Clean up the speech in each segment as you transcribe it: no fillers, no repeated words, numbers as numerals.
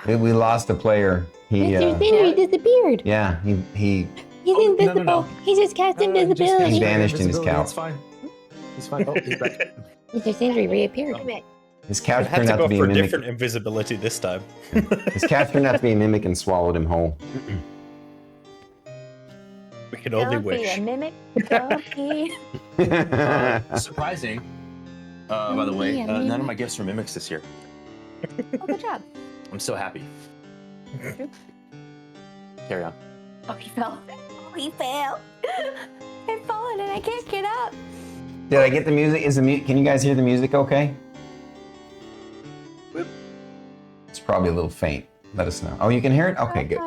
We lost a player. Mr. Sindri disappeared. Yeah, He's invisible. No. He just cast invisibility. He vanished in his couch. It's fine. He's fine. Oh, he's back. Mr. Sindri reappeared. His I couch had turned to out go to be a for mimic. different invisibility this time. His couch turned out to be a mimic and swallowed him whole. We can only Don't be wish. a mimic. Don't be. Surprising. By the way, none of my gifts were mimics this year. Oh, good job. I'm so happy. Carry on. Oh, he fell. Oh, he fell. I've fallen and I can't get up. Did I get the music? Can you guys hear the music okay? It's probably a little faint. Let us know. Oh, you can hear it? Okay, good.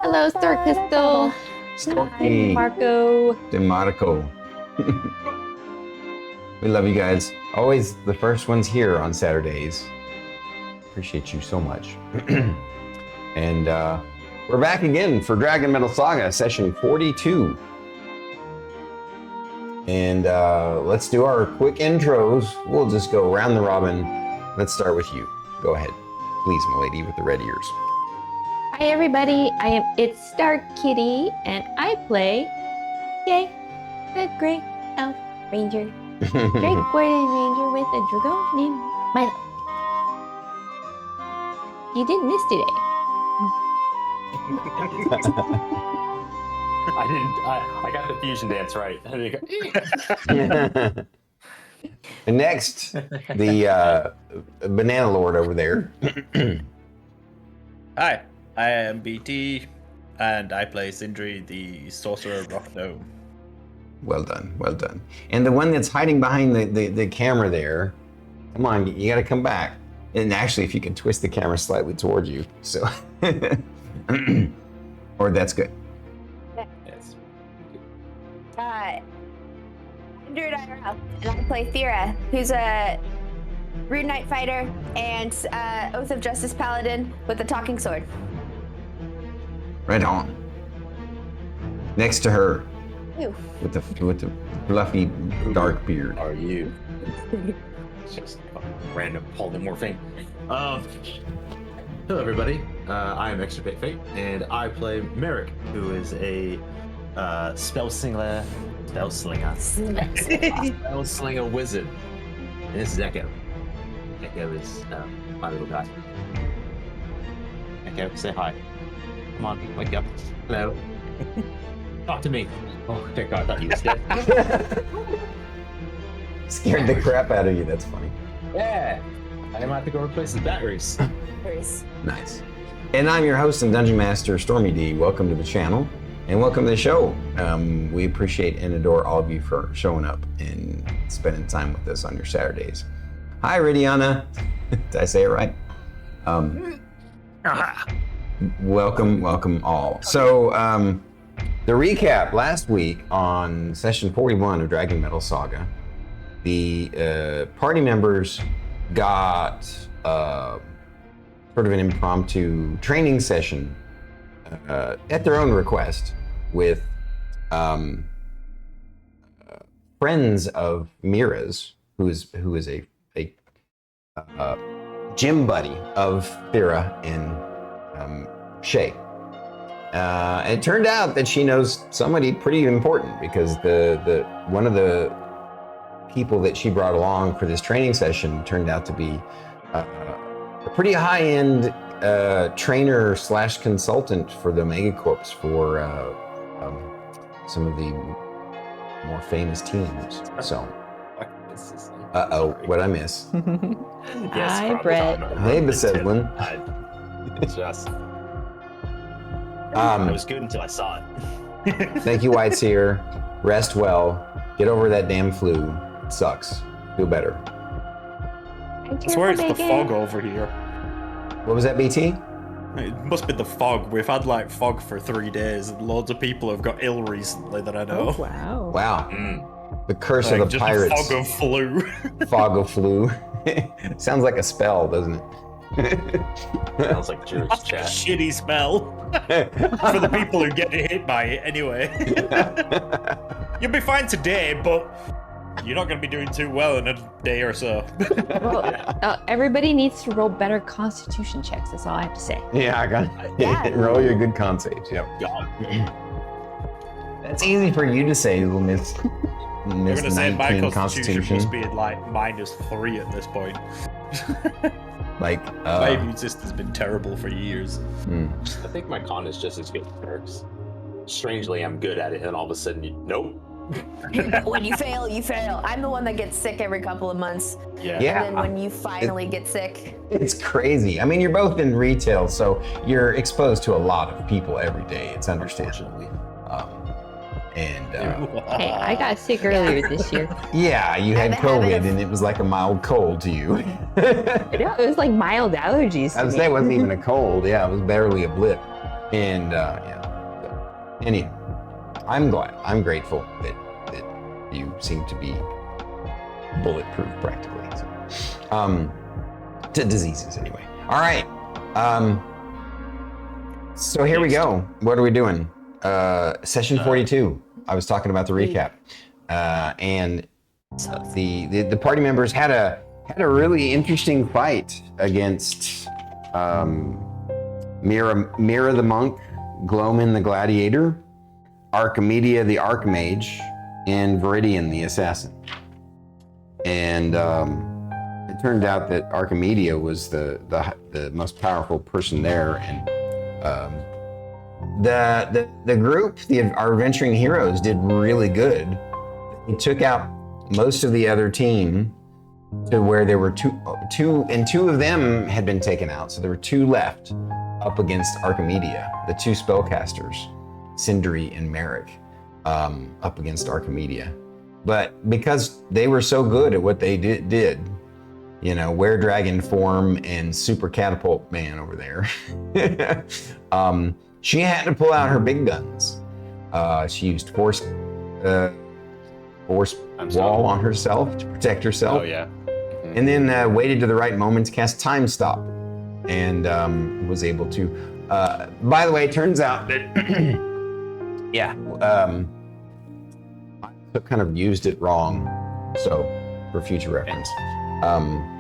Hello, Star Crystal. Storky. Marco. DeMarco. We love you guys. Always the first ones here on Saturdays. Appreciate you so much. And we're back again for DragonMetal Saga, session 42. And let's do our quick intros. We'll just go round the robin. Let's start with you. Go ahead, please, my lady with the red ears. Hi, everybody. I am itsStarKitty, and I play Shae, the Great Elf Ranger. Great Guardian Ranger with a dragon named Milo. You didn't miss today. I got the fusion dance right. There you go. And next, the banana lord over there. Hi, I am BT, and I play Sindri, the sorcerer of Rock Dome. Well done, well done. And the one that's hiding behind the camera there, come on, you gotta come back. And actually, if you can twist the camera slightly towards you, so. Or that's good. Yes. I'm Druid IRL, and I play Thyra, who's a Rune Knight fighter and Oath of Justice paladin with a talking sword. Right on. Next to her, Ew. with the fluffy dark beard. Are you? It's just random polymorphing. Hello, everybody. I am extirpatefate, and I play Merrik, who is a spellslinger wizard. And this is Echo. Echo is my little guy. Echo, say hi. Come on, wake up. Hello. Talk to me. Oh, thank God, I thought you was dead. Scared the crap out of you, that's funny. Yeah. I might have to go replace his batteries. Nice. And I'm your host and Dungeon Master, StormyD. Welcome to the channel, and welcome to the show. We appreciate and adore all of you for showing up and spending time with us on your Saturdays. Hi, Ridiana. Did I say it right? Welcome all. So, the recap last week on session 41 of DragonMetal Saga, the party members got sort of an impromptu training session at their own request with friends of Mira's, who is a gym buddy of Thyra and Shae. It turned out that she knows somebody pretty important, because the one of the people that she brought along for this training session turned out to be a pretty high-end trainer / consultant for the Megacorps for some of the more famous teams. So, what'd I miss? Yes, Hi, Brett. Hey, Besedlin. Just. It was good until I saw it. Thank you, White Seer. Rest well. Get over that damn flu. It sucks. Feel better. I swear it's the fog over here. What was that, BT? It must be the fog. We've had like fog for 3 days, and loads of people have got ill recently that I know. Oh, wow. Wow. The curse Like of the just pirates. a fog of flu. Fog of flu. Sounds like a spell, doesn't it? Sounds like Jewish That's a chat. shitty smell for the people who get hit by it anyway. You'll be fine today, but You're not going to be doing too well in a day or so. Well, everybody needs to roll better Constitution checks. That's all I have to say. Yeah, I got Yeah. roll your good con saves. Yep. God. That's easy for you to say, little Miss. I'm Miss going to say my 19 constitution must be like -3 at this point. Like, My immune system's been terrible for years. I think my con is just as good as Merrik's. Strangely, I'm good at it, and all of a sudden, nope. When you fail, you fail. I'm the one that gets sick every couple of months. Yeah. Yeah. And then when you finally get sick, it's crazy. I mean, you're both in retail, so you're exposed to a lot of people every day. It's understandable. Hey, I got sick earlier this year. Yeah, you had I have a habit COVID, of- and it was like a mild cold to you. No, it was like mild allergies. I To would me. say it wasn't even a cold. Yeah, it was barely a blip. And yeah. So, anyhow, I'm glad. I'm grateful that you seem to be bulletproof practically. So, to diseases anyway. All right. So here we go. What are we doing? Session 42. I was talking about the recap, and the party members had a really interesting fight against Mira the monk, Glomin the gladiator, Archimedia the archmage, and Viridian the assassin. And it turned out that Archimedia was the most powerful person there, and the group, our adventuring heroes, did really good. They took out most of the other team to where there were two of them had been taken out, so there were 2 left up against Archimedia, the 2 spellcasters, Sindri and Merrik, up against Archimedia. But because they were so good at what they did, you know, Were Dragon form and Super Catapult Man over there, she had to pull out her big guns. She used force wall on herself to protect herself. Oh, yeah. And then waited to the right moment to cast Time Stop, and was able to. By the way, it turns out that I kind of used it wrong, so for future reference.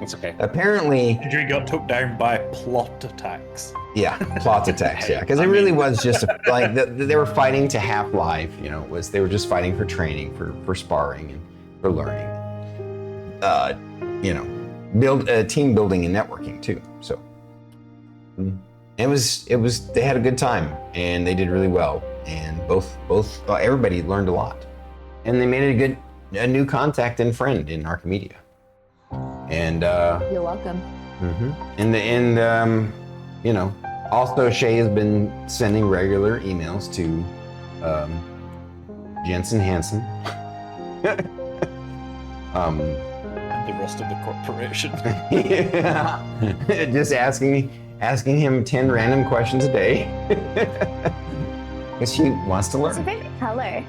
It's okay. Apparently, Sindri got took down by plot attacks. yeah, plot attacks. Yeah, because it really was just like they were fighting to half life. You know, they were just fighting for training, for sparring, and for learning. You know, build team building and networking too. So it was they had a good time and they did really well, and everybody learned a lot, and they made it a new contact and friend in Archimedia. And you're welcome. you know, also Shae has been sending regular emails to Jensen Hansen. And the rest of the corporation. Yeah. Just asking him 10 random questions a day. Because he wants to What's learn. your favorite color?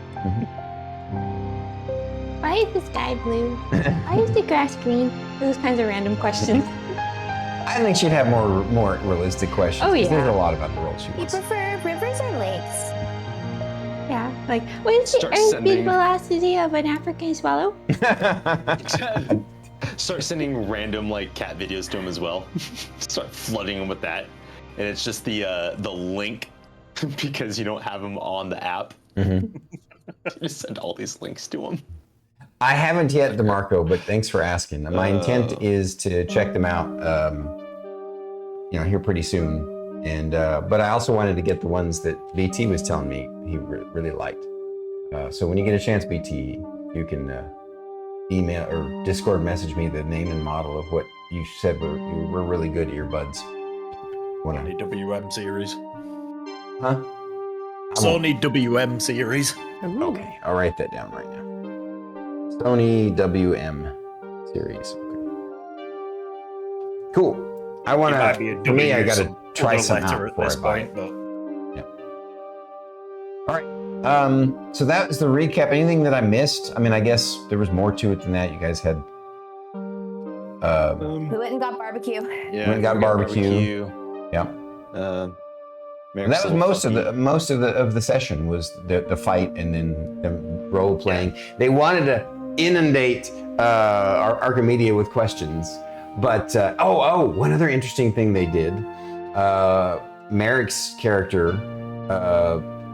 Why is the sky blue? Why is the grass green? Those kinds of random questions. I think she'd have more realistic questions. Oh, 'cause yeah. There's a lot about the world she You wants. prefer rivers or lakes? Yeah, like what is the Start airspeed sending- velocity of an African swallow? Start sending random like cat videos to him as well. Start flooding him with that, and it's just the link because you don't have him on the app. Just send all these links to him. I haven't yet, DeMarco, but thanks for asking. My intent is to check them out, you know, here pretty soon. And but I also wanted to get the ones that BT was telling me he really liked. So when you get a chance, BT, you can email or Discord message me the name and model of what you said were really good earbuds. Sony WM series. Huh? Sony WM series. Okay, I'll write that down right now. Sony WM series. Okay. Cool. I want It might be a to. For me, I W, gotta some try other some letter out at before I this buy point, it. but All right. So that was the recap. Anything that I missed? I mean, I guess there was more to it than that. You guys had. We went and got barbecue. Yeah, Went and got we barbecue. Yeah. Merrik's And that was little most of the session was the fight and then the role playing. They wanted to inundate Archimedia with questions. But one other interesting thing they did. Merrik's character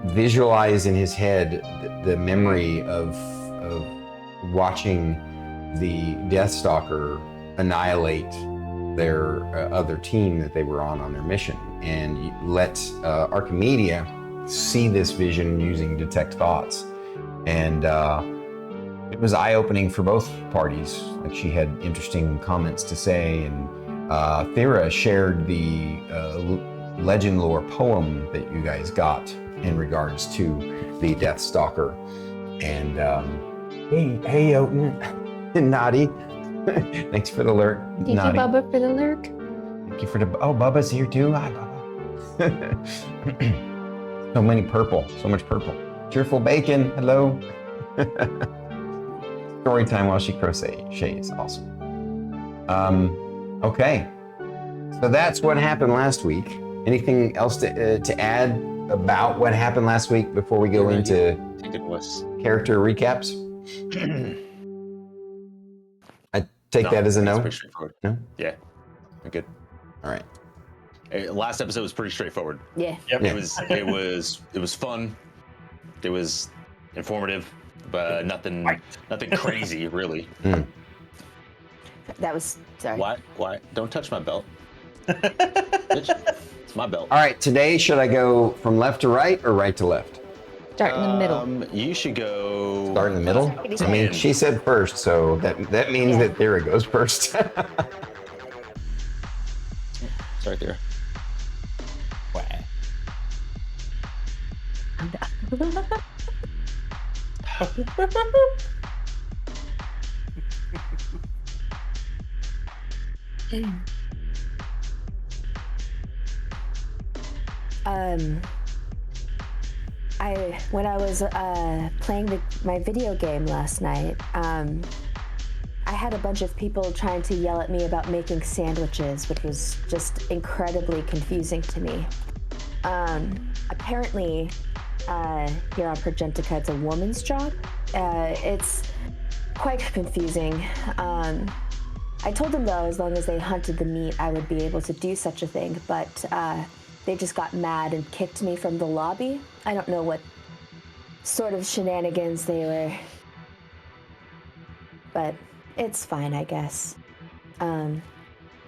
visualized in his head the memory of watching the Deathstalker annihilate their other team that they were on their mission, and let Archimedia see this vision using detect thoughts, and it was eye-opening for both parties. Like, she had interesting comments to say, and Thyra shared the legend lore poem that you guys got in regards to the Deathstalker. And hey, Oten and Noddy, thanks for the lurk. Thank you, Noddy. Bubba, for the lurk. Thank you for the. Oh, Bubba's here too. Hi, Bubba. So much purple. Cheerful bacon. Hello. Story time while she crochets. Shae is awesome. Okay. So that's what happened last week. Anything else to add about what happened last week before we go into character recaps? I take that as a no. Pretty straightforward. No. Yeah, I'm good. All right. Last episode was pretty straightforward. Yeah. Yep. It was fun. It was informative, but nothing crazy really. That was sorry. Why? Don't touch my belt. Bitch, it's my belt. All right. Today, should I go from left to right or right to left? Start in the middle. You should go. Start in the middle. I mean, she said first, so that means that Thyra goes first. Sorry, there. When I was playing my video game last night, I had a bunch of people trying to yell at me about making sandwiches, which was just incredibly confusing to me. Apparently, here on Progentica, it's a woman's job. It's quite confusing. I told them, though, as long as they hunted the meat, I would be able to do such a thing, but they just got mad and kicked me from the lobby. I don't know what sort of shenanigans they were, but it's fine, I guess. I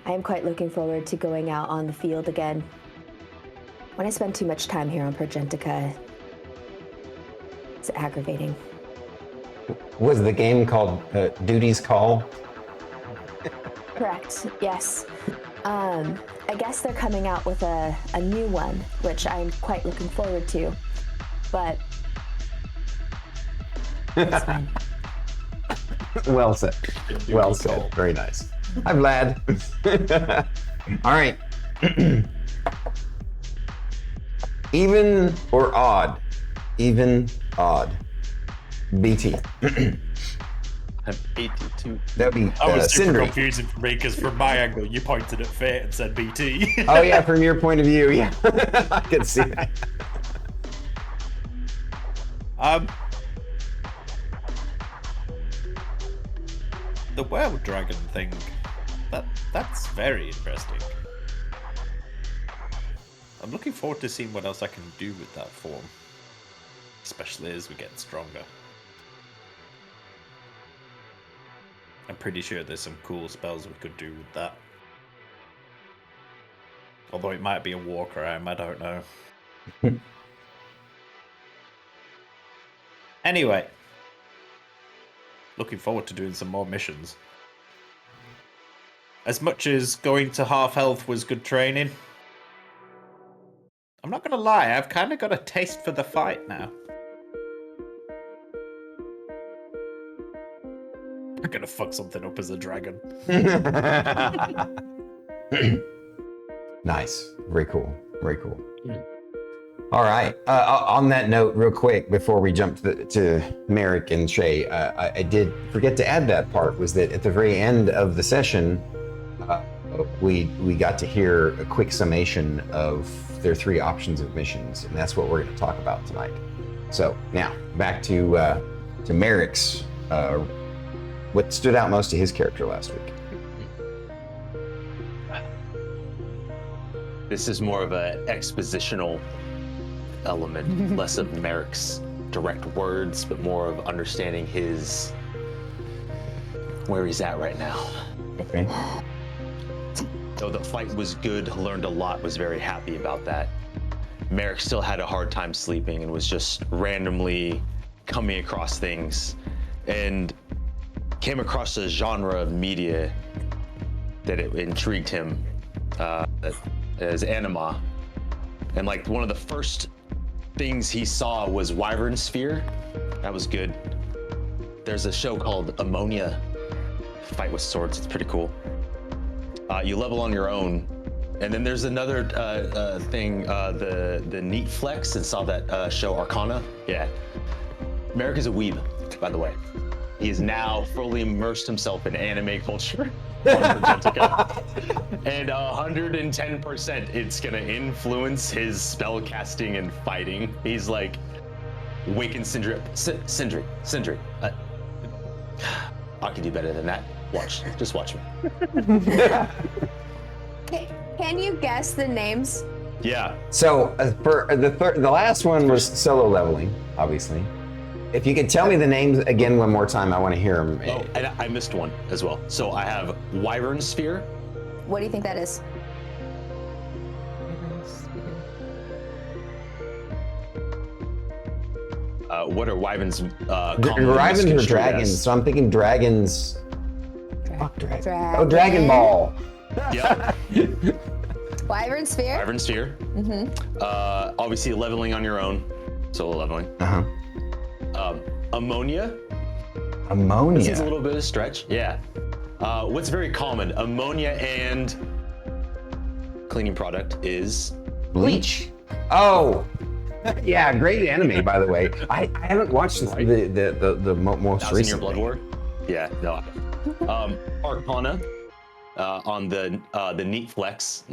am quite looking forward to going out on the field again. When I spend too much time here on Progentica, it's aggravating. Was the game called Duty's Call? Correct, yes. I guess they're coming out with a new one, which I'm quite looking forward to, but it's fine. Well said. Well said. Very nice. Hi, Vlad. All right. Even or odd? Even, odd. BT. I'm 82. That'd be That was super Sindri. confusing for me because from my angle, you pointed at Fate and said BT. Oh yeah, from your point of view, yeah. I could see that. The werewolf dragon thing, that's very interesting. I'm looking forward to seeing what else I can do with that form, especially as we get stronger. I'm pretty sure there's some cool spells we could do with that. Although it might be a war crime, I don't know. Anyway, looking forward to doing some more missions. As much as going to half health was good training, I'm not gonna lie, I've kind of got a taste for the fight now. I'm gonna fuck something up as a dragon. Nice. Very cool. Very cool. All right. On that note, real quick, before we jump to Merrik and Shae, I did forget to add that part, was that at the very end of the session, we got to hear a quick summation of their 3 options of missions, and that's what we're going to talk about tonight. So now, back to Merrik's what stood out most to his character last week? This is more of an expositional element, less of Merrik's direct words, but more of understanding where he's at right now. Okay. Though the fight was good, learned a lot, was very happy about that. Merrik still had a hard time sleeping and was just randomly coming across things and came across a genre of media that it intrigued him as anima. And like one of the first things he saw was Wyvern Sphere. That was good. There's a show called Ammonia, Fight with Swords. It's pretty cool. You level on your own. And then there's another thing, the Neat Flex, and saw that show Arcana. Yeah. Merrik is a weeb, by the way. He is now fully immersed himself in anime culture on Argentica. And 110% it's gonna influence his spell casting and fighting. He's like, waking Sindri. Sindri. I can do better than that. Watch, just watch me. Can you guess the names? Yeah. So for the last one was solo leveling, obviously. If you could tell me the names again one more time, I want to hear them. Oh, and I missed one as well. So I have Wyvern Sphere. What do you think that is? What are Wyverns? Wyverns are dragons, so I'm thinking dragons. Fuck dragon. Oh, Dragon Ball. Yep. Wyvern Sphere. Wyvern Sphere. Obviously leveling on your own, solo leveling. Ammonia. Ammonia. This is a little bit of a stretch. Yeah. What's very common, ammonia and cleaning product is Bleach. Oh. Yeah, great anime, by the way. I haven't watched the most Thousand Year recent. Blood War. Yeah, no. Arcana on the Neat Flex.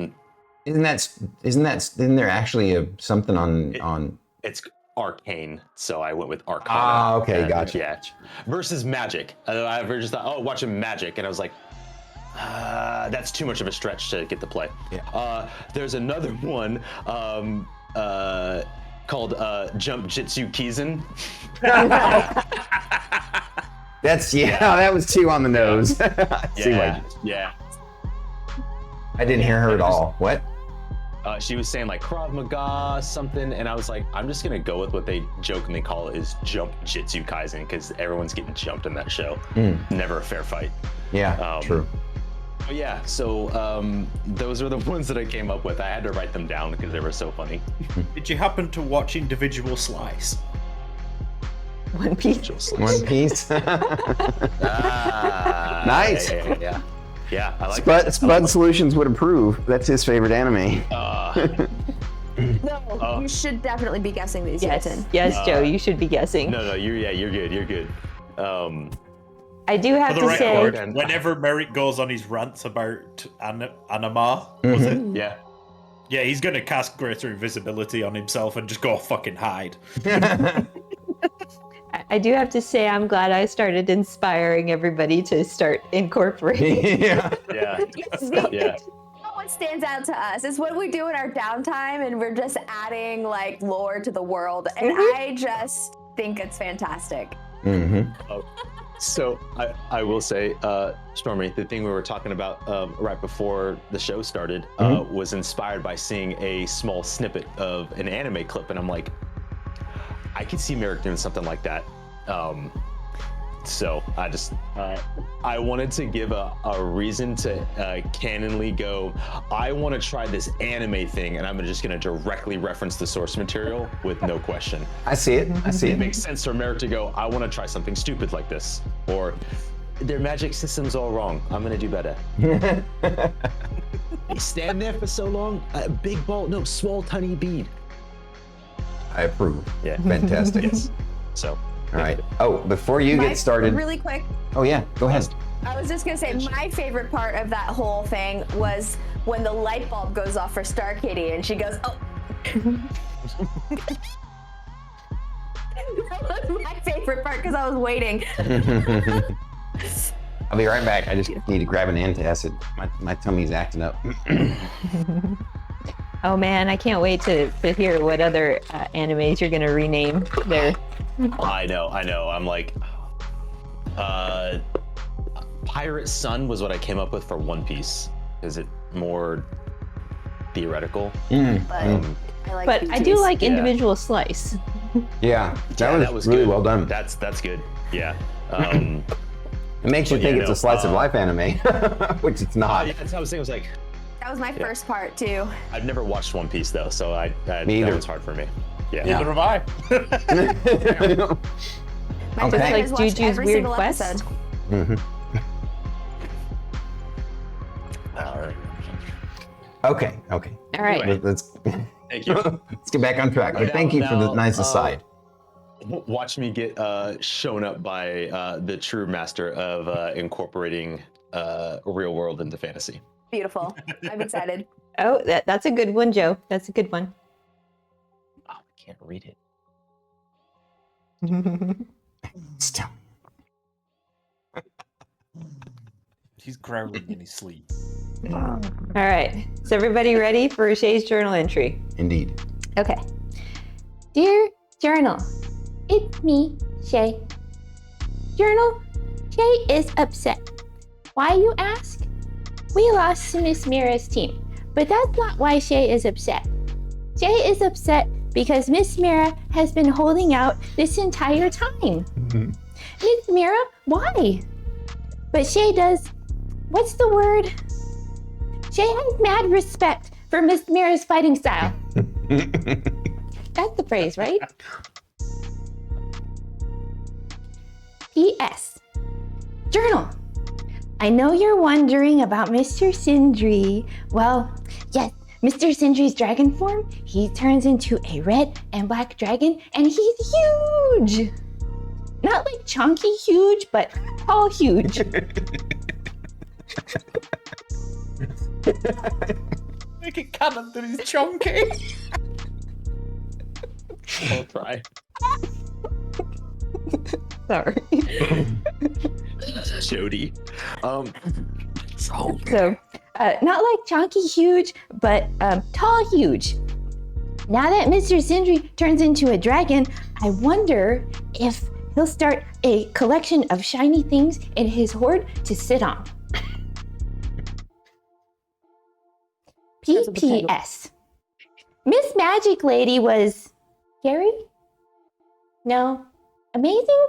Isn't there actually something on? It's arcane, so I went with Arcana. Ah, okay, gotcha. Yeah. Versus Magic. I just thought, oh, watching Magic, and I was like, that's too much of a stretch to get to play. Yeah. There's another one called Jump Jitsu Kizun. That was too on the nose. Yeah. I didn't hear her at all. What? She was saying like Krav Maga something, and I was like, I'm just gonna go with what they jokingly call is Jump Jitsu Kaisen, because everyone's getting jumped in that show. Never a fair fight. Yeah, true. But yeah, so those are the ones that I came up with. I had to write them down because they were so funny. Did you happen to watch Individual Slice? One Piece. One Piece. Nice. Yeah, I like Spud Solutions would approve. That's his favorite anime. No, you should definitely be guessing these. Yes, yes, Joe, you should be guessing. No, you're good. I do have to say, whenever Merrik goes on his rants about anima, was it? Yeah. Yeah, he's gonna cast greater invisibility on himself and just go fucking hide. I do have to say, I'm glad I started inspiring everybody to start incorporating. Yeah. What stands out to us is what we do in our downtime, and we're just adding like lore to the world, and I just think it's fantastic. So I will say, Stormy, the thing we were talking about right before the show started was inspired by seeing a small snippet of an anime clip, and I'm like, I could see Merrik doing something like that. So I wanted to give a reason to canonly go, I want to try this anime thing, and I'm just going to directly reference the source material with no question. I see it. It makes sense for Merrik to go, I want to try something stupid like this. Or, their magic system's all wrong. I'm going to do better. They stand there for so long. Big ball, no, small, tiny bead. I approve. Yeah. Fantastic. Yes. So. All right. Oh, before you get started. Really quick. Oh, yeah. Go ahead. I was just going to say, my favorite part of that whole thing was when the light bulb goes off for StarKitty and she goes, oh. That was my favorite part because I was waiting. I'll be right back. I just need to grab an antacid. My tummy's acting up. Oh man, I can't wait to hear what other animes you're gonna rename there. I know. I'm like, Pirate Sun was what I came up with for One Piece. Is it more theoretical? But I do like individual slice. Yeah, that was really good. well done. That's good. Yeah. It makes you think it's a slice of life anime, which it's not. Yeah, that's what I was thinking. I was like, that was my first part too. I've never watched One Piece though, so that was hard for me. Yeah. Neither have I. My Okay. dad Like has watched Juju's every Weird single Quest? episode. All right. Okay. All right. Let's Thank you. let's get back on track. But thank you for the nice aside. Watch me get shown up by the true master of incorporating real world into fantasy. Beautiful. I'm excited. Oh, that's a good one, Joe. That's a good one. Oh, I can't read it. Still. He's growling in his sleep. All right. Is everybody ready for Shae's journal entry? Indeed. Okay. Dear Journal, it's me, Shae. Journal, Shae is upset. Why, you ask? We lost to Miss Mira's team, but that's not why Shae is upset. Shae is upset because Miss Mira has been holding out this entire time. Miss Mira, why? But Shae does, what's the word? Shae has mad respect for Miss Mira's fighting style. That's the phrase, right? P.S. Journal. I know you're wondering about Mr. Sindri. Well, yes, Mr. Sindri's dragon form, he turns into a red and black dragon, and he's huge. Not like chunky huge, but tall huge. Make it canon that he's chunky. I'll try. Sorry. Jody. So, not like chunky huge, but tall huge. Now that Mr. Sindri turns into a dragon, I wonder if he'll start a collection of shiny things in his hoard to sit on. P.P.S. Miss Magic Lady was scary? No. Amazing?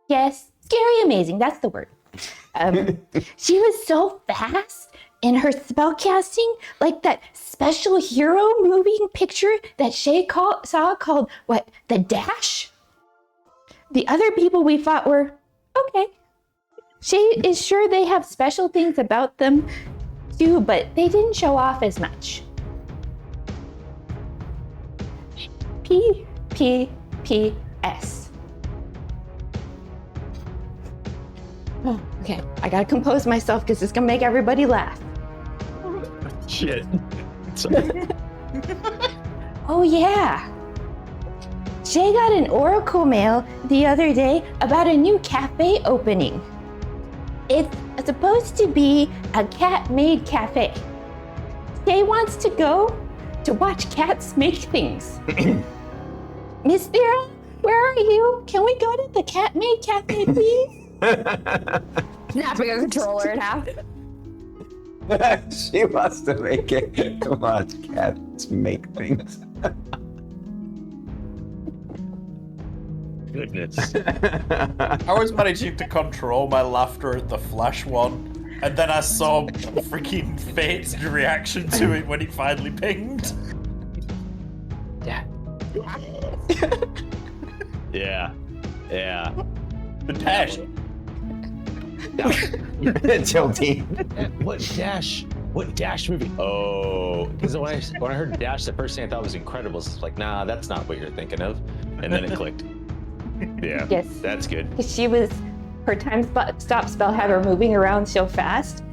Yes, scary amazing, that's the word. She was so fast in her spellcasting, like that special hero moving picture that Shae saw called, what, The Dash? The other people we fought were, okay. Shae is sure they have special things about them too, but they didn't show off as much. P.P.P.S. Oh, okay, I gotta compose myself because it's gonna make everybody laugh. Shit. Sorry. Oh yeah. Shae got an oracle mail the other day about a new cafe opening. It's supposed to be a cat-made cafe. Shae wants to go to watch cats make things. Miss Thyra, where are you? Can we go to the cat-made cafe, please? Snapping a controller in half. She wants to make it to watch cats make things. Goodness. I was managing to control my laughter at the Flash one, and then I saw freaking Fate's reaction to it when it finally pinged. Yeah. Yeah. Yeah. The dash. Tilty. What dash? What Dash movie? Oh, because when I heard Dash, the first thing I thought was Incredibles. It's like, nah, that's not what you're thinking of. And then it clicked. Yeah. Yes. That's good. She was, her stop spell had her moving around so fast.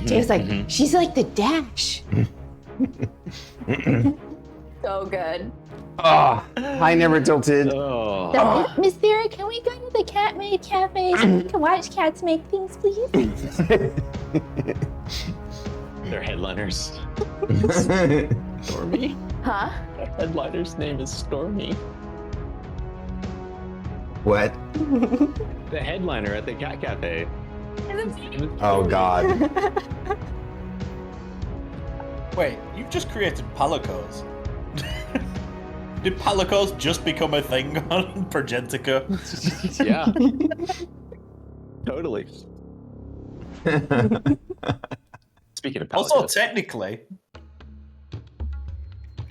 She was like, she's like the Dash. So good. Oh, I never tilted. Oh. So, Miss Thyra, can we go to the Cat Made Cafe so we can watch cats make things, please? They're headliners. Stormy. Huh? Our headliner's name is Stormy. What? The headliner at the cat cafe. Oh God. Wait, you've just created palicos. Did palicos just become a thing on Progentica? Yeah. Totally. Speaking of Also, palicos. technically...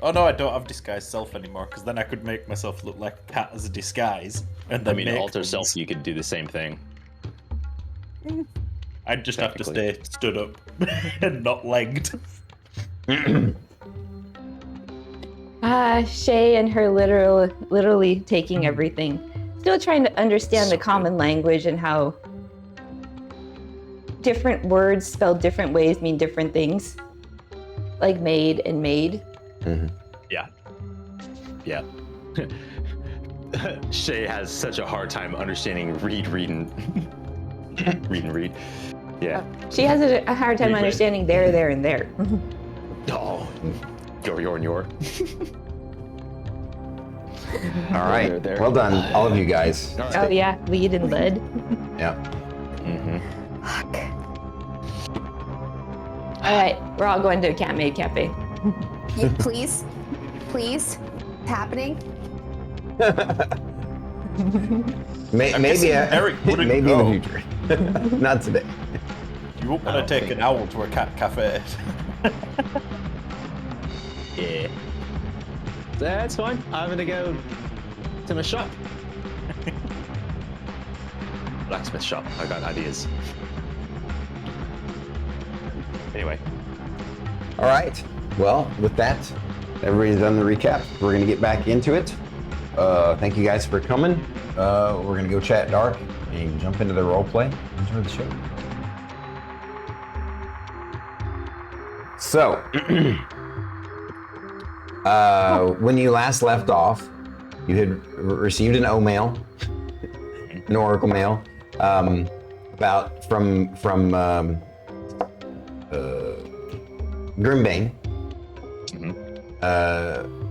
Oh no, I don't have disguise self anymore, because then I could make myself look like a cat as a disguise, and then make alter things. self, you could do the same thing. I'd just have to Technically. stay stood up and not legged. Shae and her literally taking everything. Still trying to understand the common language and how different words spelled different ways mean different things. Like made and made. Yeah. Yeah. Shae has such a hard time understanding read and read. Yeah. She has a hard time Read, read. understanding there, and there. Oh. Your and your. All right. There. Well done, all of you guys. All right. Oh yeah, lead and led. Yeah. Mm-hmm. All right, we're all going to a Cat Made Cafe. Please? It's happening? Maybe guessing Merrik wouldn't maybe go. in the future. Not today. You won't want to take an owl to a cat cafe. Yeah. That's fine. I'm gonna go to my shop. Blacksmith shop. I got ideas. Anyway. All right. Well, with that, everybody's done the recap. We're gonna get back into it. Thank you guys for coming. We're gonna go chat dark and jump into the role play. Enjoy the show. So, when you last left off, you had received an O-mail, an Oracle mail, about from Grimbane,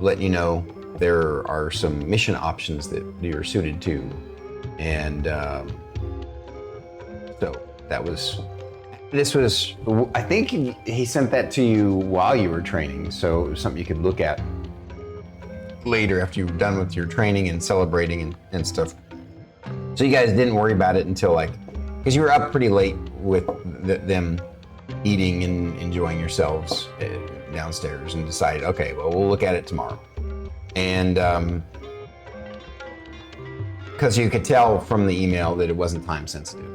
letting you know there are some mission options that you're suited to, and so this was, I think he sent that to you while you were training, so it was something you could look at later after you were done with your training and celebrating and stuff. So you guys didn't worry about it until because you were up pretty late with them eating and enjoying yourselves downstairs and decided, okay, well, we'll look at it tomorrow. And because you could tell from the email that it wasn't time sensitive.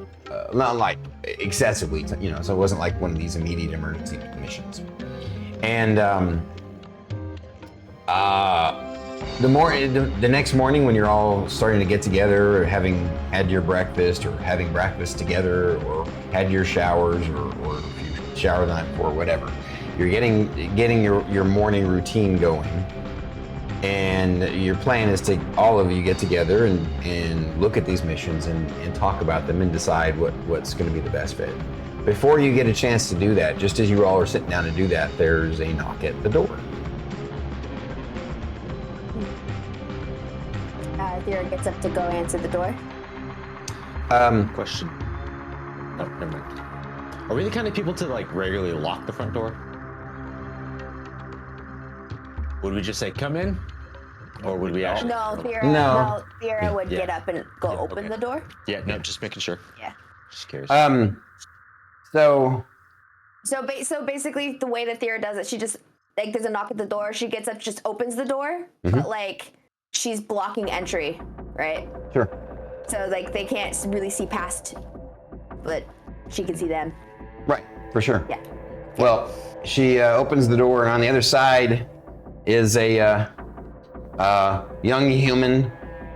Not like excessively, so it wasn't like one of these immediate emergency missions. And the next morning when you're all starting to get together, or having had your breakfast, or having breakfast together, or had your showers, or if you showered the night before, whatever, you're getting your morning routine going. And your plan is to all of you get together and look at these missions and talk about them and decide what's going to be the best fit. Before you get a chance to do that, just as you all are sitting down to do that, there's a knock at the door. Thyra gets up to go answer the door. Question. Oh, never mind. Are we the kind of people to regularly lock the front door? Would we just say, come in? Or would we actually? No, Thyra. No. Thyra would Yeah. get up and go open okay. the door. Yeah, no, just making sure. Yeah. Just curious. So So basically, the way that Thyra does it, she just there's a knock at the door. She gets up, just opens the door, but she's blocking entry, right? sure. So they can't really see past, but she can see them. Right, for sure. Yeah. Well, she opens the door, and on the other side is a young human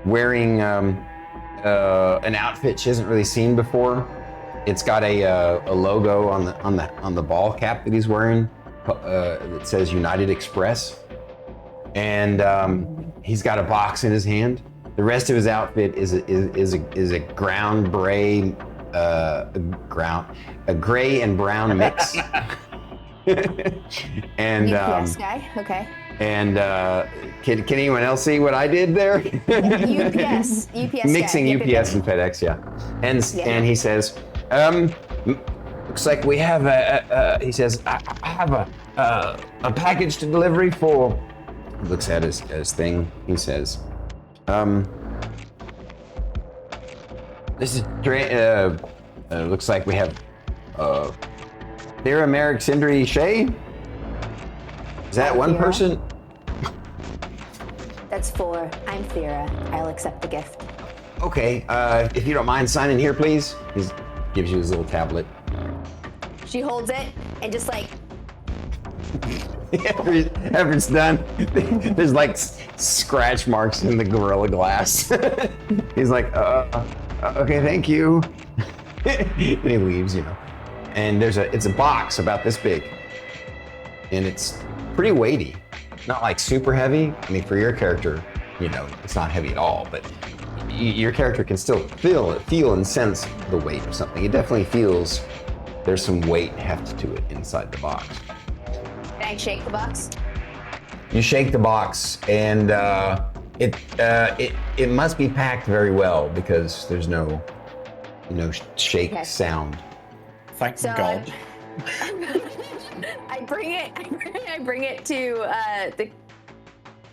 wearing an outfit she hasn't really seen before. It's got a logo on the ball cap that he's wearing that says United Express, and he's got a box in his hand. The rest of his outfit is a ground gray, a gray and brown mix. And UPS guy. Okay. and can anyone else see what I did there? UPS Mixing guy. UPS and FedEx, yeah. And he says, looks like we have he says, I have a package to delivery for. He looks at his thing. He says, this is looks like we have Thyra, Merrik, Sindri, Shae. Is that one Thyra. person? That's 4. I'm Thyra. I'll accept the gift. Okay, if you don't mind signing here, please. He gives you his little tablet. She holds it and just like, After it's done, there's like scratch marks in the Gorilla Glass. He's like, okay, thank you. And he leaves, you know. And it's a box about this big, and it's pretty weighty. Not like super heavy. I mean, for your character, you know, it's not heavy at all. But your character can still feel and sense the weight of something. It definitely feels there's some weight heft to it inside the box. can I shake the box? You shake the box, and it must be packed very well because there's no shake Okay. sound. Thank So God. I bring it to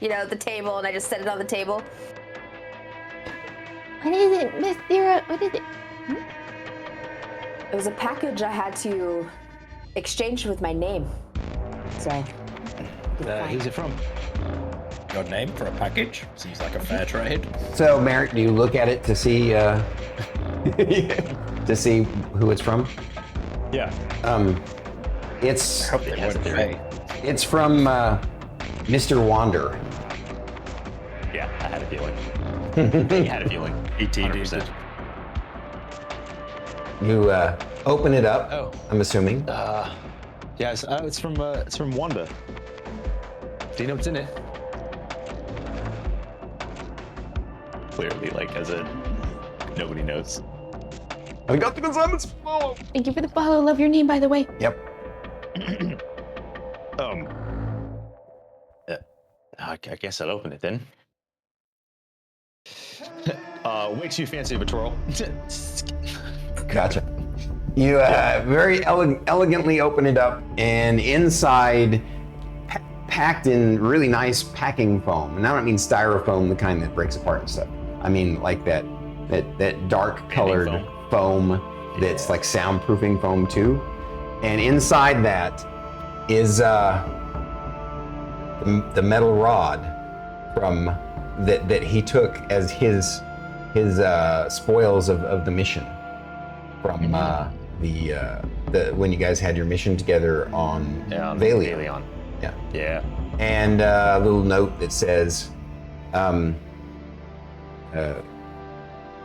the table, and I just set it on the table. What is it, Miss Thyra? What is it? It was a package I had to exchange with my name. So. Who's it from? Your name for a package? Seems like a fair trade. So, Merrik, do you look at it to see who it's from? Yeah. It's I hope they wouldn't pay. it's from Mr. Wander. Yeah, I had a feeling. I had a feeling. ETD. 100%. You open it up. Oh. I'm assuming. Yeah, it's from Wanda. Do you know what's in it? Clearly, like, as a nobody knows. I got the consignments. Oh. Thank you for the follow. Love your name, by the way. Yep. I guess I'll open it then. Way too fancy of a twirl. Gotcha. You very elegantly open it up, and inside, packed in really nice packing foam. And I don't mean styrofoam, the kind that breaks apart and stuff. I mean like that dark colored foam that's like soundproofing foam too. And inside that is the metal rod from that he took as his spoils of the mission from the when you guys had your mission together on Valion. Yeah. And a little note that says,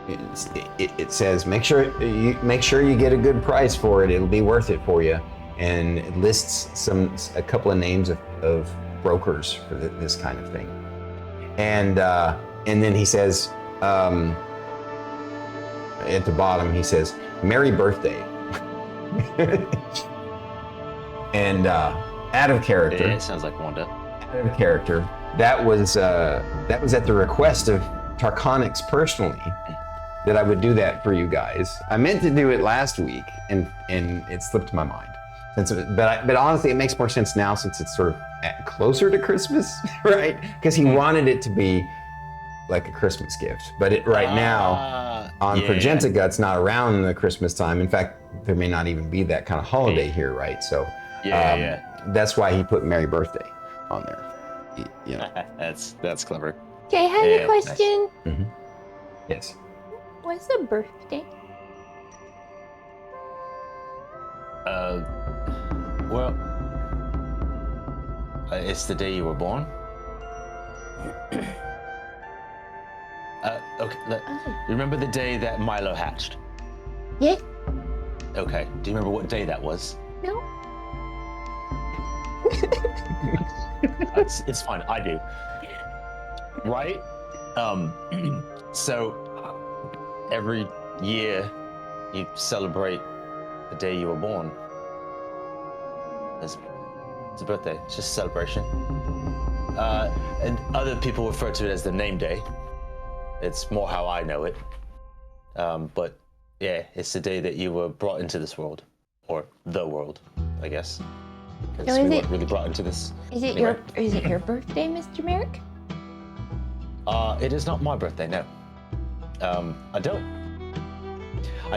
it says, make sure you get a good price for it. It'll be worth it for you. And it lists a couple of names of brokers for this kind of thing. And then he says, at the bottom, he says, "Merry birthday." And out of character. Yeah, it sounds like Wanda. Out of character. That was at the request of Tarkonix personally that I would do that for you guys. I meant to do it last week, and it slipped my mind. But honestly, it makes more sense now since it's sort of closer to Christmas, right? Because he wanted it to be like a Christmas gift. But right now, on Progentaga, it's not around the Christmas time. In fact, there may not even be that kind of holiday here, right? So that's why he put Merry Birthday on there. You know. That's clever. Okay, I have a question. Nice. Mm-hmm. Yes. What's a birthday? Well, it's the day you were born. Okay. Remember the day that Milo hatched? Yeah. Okay. Do you remember what day that was? No. It's fine. I do. Right? So every year you celebrate the day you were born. It's a birthday. It's just a celebration. And other people refer to it as the name day. It's more how I know it. But yeah, it's the day that you were brought into this world, or the world, I guess. Because So we is weren't it- really brought into this. Is it Anyway. your birthday, Mr. Merrik? It is not my birthday, no. I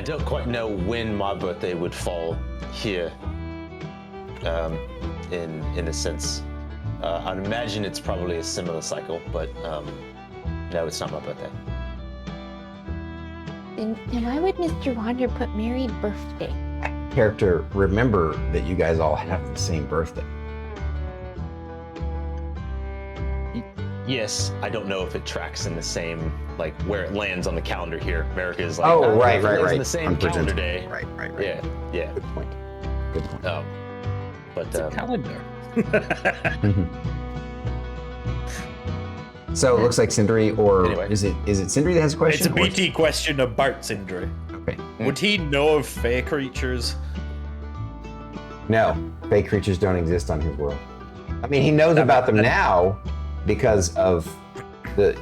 don't quite know when my birthday would fall here. In a sense, I'd imagine it's probably a similar cycle, but no, it's not my birthday. Then why would Mr. Wander put Merry birthday? Character, remember that you guys all have the same birthday. Yes, I don't know if it tracks in the same, like where it lands on the calendar here. America is like, Oh, right, it right, lands right. in the same On calendar Progenitor. day. Right. Yeah. Good point. Good point. But It's a calendar. So it looks like Sindri, or Anyway. is it Sindri that has a question? It's a BT question about Sindri. Okay. Would he know of fey creatures? No, fake creatures don't exist on his world. I mean, he knows about them now because of the,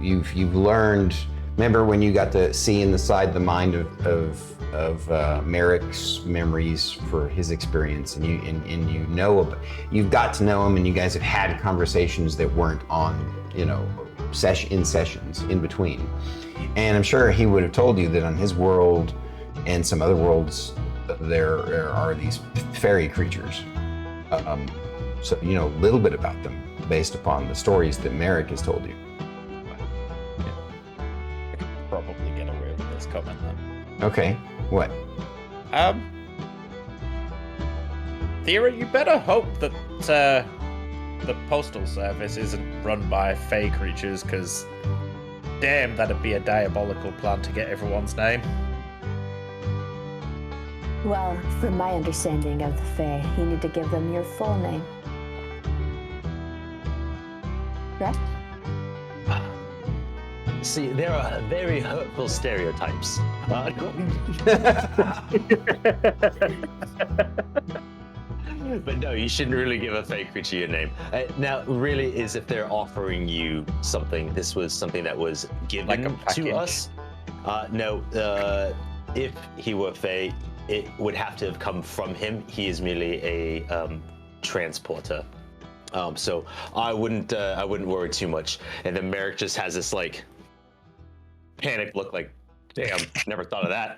you've learned. Remember when you got to see inside the mind of Merrik's memories for his experience, and you've got to know him, and you guys have had conversations that weren't on, sessions in between. And I'm sure he would have told you that on his world and some other worlds, there are these fairy creatures. So you know a little bit about them based upon the stories that Merrik has told you. Probably get away with this comment then. Okay, what? Thyra, you better hope that the postal service isn't run by fey creatures, because damn, that'd be a diabolical plan to get everyone's name. Well, from my understanding of the Fae, you need to give them your full name. Correct? See, there are very hurtful stereotypes. But no, you shouldn't really give a fake creature your name. Now, really, is if they're offering you something. This was something that was given Like a to package? us. No, if he were Fae, it would have to have come from him. He is merely a transporter. So I wouldn't worry too much. And then Merrik just has this like panic look, like, damn, never thought of that.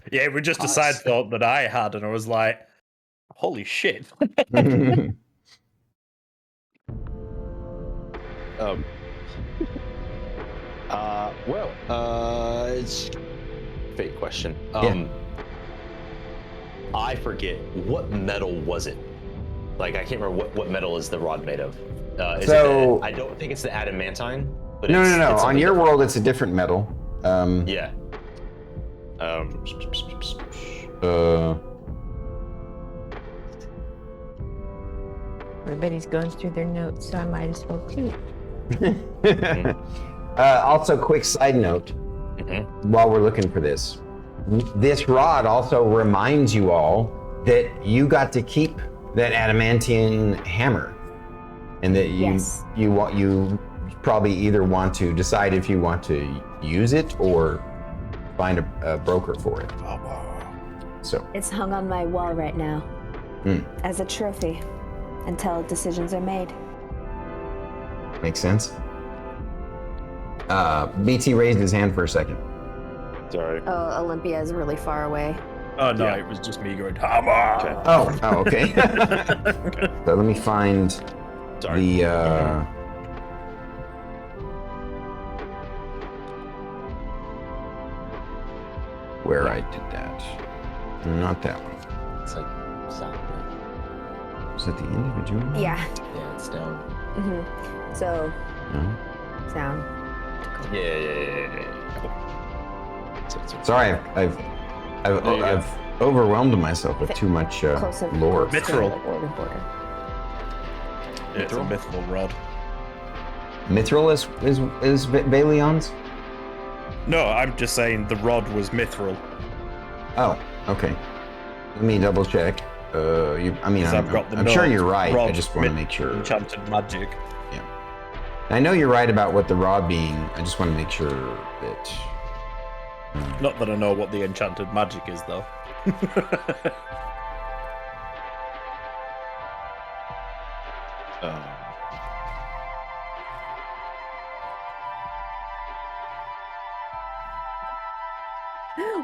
Yeah, it was just a side thought that I had, and I was like, holy shit. It's a fake question. Yeah. I forget, what metal was it? Like, I can't remember what metal is the rod made of. I don't think it's the adamantine. But No. it's On something your different. world, it's a different metal. Yeah. Everybody's going through their notes, so I might as well too. Also, quick side note, while we're looking for this rod also reminds you all that you got to keep that adamantine hammer, and that Yes. you probably either want to decide if you want to use it or find a broker for it. So It's hung on my wall right now as a trophy until decisions are made. makes sense. BT raised his hand for a second. Sorry. Oh, Olympia is really far away. Oh no, Yeah. it was just me going, hammer! Okay. Oh, okay. So let me find Sorry. the where I did that. Not that one. It's like sound. Right? Is that the individual? Yeah. Yeah, it's down. So, No. sound. Yeah. Sorry, I've There you go. overwhelmed myself with too much Close enough. lore. Mithril. Like order border. Yeah, it's a mithril rod. Mithril is Vailion's? No, I'm just saying the rod was mithril. Oh, okay. Let me double check. I'm I've sure you're right. I rod, just want to make sure. Enchanted magic. Yeah. I know you're right about what the rod being. I just want to make sure that. Not that I know what the enchanted magic is, though.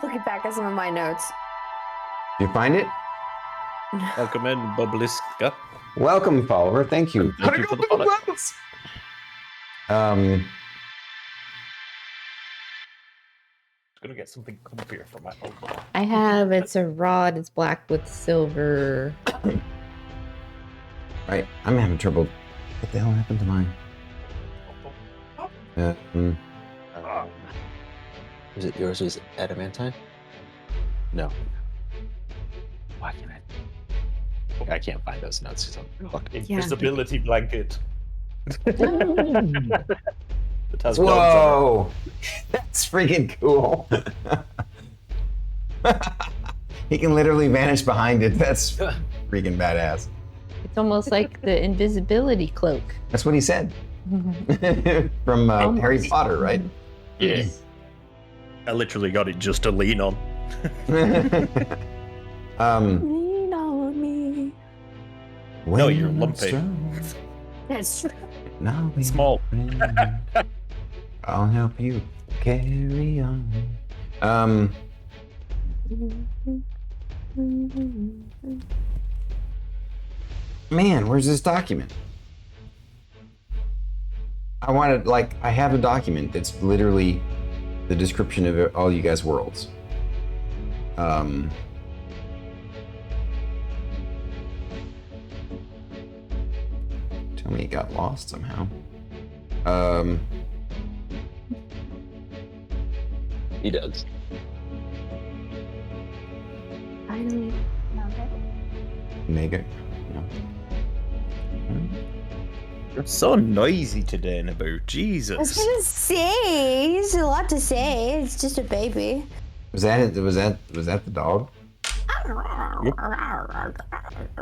Looking back at some of my notes. Did you find it? Welcome in, Bubliska. Welcome, follower. Thank you. Thank you for the follow. Gonna get something comfier for my old one. I have, it's a rod, it's black with silver. Right. I'm having trouble. What the hell happened to mine? Is it yours? Was adamantine? No. Why can't I can't find those notes because I'm fucking. Invisibility blanket. It has dogs on Whoa! That's freaking cool. He can literally vanish behind it. That's freaking badass. It's almost like the invisibility cloak. That's what he said. From Harry Potter, right? Yeah. it. I literally got it just to lean on. Lean on me. No, you're when lumpy. it's That's now we Small. I'll help you carry on. Man, where's this document? I have a document that's literally the description of all you guys' worlds. Tell me it got lost somehow. He does. finally found it. Mega. No. You're so noisy today, Naboo. I was Jesus. gonna say, there's a lot to say. It's just a baby. Was that it? Was that the dog?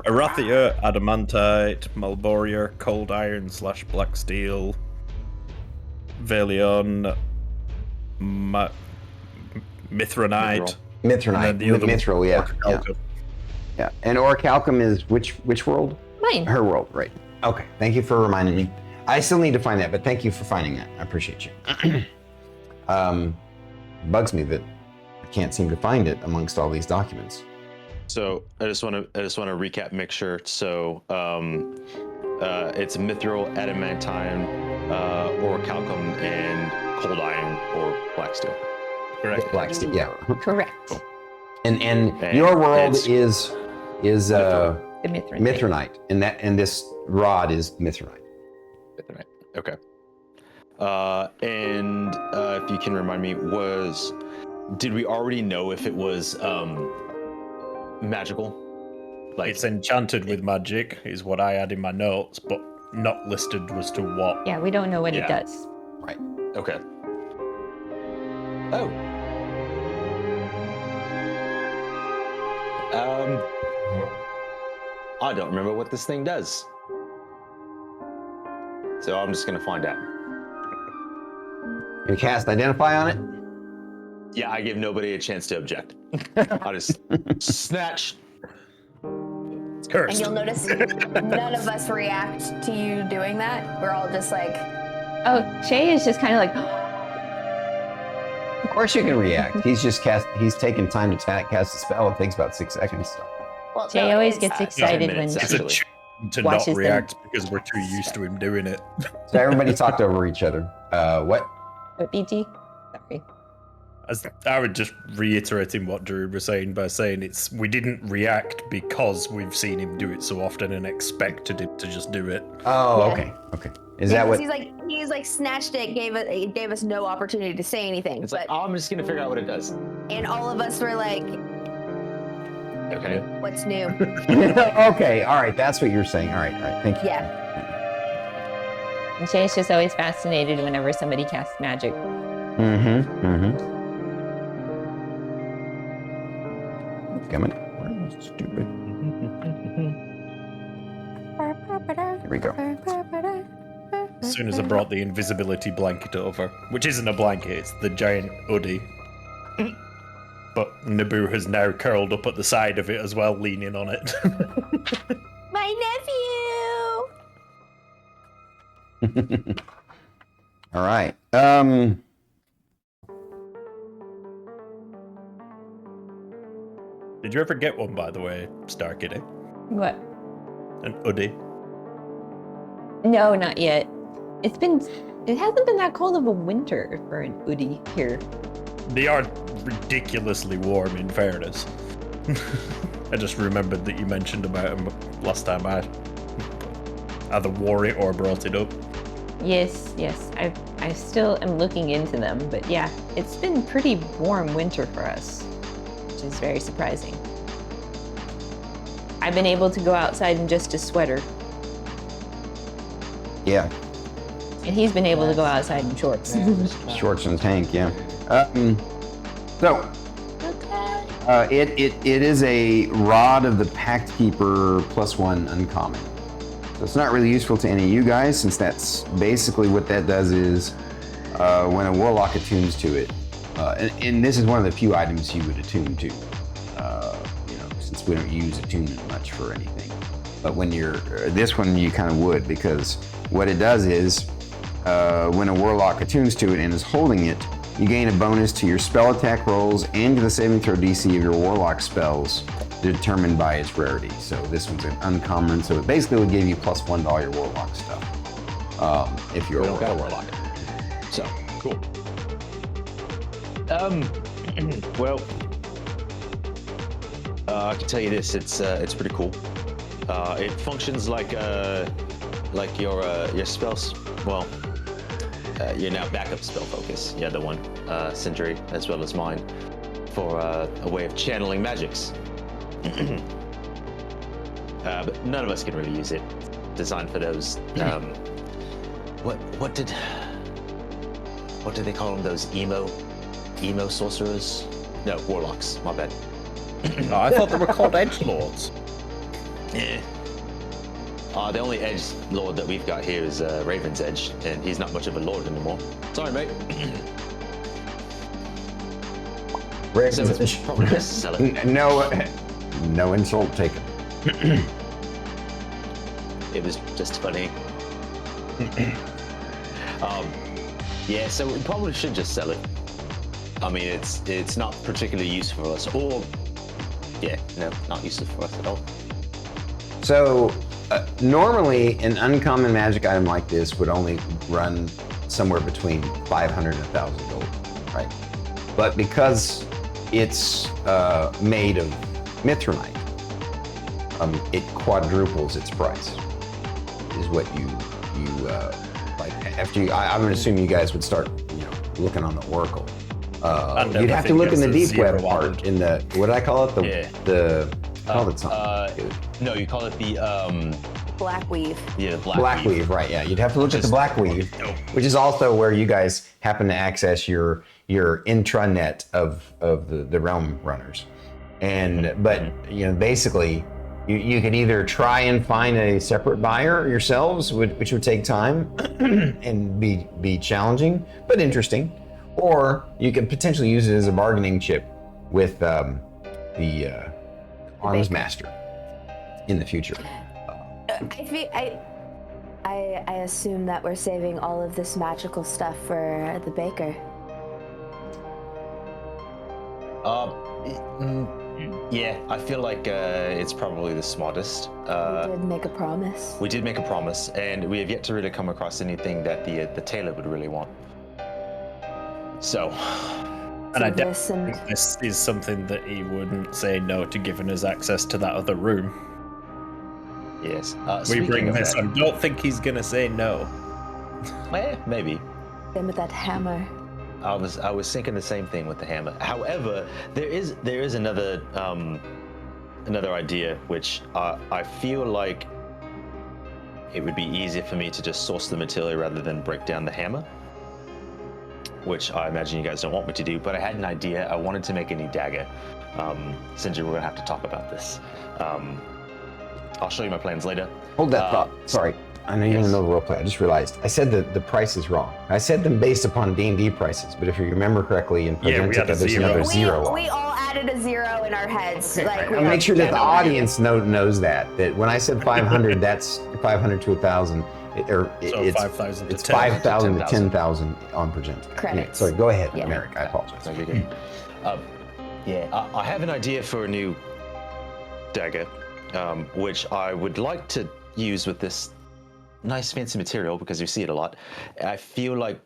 Arathia, Adamantite, Malboria, Cold Iron / Black Steel, Valion, Mithranite. Mithranite. And then the other Mithril, yeah. Orichalcum. Yeah. And Orichalcum is which world? Mine. Her world, right. Okay. Thank you for reminding me. I still need to find that, but thank you for finding that. I appreciate you. Bugs me that I can't seem to find it amongst all these documents. So I just want to recap mixture. So it's mithril, adamantine, orichalcum, and cold iron or black steel. Correct. Black steel, yeah. Correct. And And your world it's- is The Mithranite. Mithranite, and this rod is Mithranite. Right. Okay. And if you can remind me, did we already know if it was magical? Like It's enchanted with magic, is what I had in my notes, but not listed as to what. Yeah, we don't know what Yeah. it does. okay. Oh. I don't remember what this thing does. So I'm just gonna find out. You cast Identify on it? Yeah, I give nobody a chance to object. I just snatch. It's And cursed. you'll notice none of us react to you doing that. We're all just like, Oh, Shae is just kind of like, Of course you can react. He's taken time to cast a spell. It takes about 6 seconds. well, Shae no, always it's- gets excited when minutes, It's a actually. tune to Watches not them. react because we're too used to him doing it. So everybody talked over each other. What? What, BG? Sorry. As I would just reiterating what Drew was saying by saying we didn't react because we've seen him do it so often and expected him to just do it. Oh, Yeah. okay. Okay. Is that what? He's like snatched it, gave us no opportunity to say anything. It's But like, oh, I'm just gonna figure out what it does. and all of us were like, Okay. What's new? Okay, all right, that's what you're saying. All right, thank you. Yeah. And Shay's just always fascinated whenever somebody casts magic. Coming. Stupid. Here we go. As soon as I brought the invisibility blanket over, which isn't a blanket, it's the giant hoodie. But Naboo has now curled up at the side of it as well, leaning on it. My nephew! All right. Did you ever get one, by the way, StarKitty? What? An hoodie? No, not yet. It hasn't been that cold of a winter for an hoodie here. They are ridiculously warm, in fairness. I just remembered that you mentioned about them last time I either wore it or brought it up. Yes. I still am looking into them, but yeah, it's been pretty warm winter for us, which is very surprising. I've been able to go outside in just a sweater, Yeah, and he's been able to go outside in shorts. shorts and tank. Yeah. So it is a Rod of the Pact Keeper +1 uncommon. So it's not really useful to any of you guys, since that's basically what that does is when a warlock attunes to it, and this is one of the few items you would attune to, since we don't use attunement much for anything. But when you're this one, you kind of would, because what it does is when a warlock attunes to it and is holding it, you gain a bonus to your spell attack rolls and to the saving throw DC of your warlock spells, determined by its rarity. So this one's an uncommon, so it basically would give you +1 to all your warlock stuff. If you're We a don't got a warlock. warlock. So, cool. Well, I can tell you this, it's pretty cool. It functions like your spells, well, your now backup spell focus, the other one, Sindri, as well as mine, for a way of channeling magics. But none of us can really use it. Designed for those, what did they call them? Those emo sorcerers? No, warlocks. My bad. Oh, I thought they were called edgelords. Yeah. The only edge lord that we've got here is Raven's Edge, and he's not much of a lord anymore. Sorry, mate. So it's probably best to sell it. No insult taken. It was just funny. Yeah, so we probably should just sell it. I mean, it's not particularly useful for us, or not useful for us at all. So normally an uncommon magic item like this would only run somewhere between 500 and 1,000 gold, right? But because it's made of mithril, it quadruples its price. Is what you like after you. I'm gonna assume you guys would start, looking on the Oracle. You'd have to look in the deep web part. In the, what did I call it? I called it something. No, you call it the Black Weave. Yeah, Black Weave, right? Yeah, you'd have to look at the Black Weave, which is also where you guys happen to access your intranet of the realm runners, but basically. You could either try and find a separate buyer yourselves, which would take time and be challenging, but interesting, or you could potentially use it as a bargaining chip with the arms master in the future. I assume that we're saving all of this magical stuff for the baker. Yeah, I feel like it's probably the smartest. We did make a promise. We did make a promise, and we have yet to really come across anything that the tailor would really want. So, and I definitely think this is something that he wouldn't say no to giving us access to that other room. Yes. We bring this. I don't think he's gonna say no. Maybe. Then with that hammer. I was thinking the same thing with the hammer. However, there is another another idea, which I feel like it would be easier for me to just source the material rather than break down the hammer, which I imagine you guys don't want me to do, but I had an idea. I wanted to make a new dagger. Sindri, we're gonna have to talk about this. I'll show you my plans later. Hold that thought. Sorry. I know you're gonna know the roleplay. I just realized I said that the price is wrong. I said them based upon D&D prices, but if you remember correctly, in Progentica, there's another zero. We all added a 0 in our heads. Like, I'll make sure that the audience knows that when I said 500, that's 500 to 1,000. It's 5,000 to it's 10,000. 5,000 to 10,000 on Progentica. Credits. Anyway, sorry, go ahead, Yeah. Merrik. I apologize. Okay, good. I have an idea for a new dagger, which I would like to use with this nice fancy material because you see it a lot. I feel like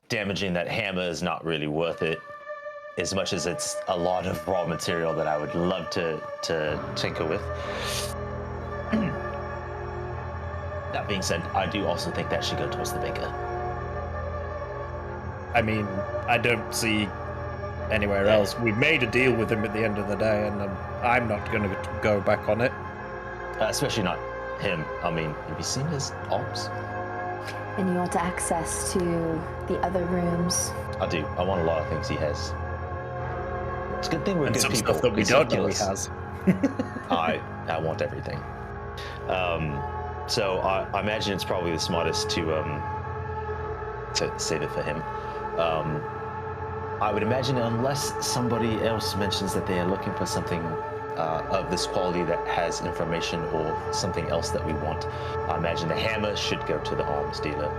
damaging that hammer is not really worth it as much as it's a lot of raw material that I would love to tinker with. That being said, I do also think that should go towards the baker. I mean, I don't see anywhere else. We made a deal with him at the end of the day, and I'm not going to go back on it. Especially not him. I mean, have you seen his arms? And you want access to the other rooms. I do. I want a lot of things he has. It's a good thing we're And good some people. stuff that we because don't he'll know he kill has. us. I want everything. So I imagine it's probably the smartest to save it for him. I would imagine unless somebody else mentions that they are looking for something of this quality that has information or something else that we want, I imagine the hammer should go to the arms dealer.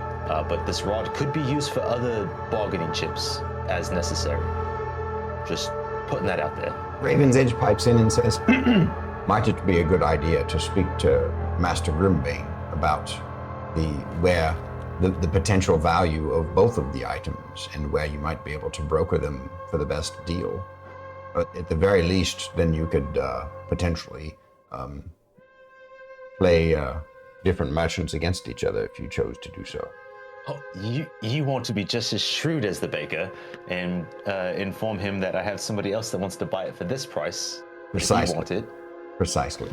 But this rod could be used for other bargaining chips as necessary. Just putting that out there. Raven's Edge pipes in and says, might it be a good idea to speak to Master Grimbane about the potential value of both of the items and where you might be able to broker them for the best deal? But at the very least, then you could potentially play different merchants against each other if you chose to do so. Oh, you want to be just as shrewd as the baker and inform him that I have somebody else that wants to buy it for this price. Precisely. If you want it. Precisely.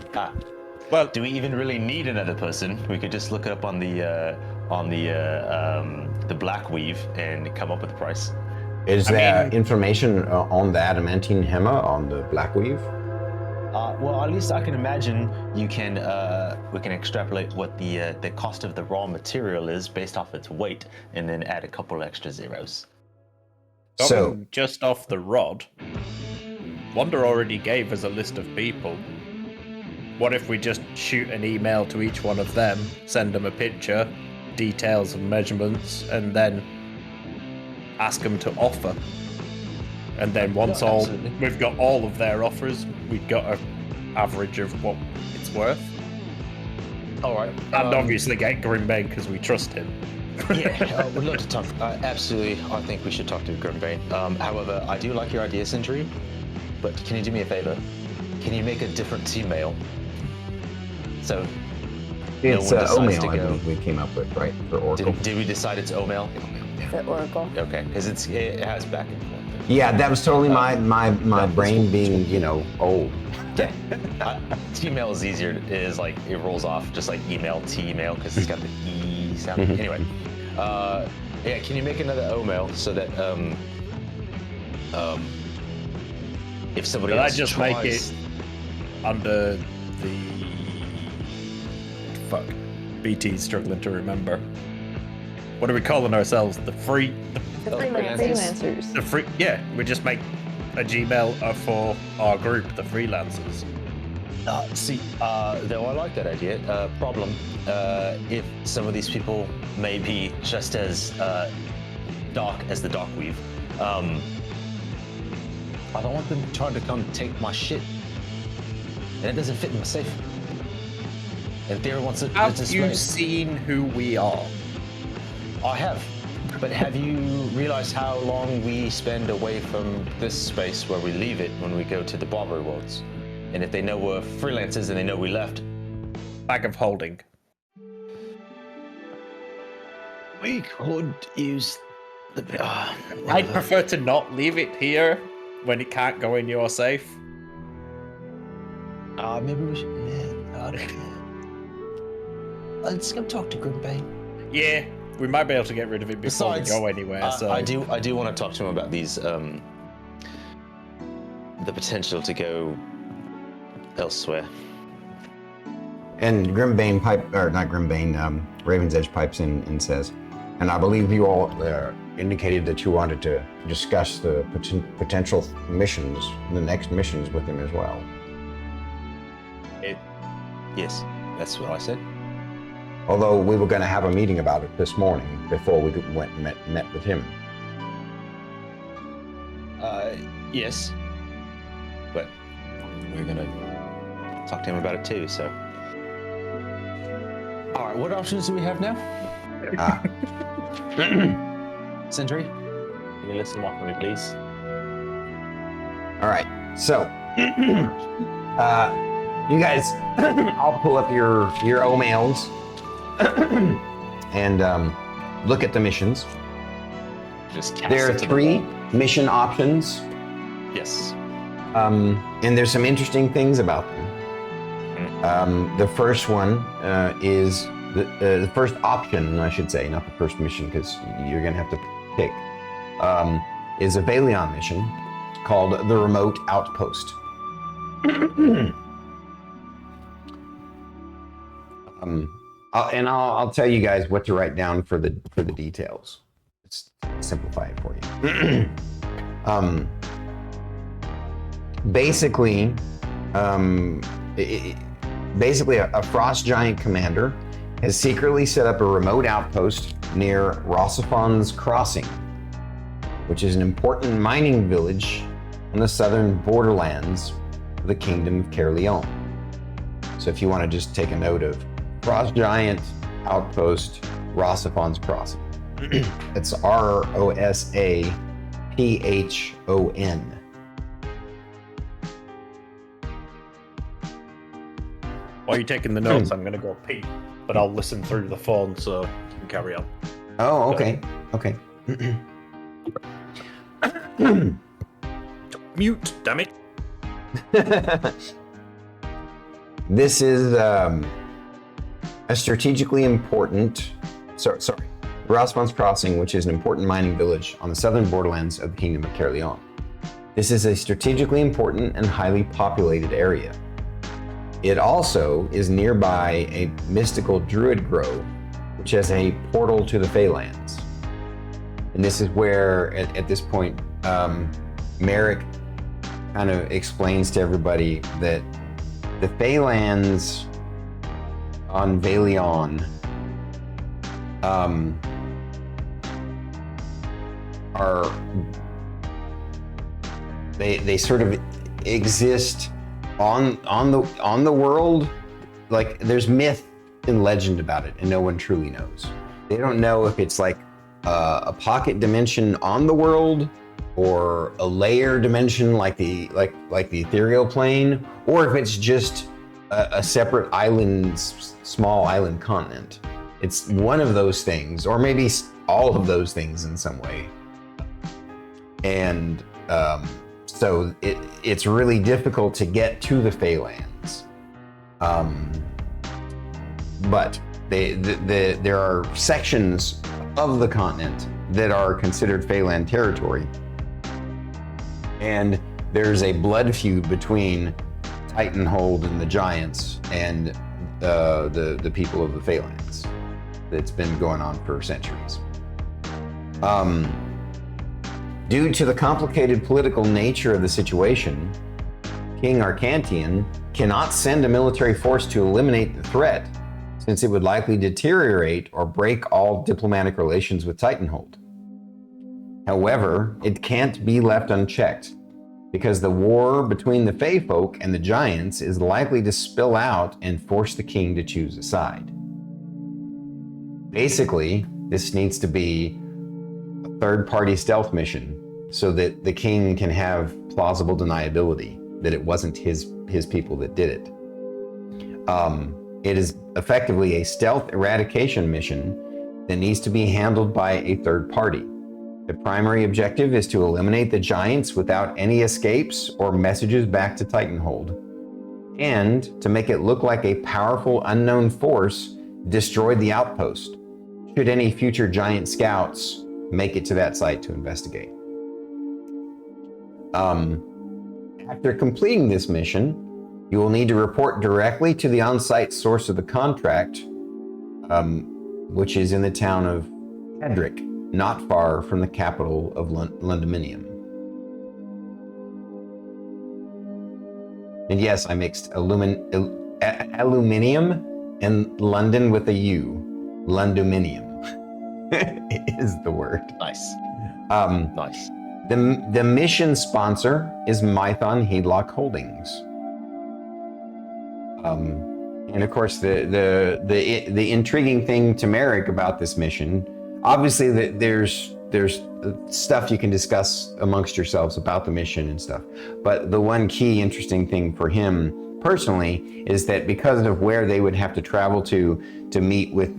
Well, do we even really need another person? We could just look it up on the black weave and come up with a price. Is there information on the adamantine hammer on the black weave? Well, at least I can imagine we can extrapolate what the cost of the raw material is based off its weight, and then add a couple extra zeros. So Just off the rod, Wanda already gave us a list of people. What if we just shoot an email to each one of them, send them a picture, details and measurements, and then ask them to offer? And then once we've got all of their offers, we've got an average of what it's worth. All right. And obviously get Grimbane because we trust him. Yeah, we'd love to talk. Absolutely, I think we should talk to Grimbane. However, I do like your idea, Sindri, but can you do me a favor? Can you make a different team mail? So it's no one decides Omail, to I go. believe we came up with, right? For Oracle. Did we decide it's Omail? The Oracle. Okay, because it has back and forth. Yeah, that was totally my brain being, old. Yeah. T-mail is easier. It is like it rolls off just like email, T-mail, because it's got the E sound. Anyway, yeah. Can you make another O-mail so that if somebody Could I else just tries... make it under the BT's struggling to remember. What are we calling ourselves? The freelancers. Freelancers. We just make a Gmail for our group, the freelancers. Though I like that idea. Problem, if some of these people may be just as dark as the dark weave, I don't want them trying to come take my shit, and it doesn't fit in my safe. And Thyra wants it. Have you seen who we are? I have. But have you realized how long we spend away from this space where we leave it when we go to the Barbary Worlds? And if they know we're freelancers and they know we left, Bag of holding. we could use the. I'd prefer to not leave it here when it can't go in your safe. Maybe we should. Let's go talk to Grimbane. Yeah, we might be able to get rid of it before we go anywhere. So I do want to talk to him about these. The potential to go elsewhere. And Grimbane Raven's Edge pipes in and says, and I believe you all indicated that you wanted to discuss the potential missions, the next missions with him as well. Yes, that's what I said. Although we were going to have a meeting about it this morning before we went and met with him. Yes. But we're going to talk to him about it too, so. All right, what options do we have now? Sindri? Can you listen more for me, please? All right, so you guys, I'll pull up your O-mails and look at the missions. Just cast There are it to the 3 wall. mission options, Yes. and there's some interesting things about them. The first one is the first option, I should say, not the first mission, because you're going to have to pick, is a Valion mission called the Remote Outpost. I'll tell you guys what to write down for the details. Let's simplify it for you. Basically, a frost giant commander has secretly set up a remote outpost near Rossifon's Crossing, which is an important mining village on the southern borderlands of the Kingdom of Caerleon. So if you want to just take a note of Frost Giant Outpost, Rossifon's Crossing. It's ROSAPHON. while you're taking the notes, I'm going to go pee, but I'll listen through the phone so you can carry on. Oh, okay. Okay. Mute, damn it. This is a strategically important, Rossifon's Crossing, which is an important mining village on the southern borderlands of the Kingdom of Caerleon. This is a strategically important and highly populated area. It also is nearby a mystical druid grove, which has a portal to the Feylands. And this is where, at this point, Merrik kind of explains to everybody that the Feylands on Valion they sort of exist on the world. Like, there's myth and legend about it, and no one truly knows. They don't know if it's like a pocket dimension on the world, or a layer dimension like the ethereal plane, or if it's just a separate island, small island continent. It's one of those things, or maybe all of those things in some way. And so it's really difficult to get to the Feylands. But there are sections of the continent that are considered Feyland territory. And there's a blood feud between Titanhold and the Giants and the people of the Feylands that's been going on for centuries. Due to the complicated political nature of the situation, King Arcantian cannot send a military force to eliminate the threat, since it would likely deteriorate or break all diplomatic relations with Titanhold. However, it can't be left unchecked, because the war between the Fey folk and the Giants is likely to spill out and force the king to choose a side. Basically, this needs to be a third-party stealth mission so that the king can have plausible deniability that it wasn't his people that did it. It is effectively a stealth eradication mission that needs to be handled by a third party. The primary objective is to eliminate the Giants without any escapes or messages back to Titanhold. and to make it look like a powerful unknown force destroyed the outpost, should any future giant scouts make it to that site to investigate. After completing this mission, you will need to report directly to the on-site source of the contract, which is in the town of Hedrick, not far from the capital of Londyminium. And yes, I mixed aluminium and London with a U. Londyminium is the word. Nice. Nice. The mission sponsor is Mython Headlock Holdings. And of course, the intriguing thing to Merrik about this mission, obviously there's stuff you can discuss amongst yourselves about the mission and stuff. But the one key interesting thing for him personally is that because of where they would have to travel to meet with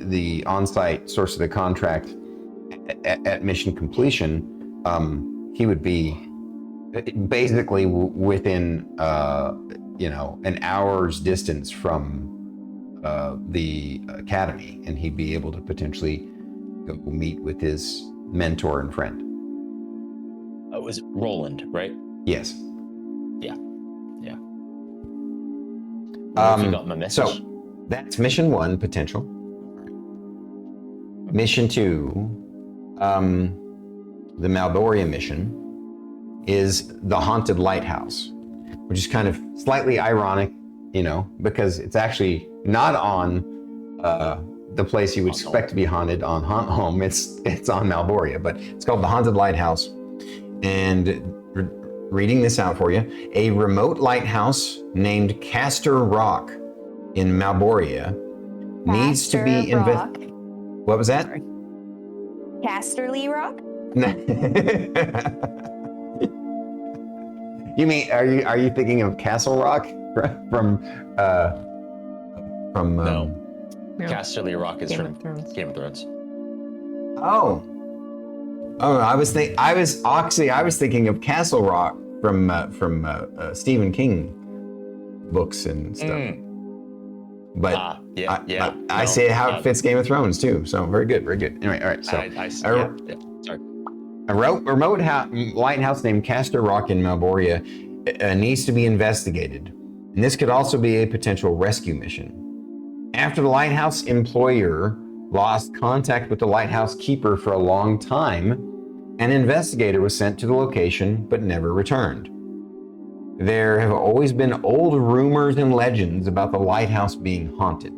the on-site source of the contract at mission completion, he would be basically within an hour's distance from the academy, and he'd be able to potentially go meet with his mentor and friend. It was Roland, right? Yes. Yeah. You got my message. So that's mission 1, potential. Mission 2, the Malboria mission, is the Haunted Lighthouse, which is kind of slightly ironic, because it's actually not on the place you would expect to be haunted on Haunt Home. It's on Malboria, but it's called the Haunted Lighthouse. And reading this out for you, a remote lighthouse named Castor Rock in Malboria needs to be investigated. What was that? Casterly Rock? You mean, are you thinking of Castle Rock from No. Casterly Rock is from Game of Thrones. Oh, I was thinking of Castle Rock from Stephen King books and stuff. But I say how it fits Game of Thrones too. So very good. Anyway, all right. So sorry. A remote lighthouse named Castor Rock in Malboria needs to be investigated, and this could also be a potential rescue mission. After the lighthouse employer lost contact with the lighthouse keeper for a long time, an investigator was sent to the location but never returned. There have always been old rumors and legends about the lighthouse being haunted.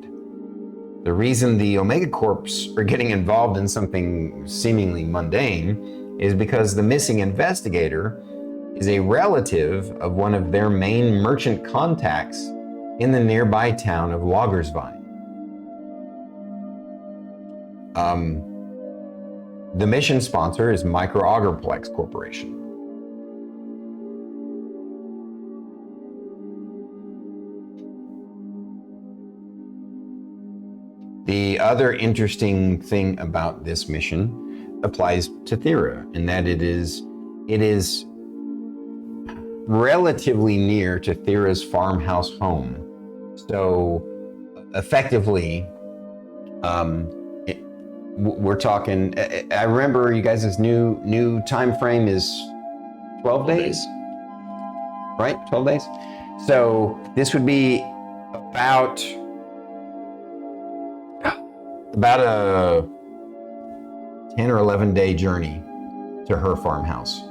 The reason the Omega Corps are getting involved in something seemingly mundane is because the missing investigator is a relative of one of their main merchant contacts in the nearby town of Loggersvine. The mission sponsor is Microaugerplex Corporation. The other interesting thing about this mission applies to Thyra, in that it is relatively near to Thyra's farmhouse home. So effectively, we're talking, I remember you guys' new time frame is 12 days? Right? 12 days? So this would be about a 10 or 11 day journey to her farmhouse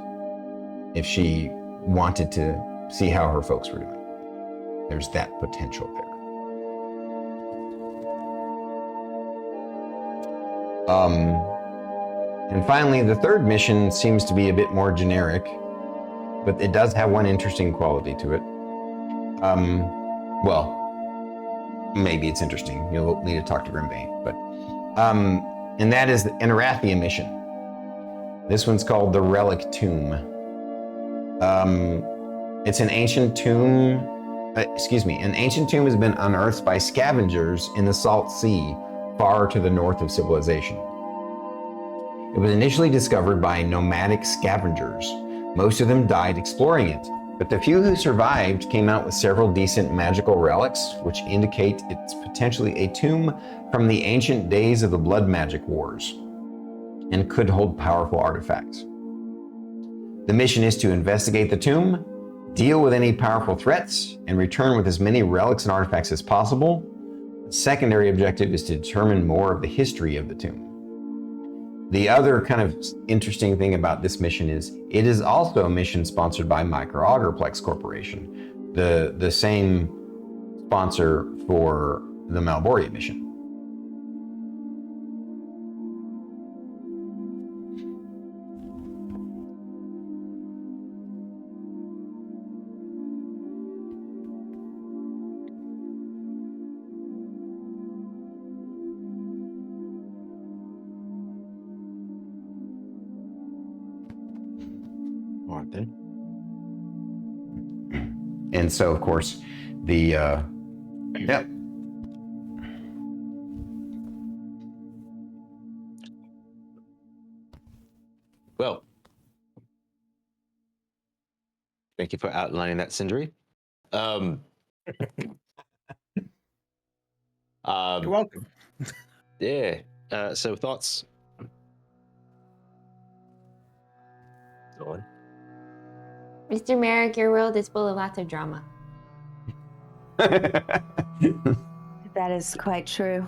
if she wanted to see how her folks were doing. There's that potential there. And finally, the third mission seems to be a bit more generic, but it does have one interesting quality to it. Well, maybe it's interesting. You'll need to talk to Grimbane, but and that is the Enerathia mission. This one's called the Relic Tomb. It's an ancient tomb. An ancient tomb has been unearthed by scavengers in the Salt Sea, far to the north of civilization. It was initially discovered by nomadic scavengers. Most of them died exploring it, but the few who survived came out with several decent magical relics, which indicate it's potentially a tomb from the ancient days of the blood magic wars, and could hold powerful artifacts. The mission is to investigate the tomb, deal with any powerful threats, and return with as many relics and artifacts as possible. The secondary objective is to determine more of the history of the tomb. The other kind of interesting thing about this mission is it is also a mission sponsored by Micro-Augerplex Corporation, the same sponsor for the Malboria mission. And so, of course, Well, thank you for outlining that, Sindri. You're welcome. Yeah. So thoughts? Go on. Mr. Merrik, your world is full of lots of drama. That is quite true.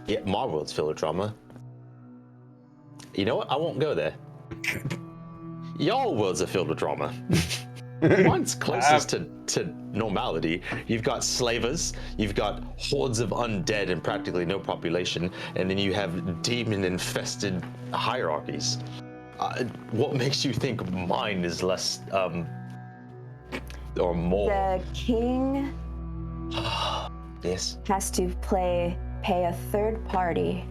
Yeah, my world's filled with drama. You know what? I won't go there. Y'all worlds are filled with drama. Mine's closest to normality. You've got slavers, you've got hordes of undead and practically no population, and then you have demon-infested hierarchies. What makes you think mine is less, or more? The king Yes. has to pay a third party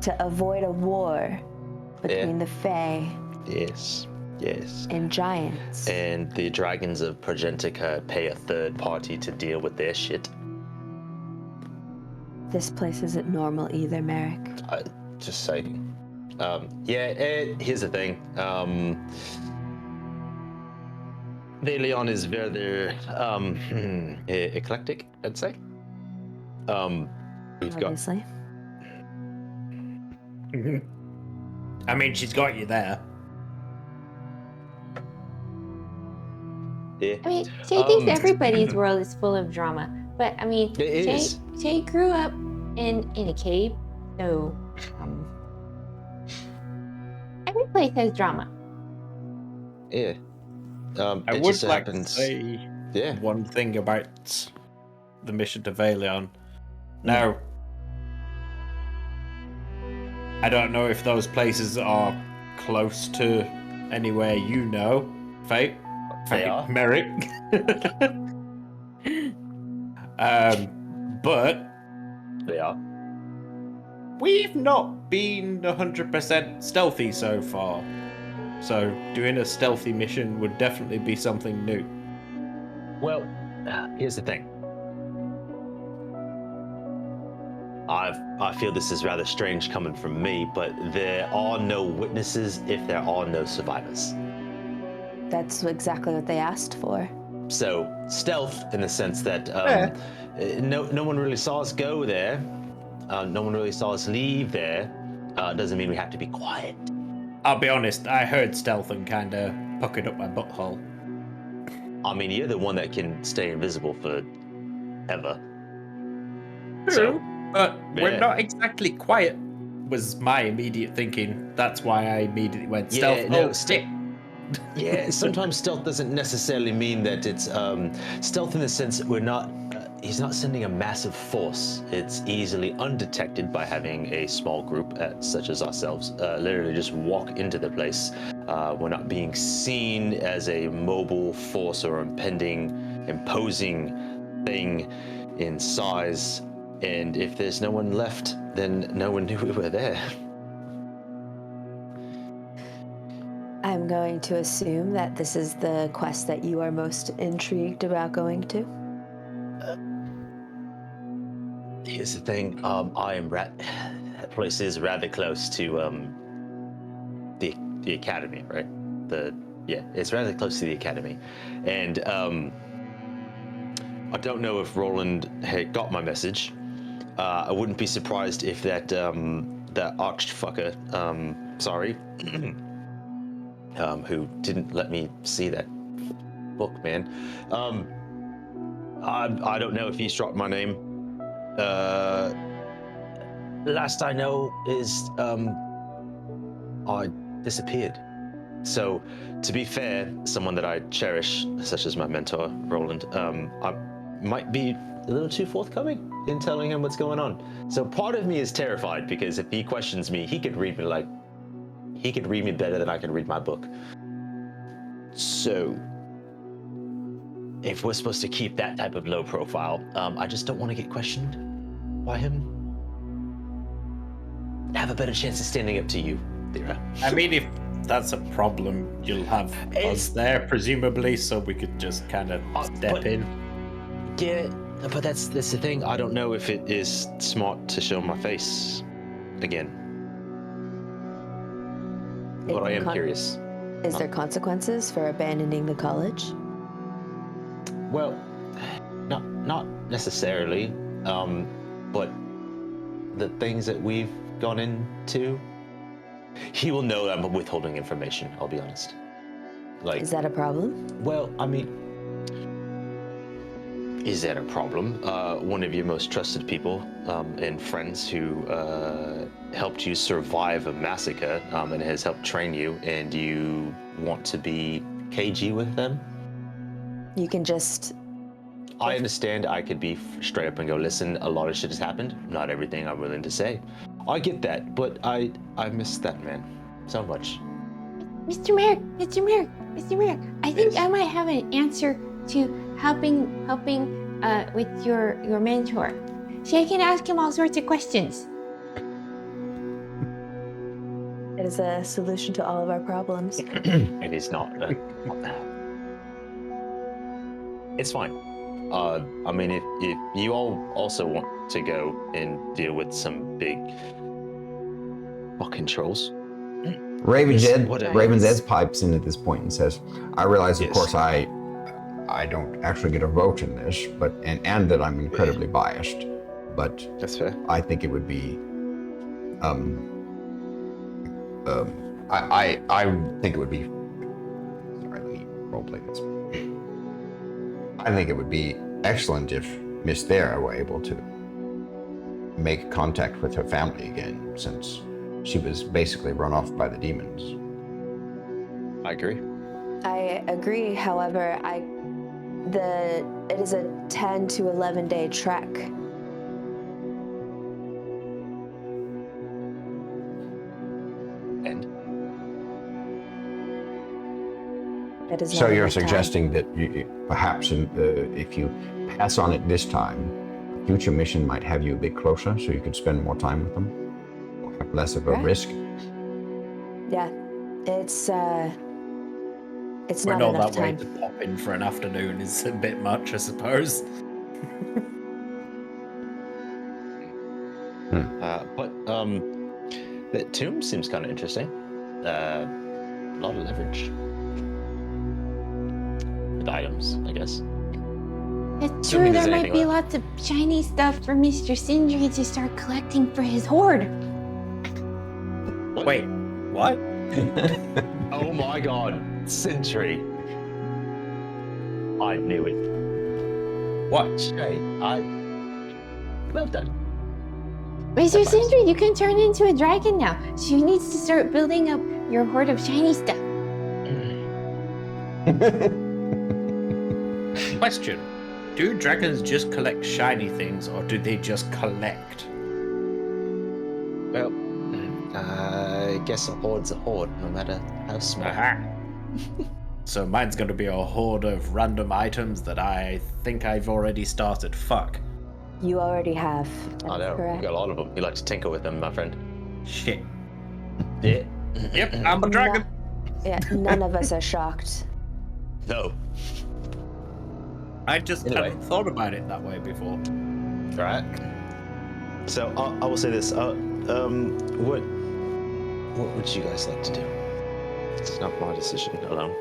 to avoid a war between the Fae Yes. Yes. and giants. And the dragons of Progentica pay a third party to deal with their shit. This place isn't normal either, Merrik. Just saying. Here's the thing. Valion is very eclectic, I'd say. We've Obviously. I mean, she's got you there. Yeah. I mean, Shae thinks everybody's world is full of drama, but I mean, It is. Shae grew up in a cave, so every place has drama. Yeah. I it would just like happens. to say Yeah. one thing about the mission to Valion. Now, I don't know if those places are close to anywhere you know, Fate. They are. Merrik. But They are. we've not been 100% stealthy so far. So doing a stealthy mission would definitely be something new. Well, here's the thing. I feel this is rather strange coming from me, but there are no witnesses if there are no survivors. That's exactly what they asked for. So stealth in the sense that no one really saw us go there. No one really saw us leave there. Doesn't mean we have to be quiet. I'll be honest, I heard stealth and kind of puckered up my butthole. I mean, you're the one that can stay invisible for ever. True, but we're yeah. not exactly quiet, was my immediate thinking. That's why I immediately went stealth. Yeah, no, stick. Yeah, sometimes stealth doesn't necessarily mean that it's stealth in the sense that we're not. He's not sending a massive force. It's easily undetected by having a small group such as ourselves literally just walk into the place. We're not being seen as a mobile force or imposing thing in size. And if there's no one left, then no one knew we were there. I'm going to assume that this is the quest that you are most intrigued about going to. Here's the thing. That place is rather close to the academy, right? Yeah, it's rather close to the academy, and I don't know if Roland had got my message. I wouldn't be surprised if that archfucker, sorry, who didn't let me see that book, man. I don't know if he's dropped my name. Last I know is I disappeared. So, to be fair, someone that I cherish, such as my mentor, Roland, I might be a little too forthcoming in telling him what's going on. So part of me is terrified because if he questions me, he could read me better than I can read my book. So, if we're supposed to keep that type of low profile, I just don't want to get questioned by him. Have a better chance of standing up to you, Thyra. I mean, if that's a problem, you'll have us there, presumably, so we could just kind of step in. Yeah, but that's the thing. I don't know if it is smart to show my face again. But I am curious. Is there consequences for abandoning the college? Well, not necessarily, but the things that we've gone into, he will know that I'm withholding information, I'll be honest. Like, is that a problem? Well, I mean, is that a problem? One of your most trusted people and friends who helped you survive a massacre and has helped train you, and you want to be cagey with them? You can just... I understand I could be straight up and go, listen, a lot of shit has happened. Not everything I'm willing to say. I get that, but I miss that man so much. Mr. Merrik, I think I might have an answer to helping with your mentor. She can ask him all sorts of questions. It is a solution to all of our problems. It is not. It's fine. I mean, if you all also want to go and deal with some big fucking trolls. Raven's Edge pipes in at this point and says, I realize, of course, I don't actually get a vote in this, but and that I'm incredibly biased, but that's fair. I think it would be, I think it would be, sorry, let me roleplay this. I think it would be excellent if Miss Thyra were able to make contact with her family again, since she was basically run off by the demons. I agree. I agree, however, it is a 10 to 11 day trek. And? That is So not you're enough time. suggesting that perhaps if you pass on it this time, a future mission might have you a bit closer so you could spend more time with them? Or have less of a risk? Yeah, it's We're not not enough that way time. to pop in for an afternoon is a bit much, I suppose. But the tomb seems kind of interesting. A lot of leverage. With items, I guess. It's Assuming true, there's there might anything be left. lots of shiny stuff for Mr. Sindri to start collecting for his hoard. Wait, what? Oh my god, Sindri. I knew it. What? Shae, well done. Mr. Sindri, you can turn into a dragon now. So you need to start building up your hoard of shiny stuff. Question. Do dragons just collect shiny things, or do they just collect? Well, I guess a hoard's a hoard, no matter how small. Aha. So mine's gonna be a hoard of random items that I think I've already started. Fuck. You already have. I know, Correct. you got a lot of them. You like to tinker with them, my friend. Shit. Yeah. Yep, I'm a dragon. Yeah, none of us are shocked. No. I just Anyway. hadn't thought about it that way before. Right. So I will say this. What would you guys like to do? It's not my decision alone.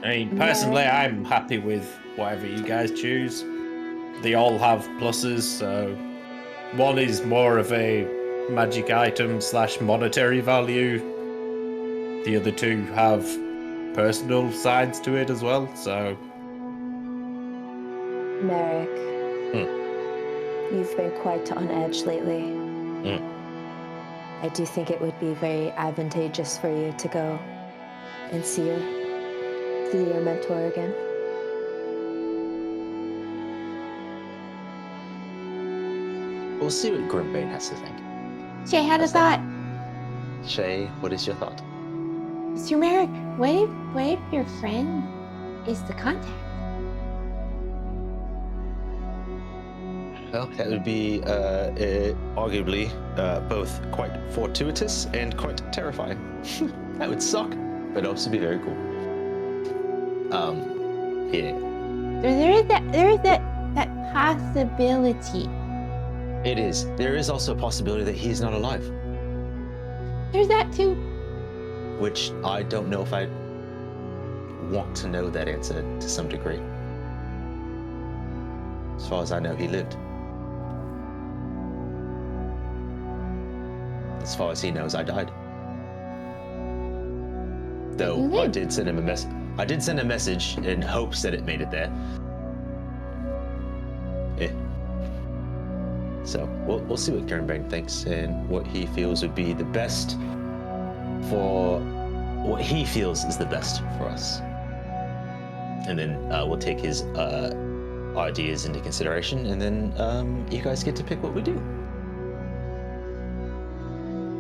I mean, personally, I'm happy with whatever you guys choose. They all have pluses, so one is more of a magic item / monetary value. The other two have personal sides to it as well, so... Merrik, you've been quite on edge lately. I do think it would be very advantageous for you to go and see your mentor again. We'll see what Grimbane has to think. Shae had a thought. Shae, what is your thought? Mr. Merrik, what if your friend is the contact? Well, that would be arguably both quite fortuitous and quite terrifying. That would suck, but also be very cool. Yeah. There is that possibility. It is. There is also a possibility that he's not alive, There's that too. which I don't know if I want to know that answer to some degree. As far as I know, he lived. As far as he knows, I died. Though You I lived. did send him a message. I did send a message in hopes that it made it there. Yeah. So we'll see what Grimbane thinks and what he feels would be the best for what he feels is the best for us. And then we'll take his ideas into consideration, and then you guys get to pick what we do.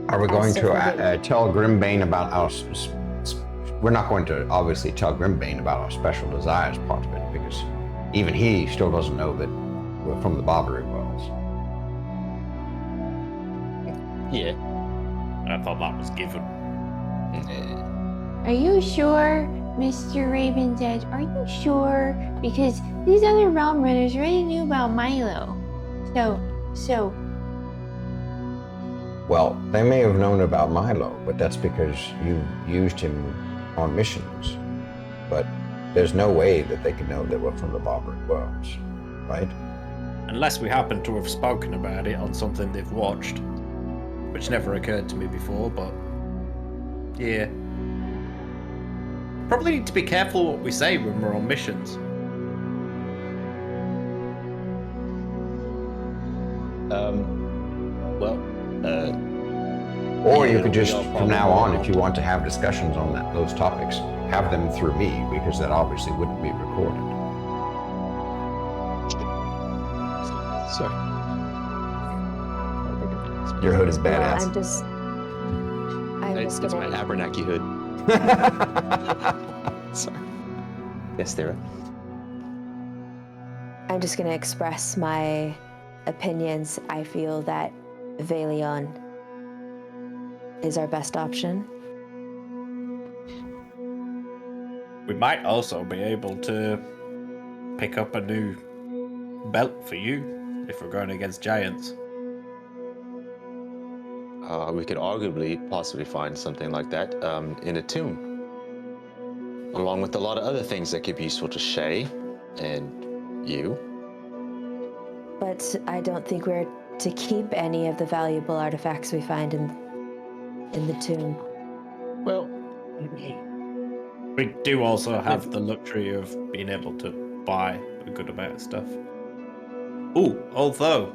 Are we going to Absolutely. tell Grimbane about our... We're not going to obviously tell Grimbane about our special desires part of it, because even he still doesn't know that we're from the Barbary Worlds. Yeah. I thought that was given. Are you sure, Mr. Raven's Edge? Are you sure? Because these other realm runners already knew about Milo. So Well, they may have known about Milo, but that's because you used him on missions. But there's no way that they could know that we're from the Barbary Worlds, right? Unless we happen to have spoken about it on something they've watched, which never occurred to me before, but yeah. Probably need to be careful what we say when we're on missions. Or Yeah, you could it'll be just, all from now probably on, if you want to have discussions on those topics, have them through me, because that obviously wouldn't be recorded. Sorry. Your hood is Well, badass. I'm It's just my gonna. Abenaki hood. Sorry. Yes, Thyra. I'm just gonna express my opinions. I feel that Valion is our best option. We might also be able to pick up a new belt for you if we're going against giants. We could arguably possibly find something like that in a tomb, along with a lot of other things that could be useful to Shae and you. But I don't think we're to keep any of the valuable artifacts we find in the tomb. Well, We do also have the luxury of being able to buy a good amount of stuff. Ooh, although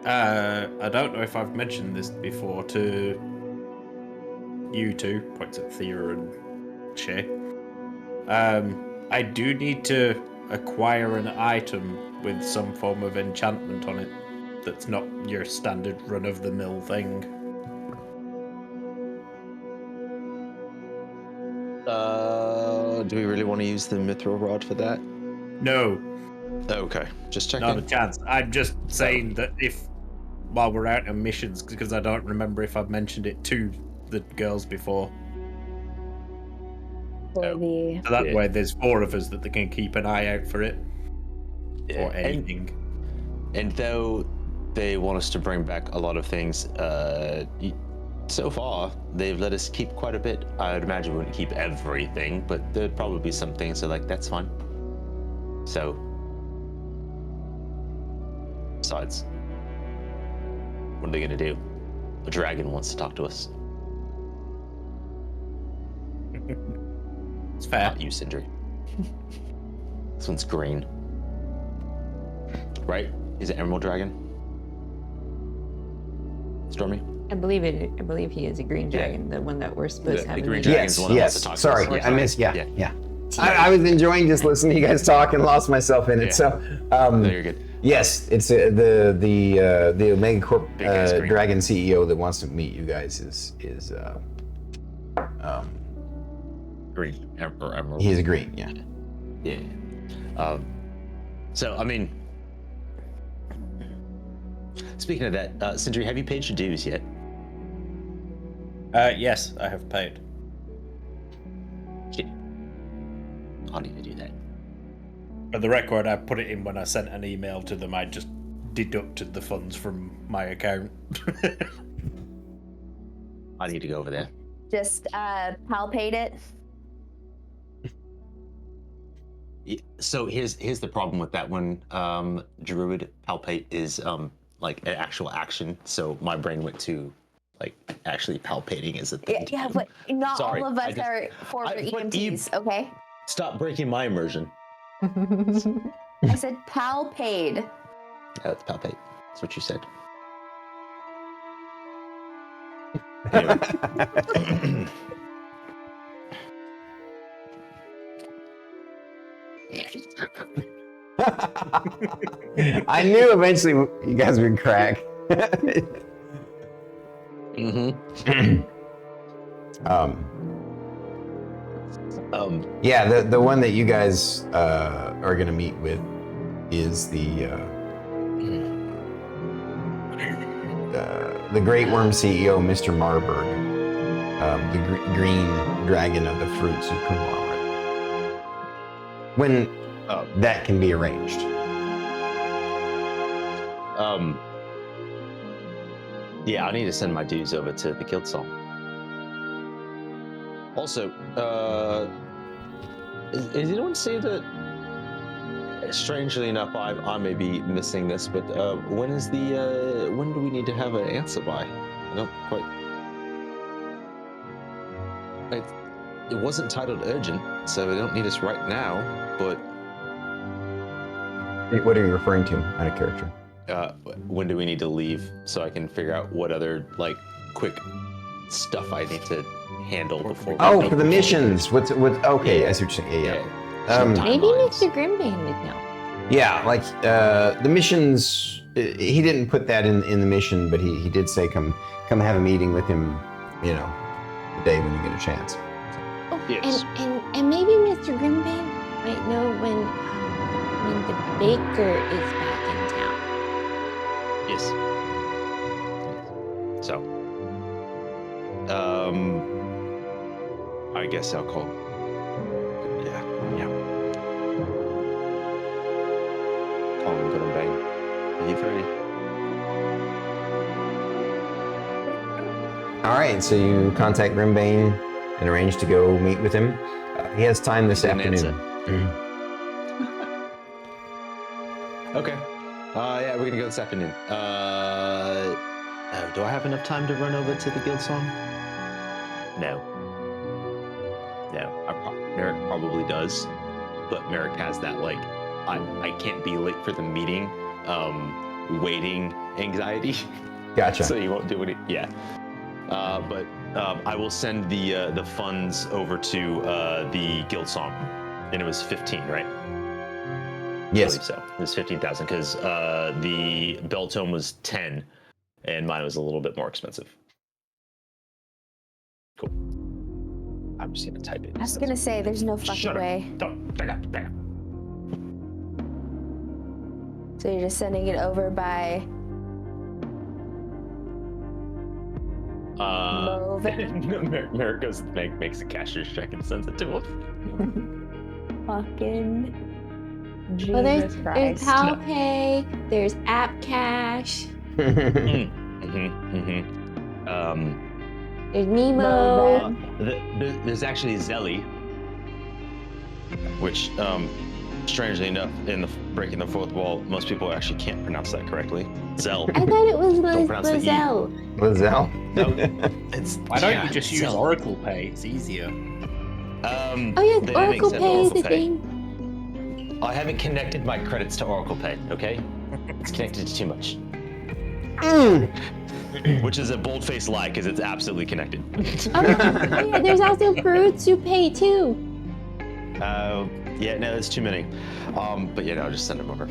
I don't know if I've mentioned this before to you two, points at Thea and Shae. I do need to acquire an item with some form of enchantment on it that's not your standard run-of-the-mill thing. do we really want to use the mithril rod for that? No, Okay, just checking. not a chance. I'm just saying that if, while we're out on missions, because I don't remember if I've mentioned it to the girls before. For the So that Yeah. way there's 4 of us that they can keep an eye out for it. Yeah, Or anything. And though they want us to bring back a lot of things, So far, they've let us keep quite a bit. I'd imagine we wouldn't keep everything, but there'd probably be some things that like, that's fine. So, besides, what are they gonna do? A dragon wants to talk to us. It's fair. Not you, Sindri. This one's green. Right? Is it Emerald Dragon? Stormy? I believe he is a green dragon, the one that we're supposed to have. The a green meeting. dragon's the one that wants to talk to Sorry, us. I missed. Yeah. Yeah. I was enjoying just listening to you guys talk and lost myself in it. Yeah. So, No, you're good. yes, it's the Omega Corp Big ass green. Dragon CEO that wants to meet you guys is Green. Or Emerald. he's green. Yeah. Yeah. So, I mean, speaking of that, Sindri, have you paid your dues yet? Yes, I have paid. Okay. I'll need to do that. For the record, I put it in when I sent an email to them. I just deducted the funds from my account. I need to go over there. Just palpate it. Yeah, so here's the problem with that one. Druid palpate is like an actual action. So my brain went to like actually palpating as a thing. Yeah, but not Sorry, all of us I just- are former I put EMTs, okay? Stop breaking my immersion. I said palpate. Yeah, it's palpate. That's what you said. Anyway. I knew eventually you guys would crack. Yeah, the one that you guys are gonna meet with is the Great Worm CEO, Mr. Marburg, the green dragon of the fruits of conglomerate. When that can be arranged. Yeah, I need to send my dues over to the Guild Song. Also, is anyone say that? Strangely enough, I may be missing this, but when do we need to have an answer by? I don't quite. It wasn't titled urgent, so they don't need us right now. But What are you referring to out of character? when do we need to leave so I can figure out what other like quick stuff I need to handle before? Oh, for the missions. What's okay? I see what you're saying. Yeah. Maybe Timelines. Mr. Grimbane would know. Yeah, like the missions. He didn't put that in the mission, but he did say come have a meeting with him. You know, the day when you get a chance. Oh, Yes. and maybe Mr. Grimbane might know when the baker is back in town. Yes. So, I guess I'll call. Yeah. Call him, go to bang. Are you ready? All right, so you contact Grimbane and arrange to go meet with him. He has time this Didn't afternoon. Okay. Yeah, we're gonna go this afternoon. Do I have enough time to run over to the Guild Song? No. Merrik probably does, but Merrik has that like, I can't be late for the meeting, waiting anxiety. Gotcha. So you won't do it. Yeah. But I will send the funds over to the Guild Song, and it was 15, right? I Yes. believe so. It was 15,000 because the bell tome was 10, and mine was a little bit more expensive. Cool. I'm just gonna type it. I was gonna say, there's no fucking Shut up. way. Don't. Back up. So you're just sending it over by Mauve. Merrik goes makes a cashier's check and sends it to him. Fucking Jesus Well, there's Christ. PalPay, there's App Cash. There's Nemo. There's actually Zelly, which, strangely enough, in the breaking the fourth wall, most people actually can't pronounce that correctly. Zell. I thought it was Don't pronounce the E. Lizelle. Lizelle. No, it's Why don't you just use Zell. Oracle Pay? It's easier. Oh yeah, they Oracle accept Pay is Oracle the thing. I haven't connected my credits to Oracle Pay, okay? It's connected to too much. Which is a bold-faced lie, because it's absolutely connected. Oh yeah, there's also Perutsu Pay too. Yeah, no, that's too many. But yeah, no, I'll just send them over.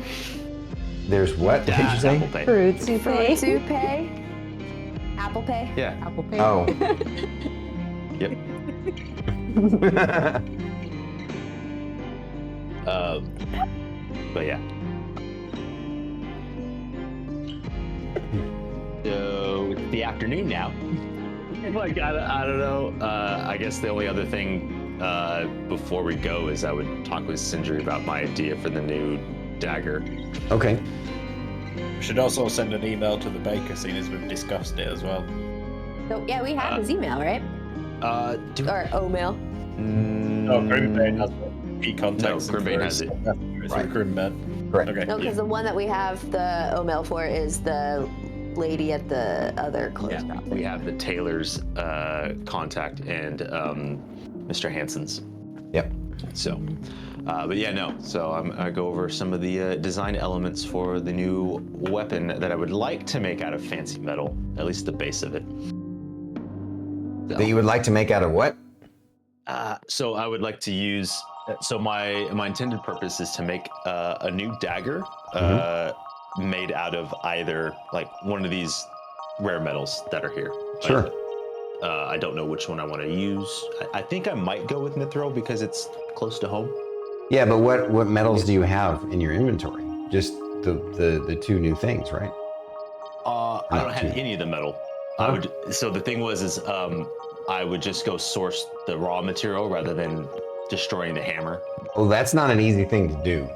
There's what? What did you say? Apple Pay. Perutsu Pay. Fruitsu Pay. Apple Pay. Yeah. Apple Pay. Oh. Yep. But yeah. So it's the afternoon now. Like I don't know. I guess the only other thing before we go is I would talk with Sindri about my idea for the new dagger. Okay. We should also send an email to the baker, seeing as we've discussed it as well. So yeah, we have his email, right? Or O-mail. Oh, Grimbane has it. He contacts No, Grimbane has it. Right. Grimbane. Correct. Okay. No, because the one that we have the O-mail for is the lady at the other clothes shop. We have the tailor's contact and Mr. Hansen's. Yep. So, but yeah, no. So I go over some of the design elements for the new weapon that I would like to make out of fancy metal, at least the base of it. That you would like to make out of what? So I would like to use. So my intended purpose is to make a new dagger made out of either like one of these rare metals that are here. Sure. I don't know which one I want to use. I think I might go with mithril because it's close to home. Yeah, but what metals do you have in your inventory? Just the two new things, right? I don't have any of the metal. I would. So the thing is, I would just go source the raw material rather than destroying the hammer. Well, that's not an easy thing to do.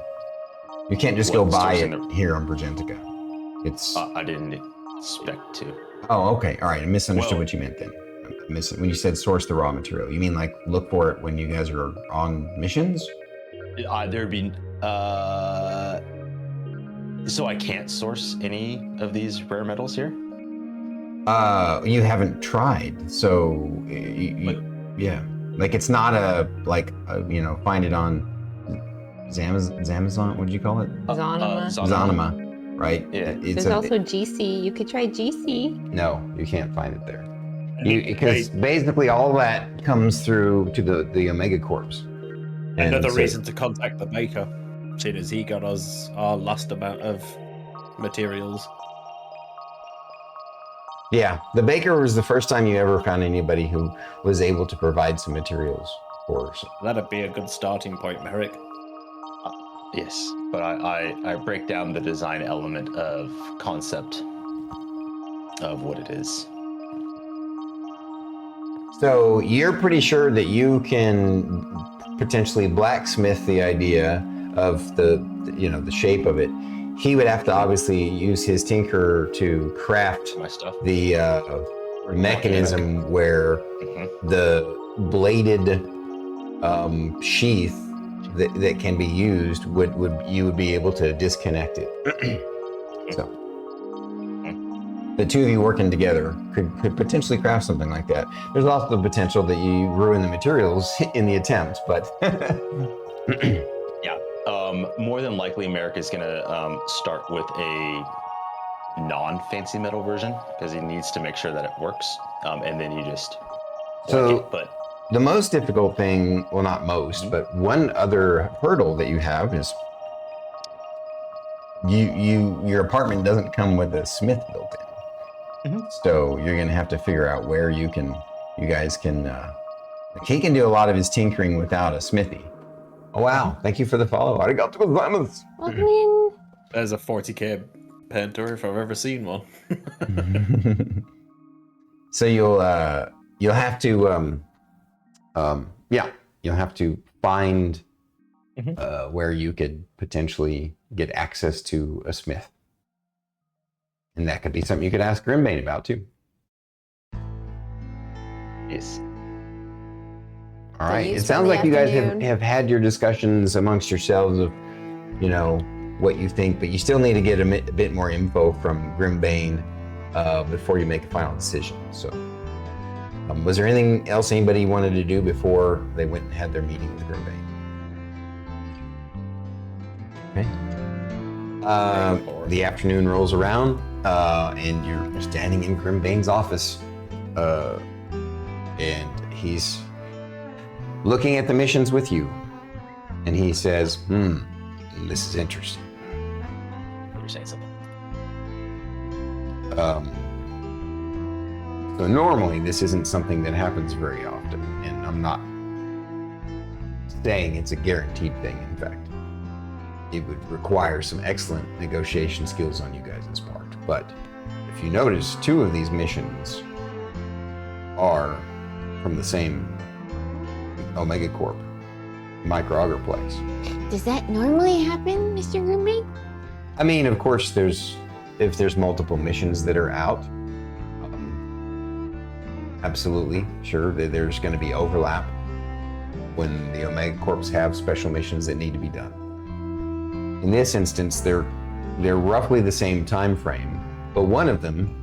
You can't just go What, buy it sourcing here on Progentica. It's. I didn't expect to. Oh, okay. All right. I misunderstood Well- what you meant then. When you said source the raw material, you mean like look for it when you guys are on missions? There'd be. So I can't source any of these rare metals here. You haven't tried, so yeah. Like it's not find it on Zamazon. What did you call it? Zonima. Zonima, right? Yeah. There's also GC. You could try GC. No, you can't find it there. Because basically all that comes through to the Omega Corps. Another so- reason to contact the baker, seeing as he got us our last amount of materials. Yeah, the baker was the first time you ever found anybody who was able to provide some materials for us. That'd be a good starting point, Merrik. Yes, but I break down the design element of concept of what it is. So you're pretty sure that you can potentially blacksmith the idea of the shape of it. He would have to obviously use his tinkerer to craft My stuff. the mechanism where the bladed sheath that can be used you would be able to disconnect it. So the two of you working together could potentially craft something like that. There's also the potential that you ruin the materials in the attempt, but Yeah. More than likely, Merrik is gonna start with a non-fancy metal version because he needs to make sure that it works, and then you just. So- work it, but the most difficult thing, well, not most, but one other hurdle that you have is your apartment doesn't come with a smith built in. So you're gonna have to figure out where you guys can. He can do a lot of his tinkering without a smithy. Oh wow! Thank you for the follow. Arigato gozaimasu. Welcome in. There's a 40k painter if I've ever seen one. So you'll have to you'll have to find where you could potentially get access to a smith, and that could be something you could ask Grimbane about too. Yes. All So right. you It spend sounds the like you guys afternoon- have had your discussions amongst yourselves of, what you think, but you still need to get a bit more info from Grimbane before you make a final decision. So, was there anything else anybody wanted to do before they went and had their meeting with Grimbane? Okay. The afternoon rolls around, and you're standing in Grimbane's office, and he's looking at the missions with you, and he says, this is interesting. You're saying something. So normally this isn't something that happens very often, and I'm not saying it's a guaranteed thing. In fact, it would require some excellent negotiation skills on you guys' part. But if you notice, 2 of these missions are from the same Omega Corp micro-auger place. Does that normally happen, Mr. Grimbane? I mean, of course, if there's multiple missions that are out, absolutely, sure, there's going to be overlap when the Omega Corps have special missions that need to be done. In this instance, they're roughly the same time frame, but one of them,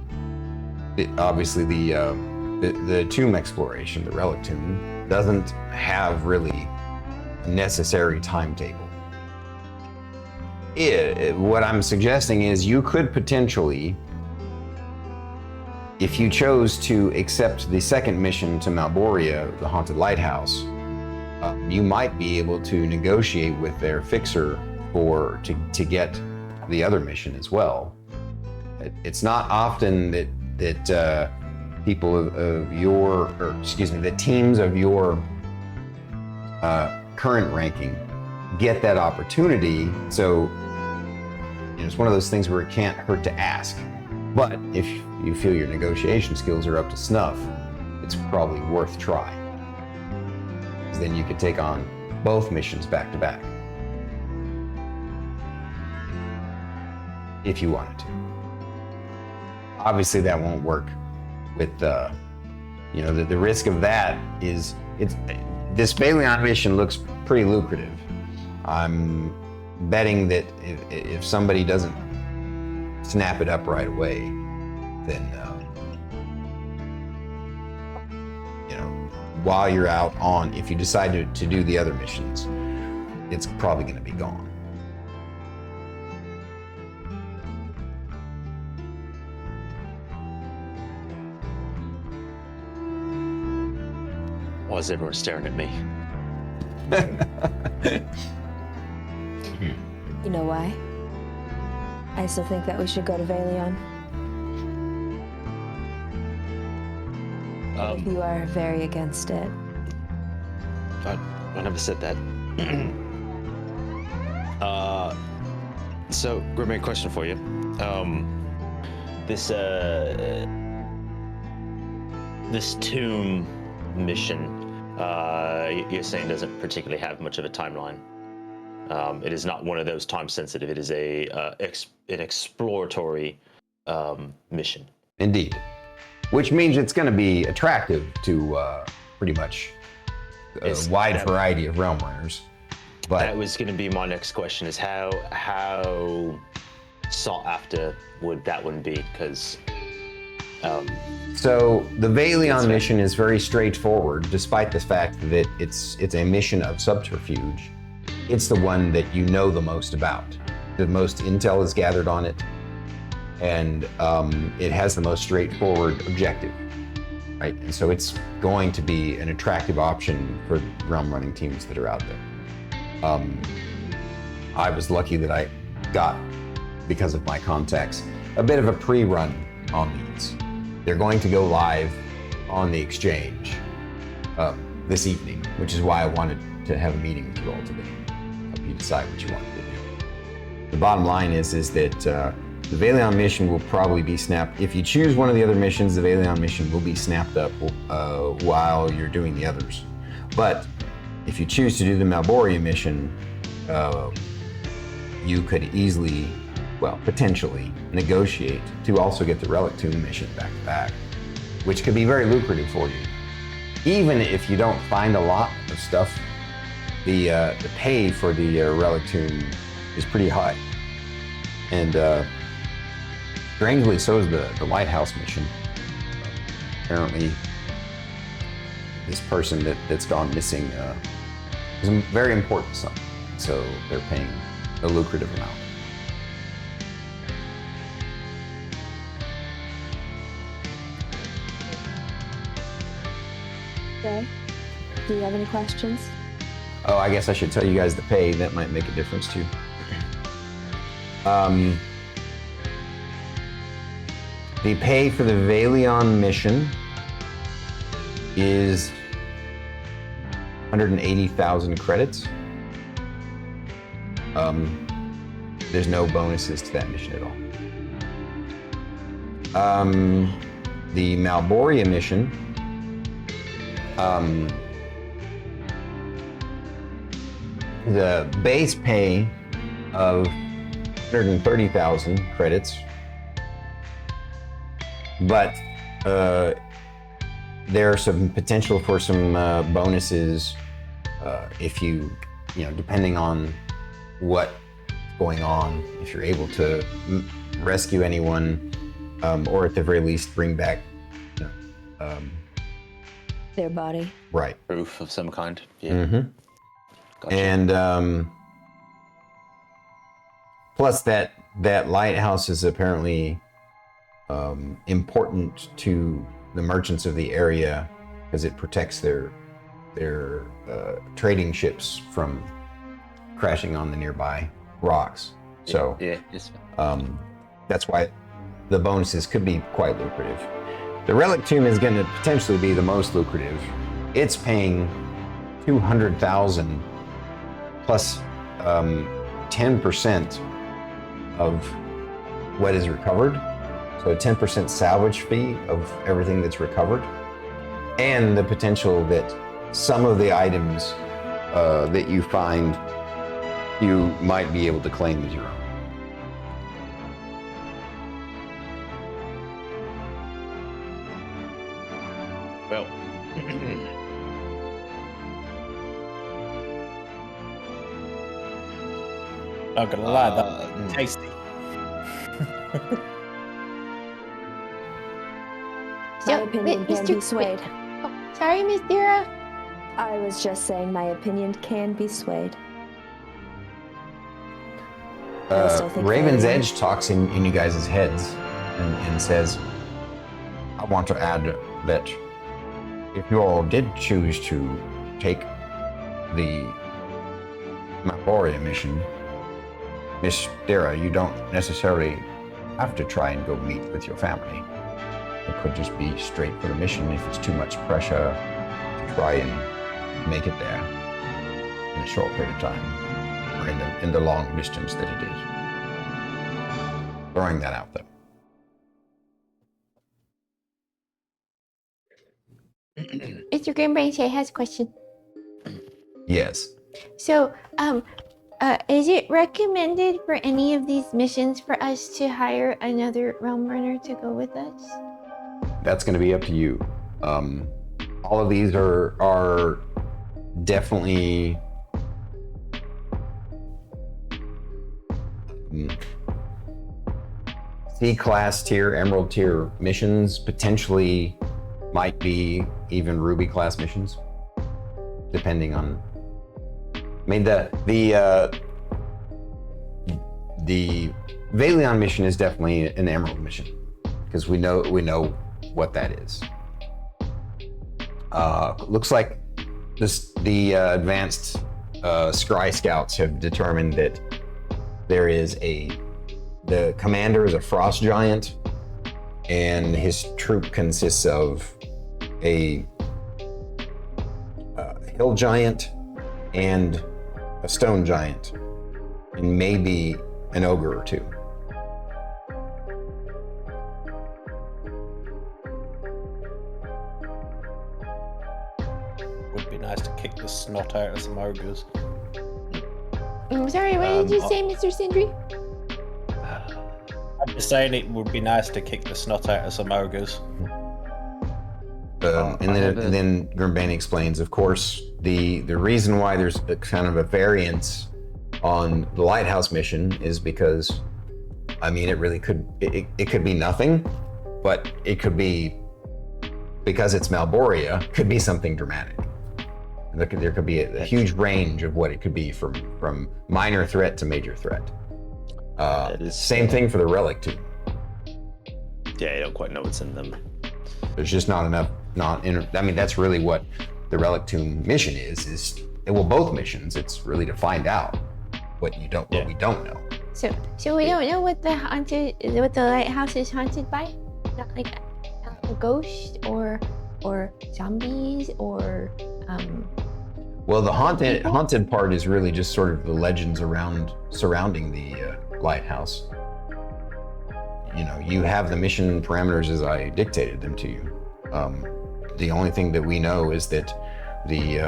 obviously the tomb exploration, the relic tomb, doesn't have really a necessary timetable. What I'm suggesting is you could potentially, if you chose to accept the second mission to Malboria, the Haunted Lighthouse, you might be able to negotiate with their fixer to get the other mission as well. It's not often that people of your, the teams of your current ranking get that opportunity. So it's one of those things where it can't hurt to ask. But if you feel your negotiation skills are up to snuff, it's probably worth trying. Because then you could take on both missions back to back. If you wanted to. Obviously that won't work with the risk of that is this Baleon mission looks pretty lucrative. I'm betting that if somebody doesn't snap it up right away, then while you're out on, if you decide to do the other missions, it's probably going to be gone. Why is everyone staring at me? You know why? I still think that we should go to Valion. You are very against it. I never said that. So, Grimbane, question for you. This tomb mission, you're saying doesn't particularly have much of a timeline. It is not one of those time sensitive. It is an exploratory mission. Indeed. Which means it's going to be attractive to pretty much a wide variety of realm runners. But that was going to be my next question: is how sought after would that one be? Because so the Valion mission is very straightforward, despite the fact that it's a mission of subterfuge. It's the one that you know the most about. The most intel is gathered on it, and it has the most straightforward objective, right? And so it's going to be an attractive option for realm running teams that are out there. I was lucky that I got, because of my contacts, a bit of a pre-run on these. They're going to go live on the exchange this evening, which is why I wanted to have a meeting with you all today. Help you decide what you want to do. The bottom line is that the Valion mission will probably be snapped. If you choose one of the other missions, the Valion mission will be snapped up while you're doing the others. But if you choose to do the Malboria mission, you could easily, potentially negotiate to also get the Relic Tomb mission back to back, which could be very lucrative for you. even if you don't find a lot of stuff, the pay for the relic tomb is pretty high. And strangely, so is the lighthouse mission. Apparently, this person that's gone missing is a very important son, so they're paying a lucrative amount. Okay. Do you have any questions? Oh, I guess I should tell you guys the pay. That might make a difference too. The pay for the Valion mission is 180,000 credits. There's no bonuses to that mission at all. The Malboria mission, the base pay of 130,000 credits, but there's some potential for some bonuses if you know, depending on what's going on, if you're able to rescue anyone, or at the very least bring back, you know, Their body. right. Proof of some kind. Yeah. Mm-hmm. Gotcha. And plus that lighthouse is apparently important to the merchants of the area because it protects their trading ships from crashing on the nearby rocks. So yeah, it's that's why the bonuses could be quite lucrative. The relic tomb is going to potentially be the most lucrative. It's paying 200,000 plus 10% of what is recovered. So a 10% salvage fee of everything that's recovered. And the potential that some of the items that you find, you might be able to claim as your own. Well. Not gonna lie, that's tasty. My opinion can be swayed. Oh, sorry, Miss Thyra. I was just saying my opinion can be swayed. I still think Raven's that- Edge talks in you guys' heads and says, I want to add that if you all did choose to take the Malboria mission, Miss Thyra, you don't necessarily have to try and go meet with your family. It could just be straight for the mission if it's too much pressure to try and make it there in a short period of time, or in the long distance that it is. Throwing that out there. Mr. Greenbrain Shae has a question. Yes. So, is it recommended for any of these missions for us to hire another realm runner to go with us? That's going to be up to you. All of these are definitely C-class tier, Emerald tier missions, potentially might be even Ruby class missions, depending on. I mean, the Valion mission is definitely an Emerald mission because we know what that is. Looks like the advanced Scry Scouts have determined that there is the commander is a frost giant, and his troop consists of a hill giant and a stone giant, and maybe an ogre or two. Would be nice to kick the snot out of some ogres. I'm sorry, what did you say, Mr. Sindri? I'm just saying it would be nice to kick the snot out of some ogres. And then Grimbane explains, of course, the reason why there's a kind of a variance on the lighthouse mission is because, I mean, it really could be nothing, but it could be, because it's Malboria, could be something dramatic. There could be a huge range of what it could be from minor threat to major threat. Same thing for the relic tomb. Yeah, I don't quite know what's in them. There's just not enough. I mean, that's really what the relic tomb mission is. Well, both missions. It's really to find out what we don't know. So we don't know what the lighthouse is haunted by? Not like a ghost or zombies or Well, the haunted part is really just sort of the legends surrounding the lighthouse. You know, you have the mission parameters as I dictated them to you. The only thing that we know is that the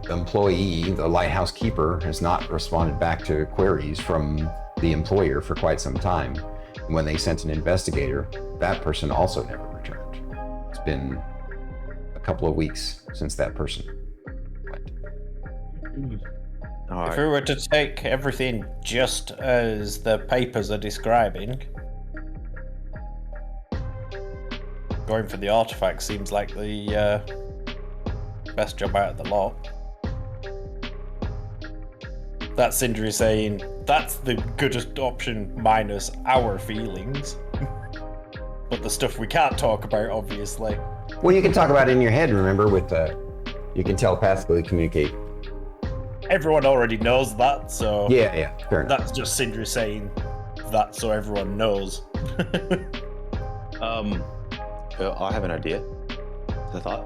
employee, the lighthouse keeper, has not responded back to queries from the employer for quite some time. When they sent an investigator, that person also never returned. It's been a couple of weeks since that person went. All right. If we were to take everything just as the papers are describing, going for the artifact seems like the best job out of the lot. That's Sindri saying that's the goodest option minus our feelings. But the stuff we can't talk about, obviously. Well, you can talk about it in your head, remember, with you can telepathically communicate. Everyone already knows that, so Yeah, fair enough. that's just Sindri saying that so everyone knows. Well, I have an idea. I thought.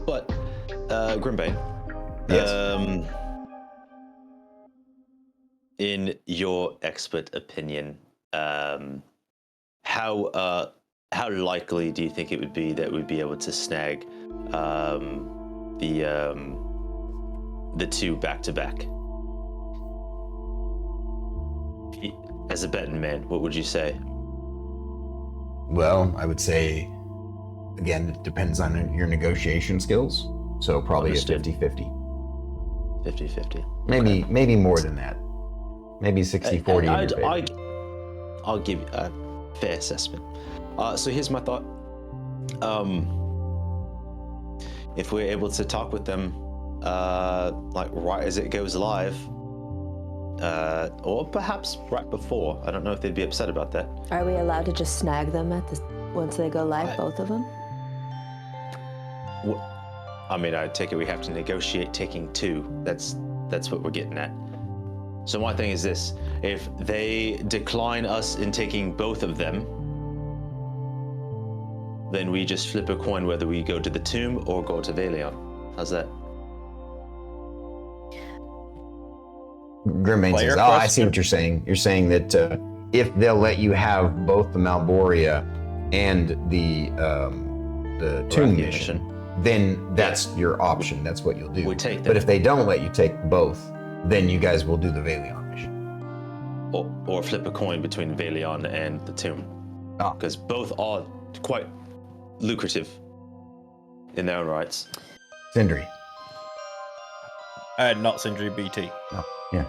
But Grimbane. Yes. In your expert opinion, how likely do you think it would be that we'd be able to snag the two back to back? As a betting man, what would you say? Well, I would say, again, it depends on your negotiation skills. So probably Understood. a 50-50. 50-50. Maybe more than that. Maybe 60-40 in your favor. I'll give you a fair assessment. So here's my thought. If we're able to talk with them, like right as it goes live, or perhaps right before. I don't know if they'd be upset about that. Are we allowed to just snag them once they go live, both of them? I mean, I take it we have to negotiate taking two. That's what we're getting at. So my thing is this: if they decline us in taking both of them, then we just flip a coin whether we go to the tomb or go to Valion. How's that? Grimbane says, I see what you're saying. You're saying that if they'll let you have both the Malboria and the tomb mission, then that's your option. That's what you'll do. We take them. But if they don't let you take both, then you guys will do the Valion mission. Or flip a coin between Valion and the tomb. Because both are quite lucrative in their own rights. Sindri. Not Sindri, BT. Oh, yeah.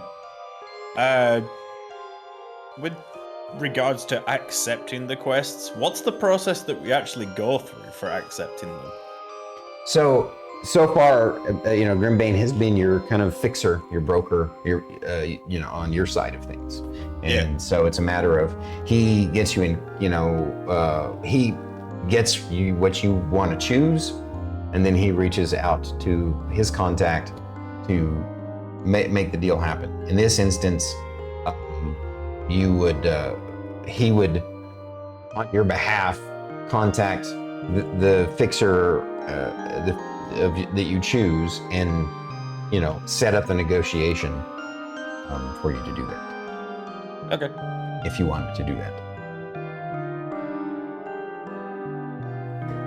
With regards to accepting the quests, what's the process that we actually go through for accepting them? So far, Grimbane has been your kind of fixer, your broker, your, on your side of things. And so it's a matter of, he gets you in, he gets you what you want to choose, and then he reaches out to his contact to make the deal happen. In this instance, he would, on your behalf, contact the fixer that you choose, and set up the negotiation for you to do that. Okay. If you wanted to do that.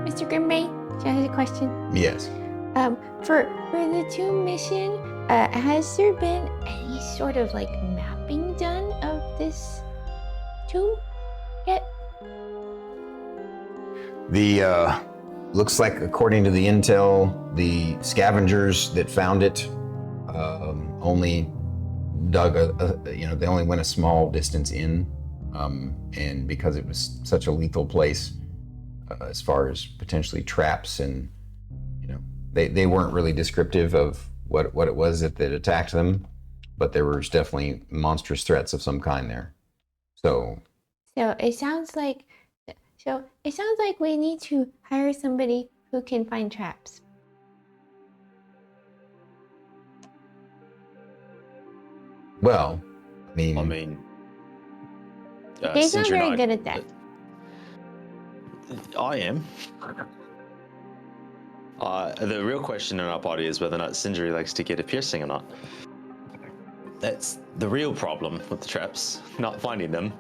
Mr. Grimbane, I have a question. Yes. For the tomb mission, has there been any sort of mapping done of this tomb yet? looks like, according to the intel, the scavengers that found it only dug they only went a small distance in, and because it was such a lethal place, as far as potentially traps, and they weren't really descriptive of what it was that attacked them, but there was definitely monstrous threats of some kind there. So it sounds like we need to hire somebody who can find traps. well, I mean, Jay's not since you're very good at that. I am. The real question in our party is whether or not Sindri likes to get a piercing or not. That's the real problem with the traps, not finding them.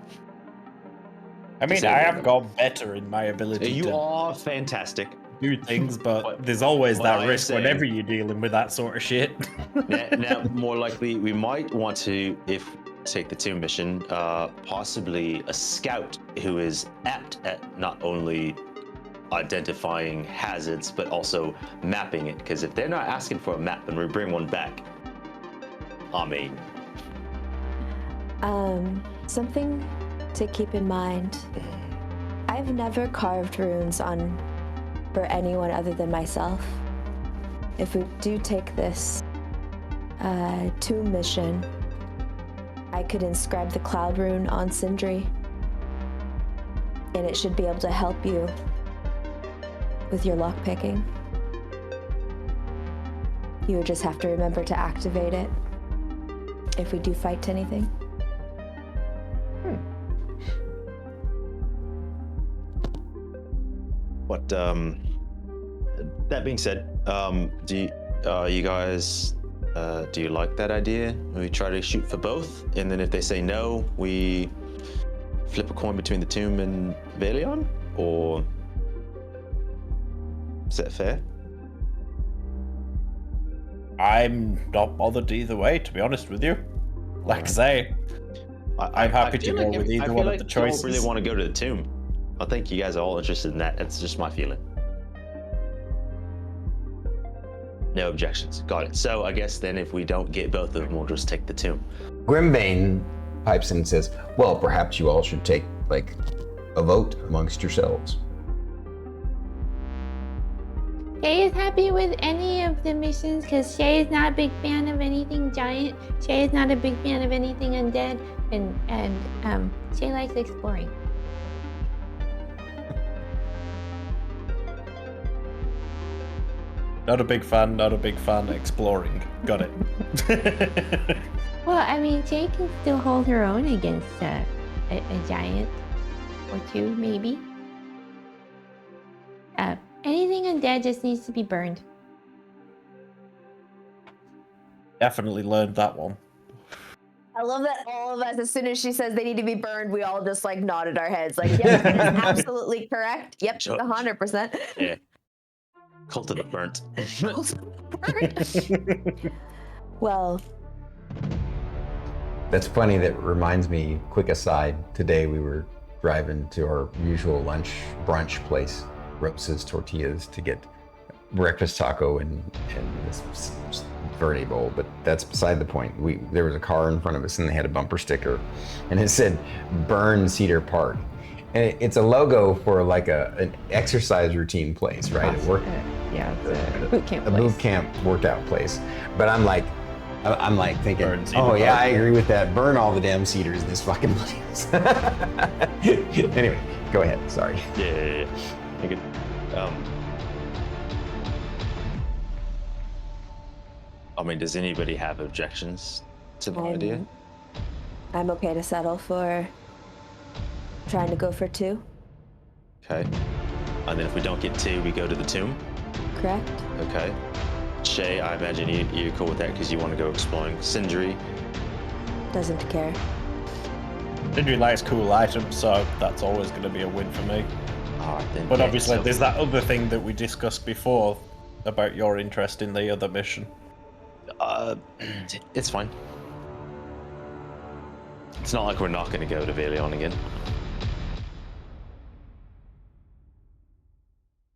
I mean, I have gone better in my ability You to are fantastic. do things, but What- there's always what that I'm risk saying- whenever you're dealing with that sort of shit. Now, more likely, we might want to, if take the tomb mission, possibly a scout who is apt at not only identifying hazards but also mapping it. Because if they're not asking for a map and we bring one back, I mean, Something to keep in mind. I've never carved runes for anyone other than myself. If we do take this tomb mission, I could inscribe the cloud rune on Sindri, and it should be able to help you with your lockpicking. You would just have to remember to activate it if we do fight anything. But that being said, do you guys do you like that idea? We try to shoot for both, and then if they say no, we flip a coin between the tomb and Valion, or is that fair? I'm not bothered either way, to be honest with you. Like I say, I'm happy to feel go like with I either feel one like of the y'all choices. really want to go to the tomb. I think you guys are all interested in that. That's just my feeling. No objections. Got it. So I guess then if we don't get both of them, we'll just take the tomb. Grimbane pipes in and says, well, perhaps you all should take a vote amongst yourselves. Shay is happy with any of the missions because Shay is not a big fan of anything giant. Shay is not a big fan of anything undead, and Shay likes exploring. Not a big fan exploring. Got it. Well, I mean, Shay can still hold her own against a giant or two, maybe. Anything undead just needs to be burned. Definitely learned that one. I love that all of us, as soon as she says they need to be burned, we all just nodded our heads. Yep, that is absolutely correct. Yep, 100%. Yeah. Cult of the Burnt. Well, That's funny. That reminds me, quick aside, today we were driving to our usual brunch place, Rosa's Tortillas, to get breakfast taco and this verde bowl, but that's beside the point. There was a car in front of us and they had a bumper sticker and it said Burn Cedar Park. And it's a logo for an exercise routine place, right? It worked. Yeah, it's a boot camp A place. boot camp workout place. But I'm thinking, Burn Cedar oh yeah, Park. I agree with that. Burn all the damn cedars in this fucking place. Anyway, go ahead. Sorry. Yeah. I could, I mean, does anybody have objections to the idea? I'm okay to settle for trying to go for 2, Okay. And then if we don't get 2, we go to the tomb. correct? Okay. Shae, I imagine you're cool with that because you want to go exploring. Sindri, Doesn't care. Sindri likes cool items, so that's always going to be a win for me. alright then. But yeah, obviously, so- there's that other thing that we discussed before about your interest in the other mission. It's fine. It's not like we're not going to go to Valion again.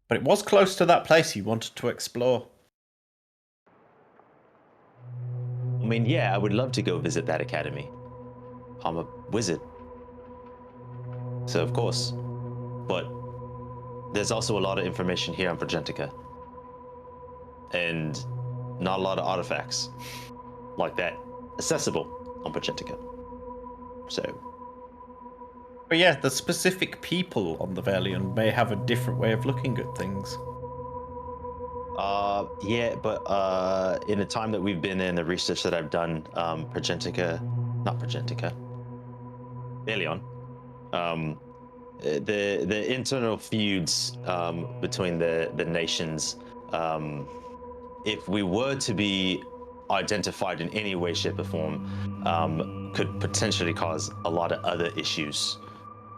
But it was close to that place you wanted to explore. I mean, yeah, I would love to go visit that academy. I'm a wizard. So, of course. But there's also a lot of information here on Progentica. And not a lot of artifacts like that accessible on Progentica. So, But yeah, the specific people on the Valiant may have a different way of looking at things. yeah, but in the time that we've been in, the research that I've done, not Progentica, Valiant, the internal feuds between the nations, if we were to be identified in any way, shape, or form, could potentially cause a lot of other issues.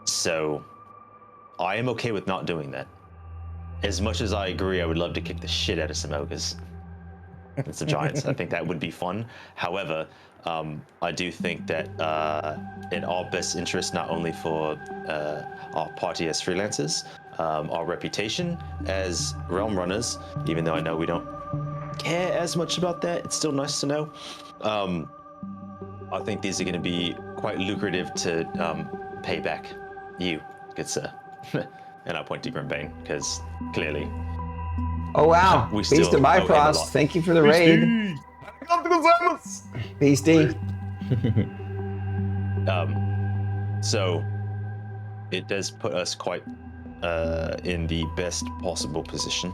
So I am okay with not doing that. As much as I agree, I would love to kick the shit out of some ogres and some giants. I think that would be fun. However, I do think that in our best interest, not only for our party as freelancers, our reputation as realm runners, even though I know we don't care as much about that, it's still nice to know. I think these are going to be quite lucrative to pay back you, good sir. And I point to Grimbane, because clearly... Oh wow! We Beast still of owe him a Bifrost, lot. thank you for the raid. Beastie. So it does put us quite in the best possible position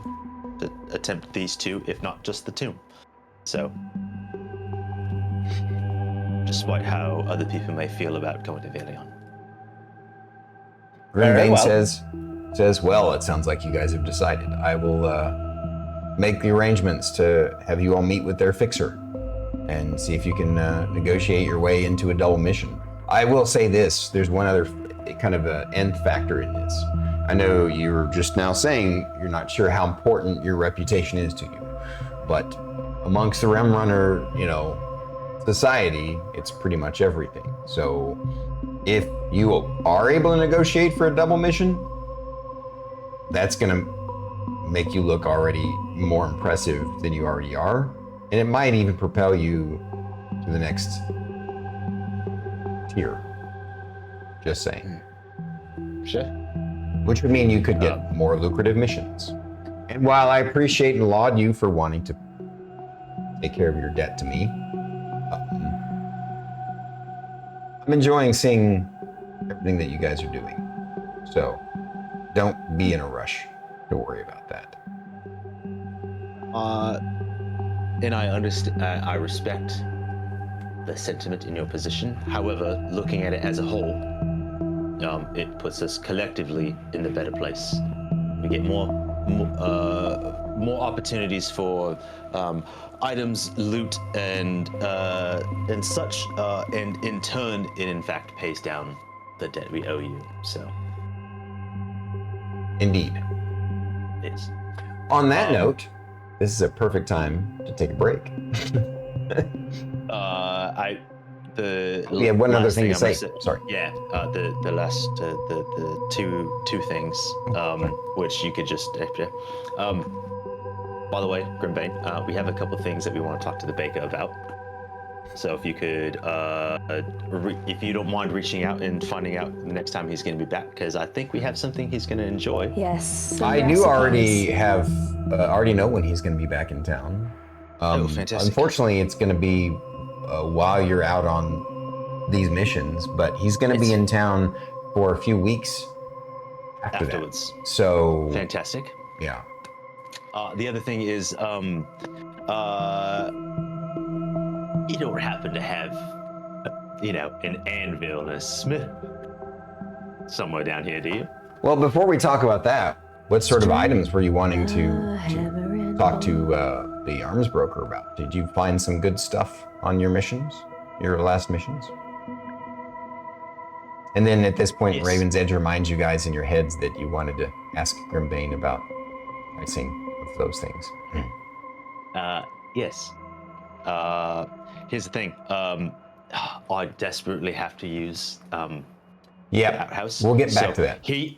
to attempt these two, if not just the tomb. So, despite how other people may feel about going to Valion. Grimbane well. says, well, it sounds like you guys have decided. I will make the arrangements to have you all meet with their fixer and see if you can negotiate your way into a double mission. I will say this, there's one other kind of a end factor in this. I know you were just now saying you're not sure how important your reputation is to you, but amongst the Realm Runner, society, it's pretty much everything. So if you are able to negotiate for a double mission, that's gonna make you look already more impressive than you already are. And it might even propel you to the next tier. Just saying. Sure. Which would mean you could get more lucrative missions. And while I appreciate and laud you for wanting to take care of your debt to me, I'm enjoying seeing everything that you guys are doing. So don't be in a rush to worry about that. And I understand, I respect the sentiment in your position. However, looking at it as a whole, it puts us collectively in the better place. We get more opportunities for items, loot, and such, and in turn, it in fact pays down the debt we owe you. So, Indeed. yes. On that note, this is a perfect time to take a break. We have one other thing to say. Sorry. Yeah, the last the two things, which you could just. By the way, Grimbane, we have a couple things that we want to talk to the baker about. So if you could, if you don't mind reaching out and finding out the next time he's going to be back, because I think we have something he's going to enjoy. Yes. I do already know when he's going to be back in town. Oh, fantastic. Unfortunately, it's going to be while you're out on these missions, but he's going to be in town for a few weeks afterwards. That. So fantastic. Yeah. The other thing is, you don't happen to have, an anvil and a smith somewhere down here, do you? Well, before we talk about that, what sort of items were you wanting to talk to the arms broker about? Did you find some good stuff on your missions, your last missions? And then at this point, yes. Raven's Edge reminds you guys in your heads that you wanted to ask Grimbane about pricing of those things. Yes. Here's the thing. I desperately have to use the outhouse. We'll get back to that. Here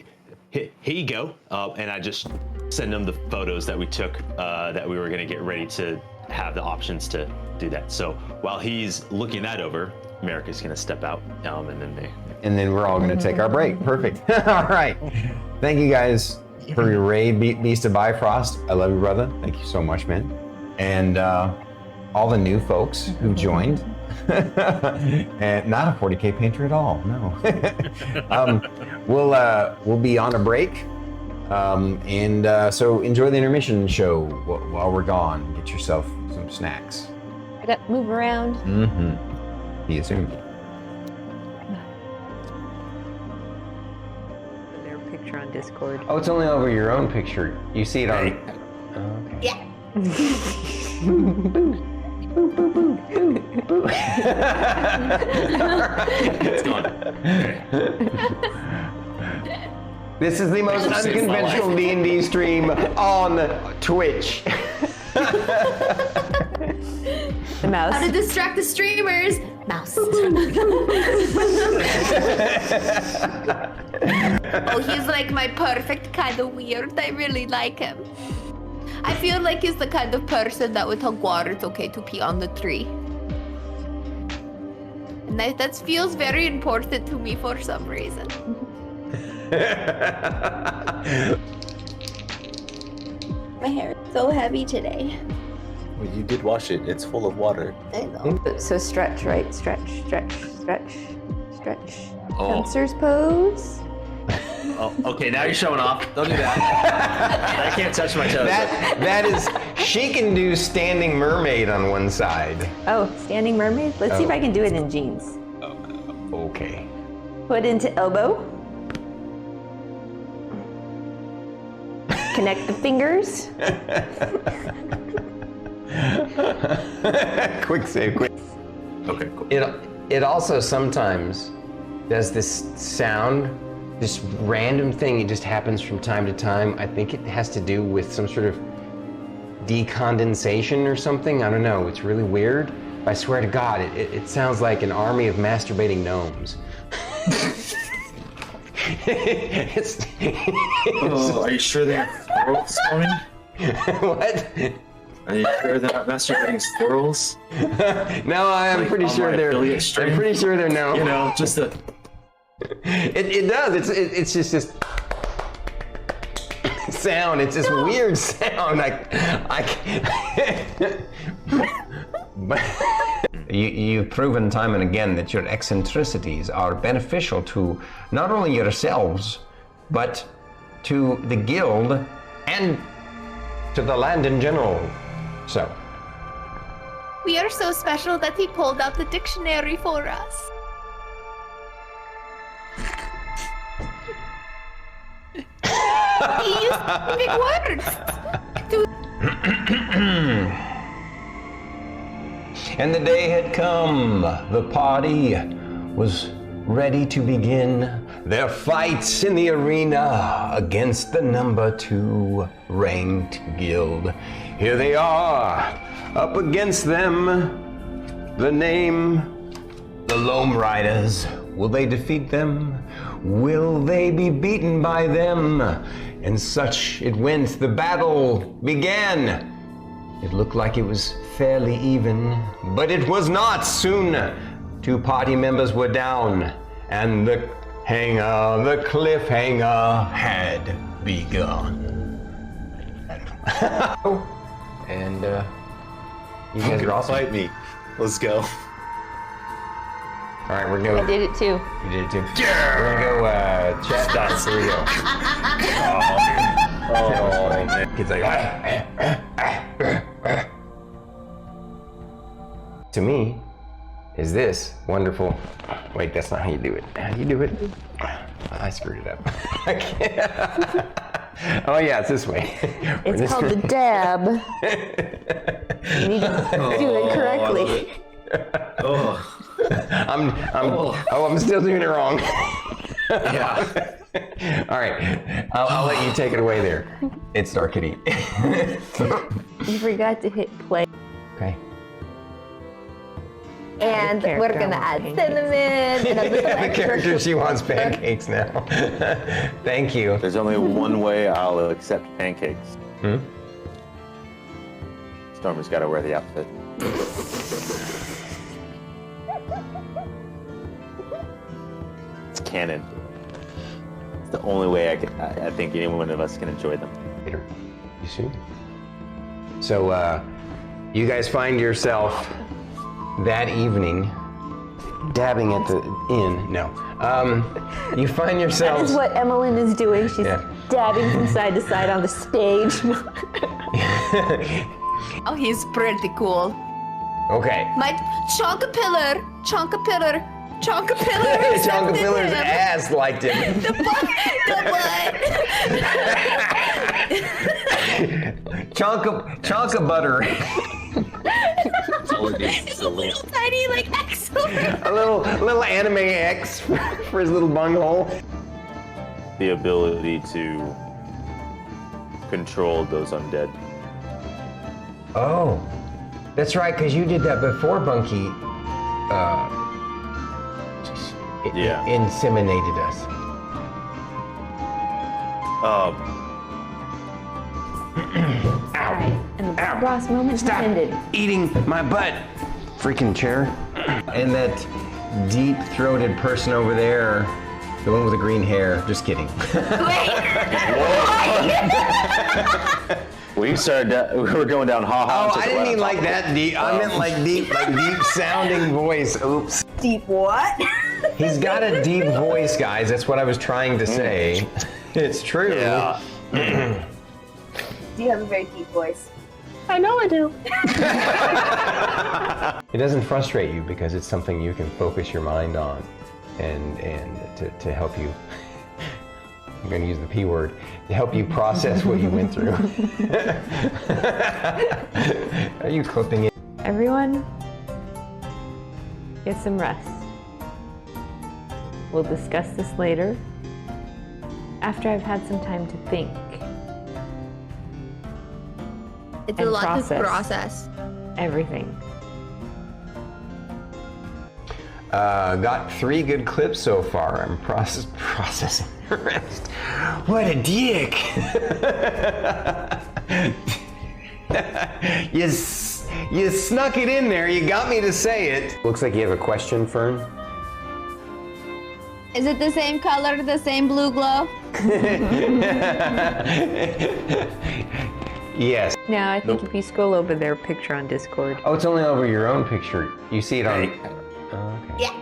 you go. And I just send him the photos that we took that we were going to get ready to have the options to do that. So while he's looking that over, Merrik is going to step out, and then we're all going to take our break. Perfect. All right. Thank you guys for your raid, Beast of Bifrost. I love you, brother. Thank you so much, man. And all the new folks who joined. And not a 40K painter at all, no. We'll be on a break. So enjoy the intermission show while we're gone. Get yourself some snacks. I got to move around. Mm-hmm. See you soon. Their picture on Discord. Oh, it's only over your own picture. You see it on. Oh, okay. Yeah. It's gone. This is the most unconventional D&D stream on Twitch. The mouse. How to distract the streamers? Mouse. Oh, he's like my perfect kind of weird. I really like him. I feel like he's the kind of person that would tell Guar it's okay to pee on the tree. And that feels very important to me for some reason. My hair is so heavy today. Well, you did wash it. It's full of water. I know. So stretch, right? Stretch, stretch, stretch, stretch. Oh. Fencers pose. Oh, okay, now you're showing off. Don't do that. I can't touch my toes. That is, she can do standing mermaid on one side. Oh, standing mermaid? Let's see if I can do it in jeans. Okay. Foot into elbow. Connect the fingers. Quick save, quick. Okay, cool. It also sometimes does this sound, this random thing. It just happens from time to time. I think it has to do with some sort of decondensation or something. I don't know. It's really weird. I swear to God, it sounds like an army of masturbating gnomes. Are you sure they're squirrels, Stormy? What? Are you sure they're not masturbating squirrels? No, I'm pretty sure they're. I'm pretty sure they're no. You know, just the. It does. It's just this sound. It's this weird sound. But you've proven time and again that your eccentricities are beneficial to not only yourselves, but to the guild and to the land in general. So. We are so special that he pulled out the dictionary for us. He used big words. And the day had come. The party was ready to begin their fights in the arena against the number 2 ranked guild. Here they are, up against them. The name, the Loam Riders. Will they defeat them? Will they be beaten by them? And such it went. The battle began. It looked like it was fairly even, but it was not. Soon, 2 party members were down, and the cliffhanger had begun. And you guys are awesome. Fight me. Let's go. All right, we're going. I did it too. You did it too. Yeah. We're gonna go chat dance. Here we go. Oh, man. Kids like. To me, is this wonderful? Wait, that's not how you do it. How do you do it? I screwed it up. I can't. Oh yeah, it's this way. It's called the dab. You need to do it correctly. Oh. I'm still doing it wrong. Yeah. All right, I'll let you take it away there. It's StarKitty. You forgot to hit play. Okay. And we're gonna add cinnamon and a little The extra character, she wants pancakes now. Thank you. There's only one way I'll accept pancakes. Stormy's got to wear the outfit. It's canon. It's the only way I think any one of us can enjoy them. Later. You see? So, you guys find yourself that evening dabbing at the inn. No. You find That yourselves. is what Emmeline is doing. She's Yeah. dabbing from side to side on the stage. Oh, he's pretty cool. Okay. My Chonkapillar. Chonkapillar's ass liked him. The butt. Chonka butter. It's a little tiny, like, X over it. A little anime X for his little bunghole. The ability to control those undead. Oh, that's right, because you did that before Bunky inseminated us. Alright, and the Bob Ross moment Stop ended. eating my butt, freaking chair. And that deep-throated person over there, the one with the green hair, just kidding. We were going down ha-ha. Oh, I didn't mean like that deep. I meant like deep-sounding voice. Oops. Deep what? He's got a deep voice, guys. That's what I was trying to say. It's true. Yeah. Do you have a very deep voice? I know I do. It doesn't frustrate you because it's something you can focus your mind on and to help you. I'm going to use the P word, to help you process what you went through. Are you clipping it? Everyone, get some rest. We'll discuss this later, after I've had some time to think. It's And a lot process. to process. Everything. Got 3 good clips so far. I'm processing the rest. What a dick! You snuck it in there. You got me to say it. Looks like you have a question, Fern. Is it the same color, the same blue glow? Yes. No, I think if you scroll over their picture on Discord. Oh, it's only over your own picture. You see it on. Oh, okay. Yeah.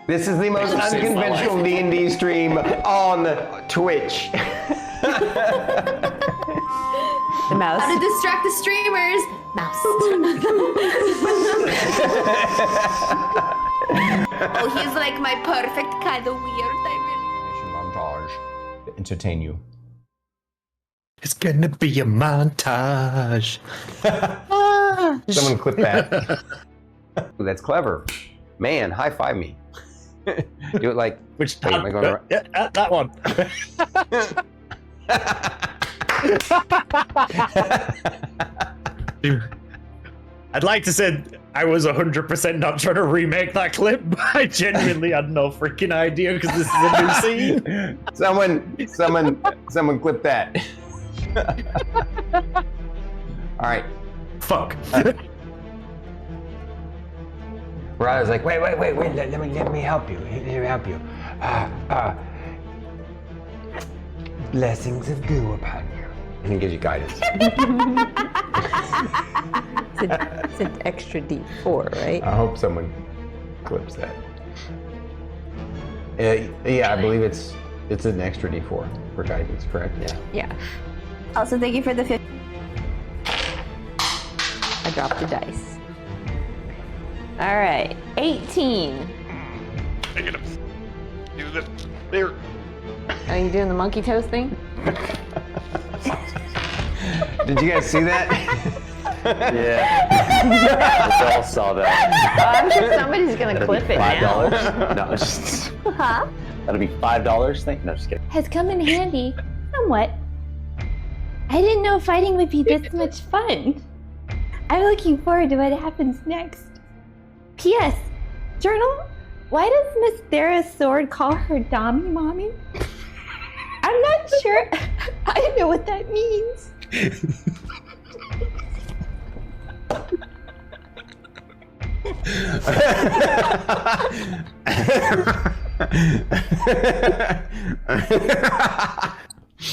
This is the most unconventional D&D stream on Twitch. The mouse. How to distract the streamers? Mouse. Oh, he's like my perfect kind of weird. Montage to entertain you. It's gonna be a montage. Someone clip that. Ooh, that's clever. Man, high five me. Do it like. Which Wait, am I going right? Yeah, that one. Dude, I'd like to say I was 100% not trying to remake that clip, but I genuinely had no freaking idea because this is a new scene. Someone clip that. All right. Fuck. Where I was like, wait, let me help you. Let me help you. Blessings of goo upon you. And he gives you guidance. It's an extra D4, right? I hope someone clips that. Yeah, I believe it's an extra D4 for guidance, correct? Yeah. Yeah. Also, thank you for the 50. I dropped the dice. All right, 18. Pick it up. Do the there. Are you doing the monkey toast thing? Did you guys see that? Yeah. We all saw that. I'm sure somebody's gonna clip it now. $5? No, it's just. Huh? That'll be $5. Thank you. No, just kidding. Has come in handy somewhat. I didn't know fighting would be this much fun. I'm looking forward to what happens next. P.S. Journal, why does Miss Thyra's sword call her Dommy Mommy? I'm not sure. I don't know what that means.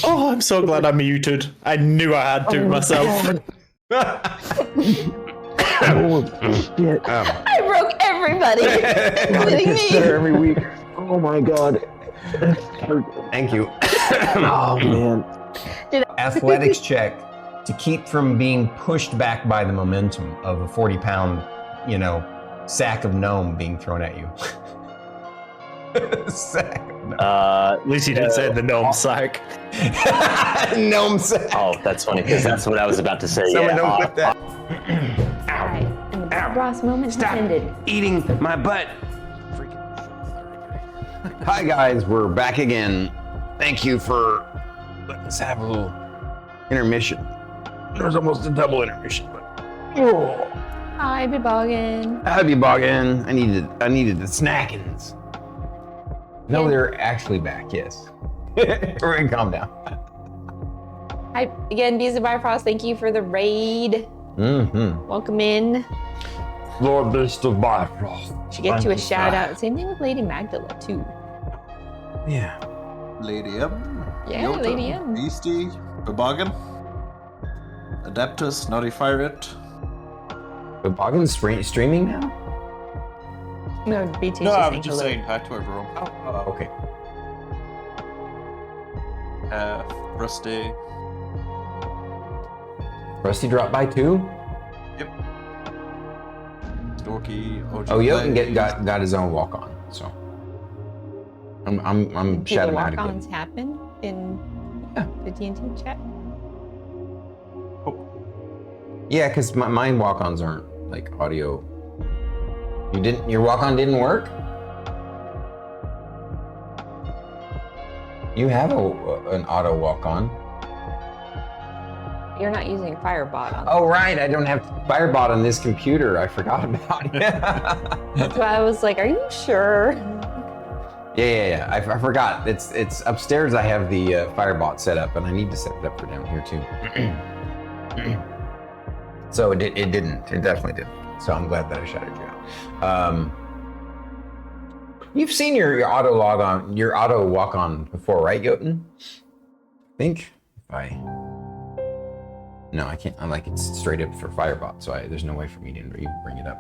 Oh, I'm so glad I muted. I knew I had to myself. I broke everybody, including me. Every week. Oh my god. Thank you. Oh man. Athletics check to keep from being pushed back by the momentum of a 40-pound, sack of gnome being thrown at you. Sack of gnome. At least you didn't say the gnome sack. Gnome sack. Oh, that's funny because that's what I was about to say. Someone yeah. don't clip that. Alright, and the Bob Ross moment has ended. Eating my butt. Hi guys, we're back again. Thank you for letting us have a little intermission. There was almost a double intermission, but Hi, Beboggin. I'd be bogging. I needed the snackings. No, Yeah. they're actually back. Yes. We're gonna calm down. Hi again, Bees of Bifrost. Thank you for the raid. Mm-hmm. Welcome in. Lord Beast of Bifrost. Should get you a shout out. Same thing with Lady Magdala too. Yeah. Lady M. Yeah, Yota, Lady M. Beastie, Beboggin, Adeptus, Naughty Pirate. But Boggin's streaming now? No, BT's No, just I saying was just hello. saying hi to everyone. Okay. Rusty. Rusty dropped by too? Yep. Storky, OG. Oh, Yoten got his own walk on, so. I'm Do the shouting out again. walk-ons happen in the D&T chat? Yeah, because mine walk-ons aren't like audio. Your walk-on didn't work? You have an auto walk-on. You're not using Firebot on. Oh, right, I don't have Firebot on this computer. I forgot about it. So I was like, are you sure? Yeah. I forgot. It's upstairs. I have the Firebot set up, and I need to set it up for down here too. So it didn't. It definitely didn't. So I'm glad that I shouted you out. You've seen your auto walk on before, right, Jotun? I think no, I can't. I'm like, it's straight up for Firebot, so there's no way for me to even bring it up.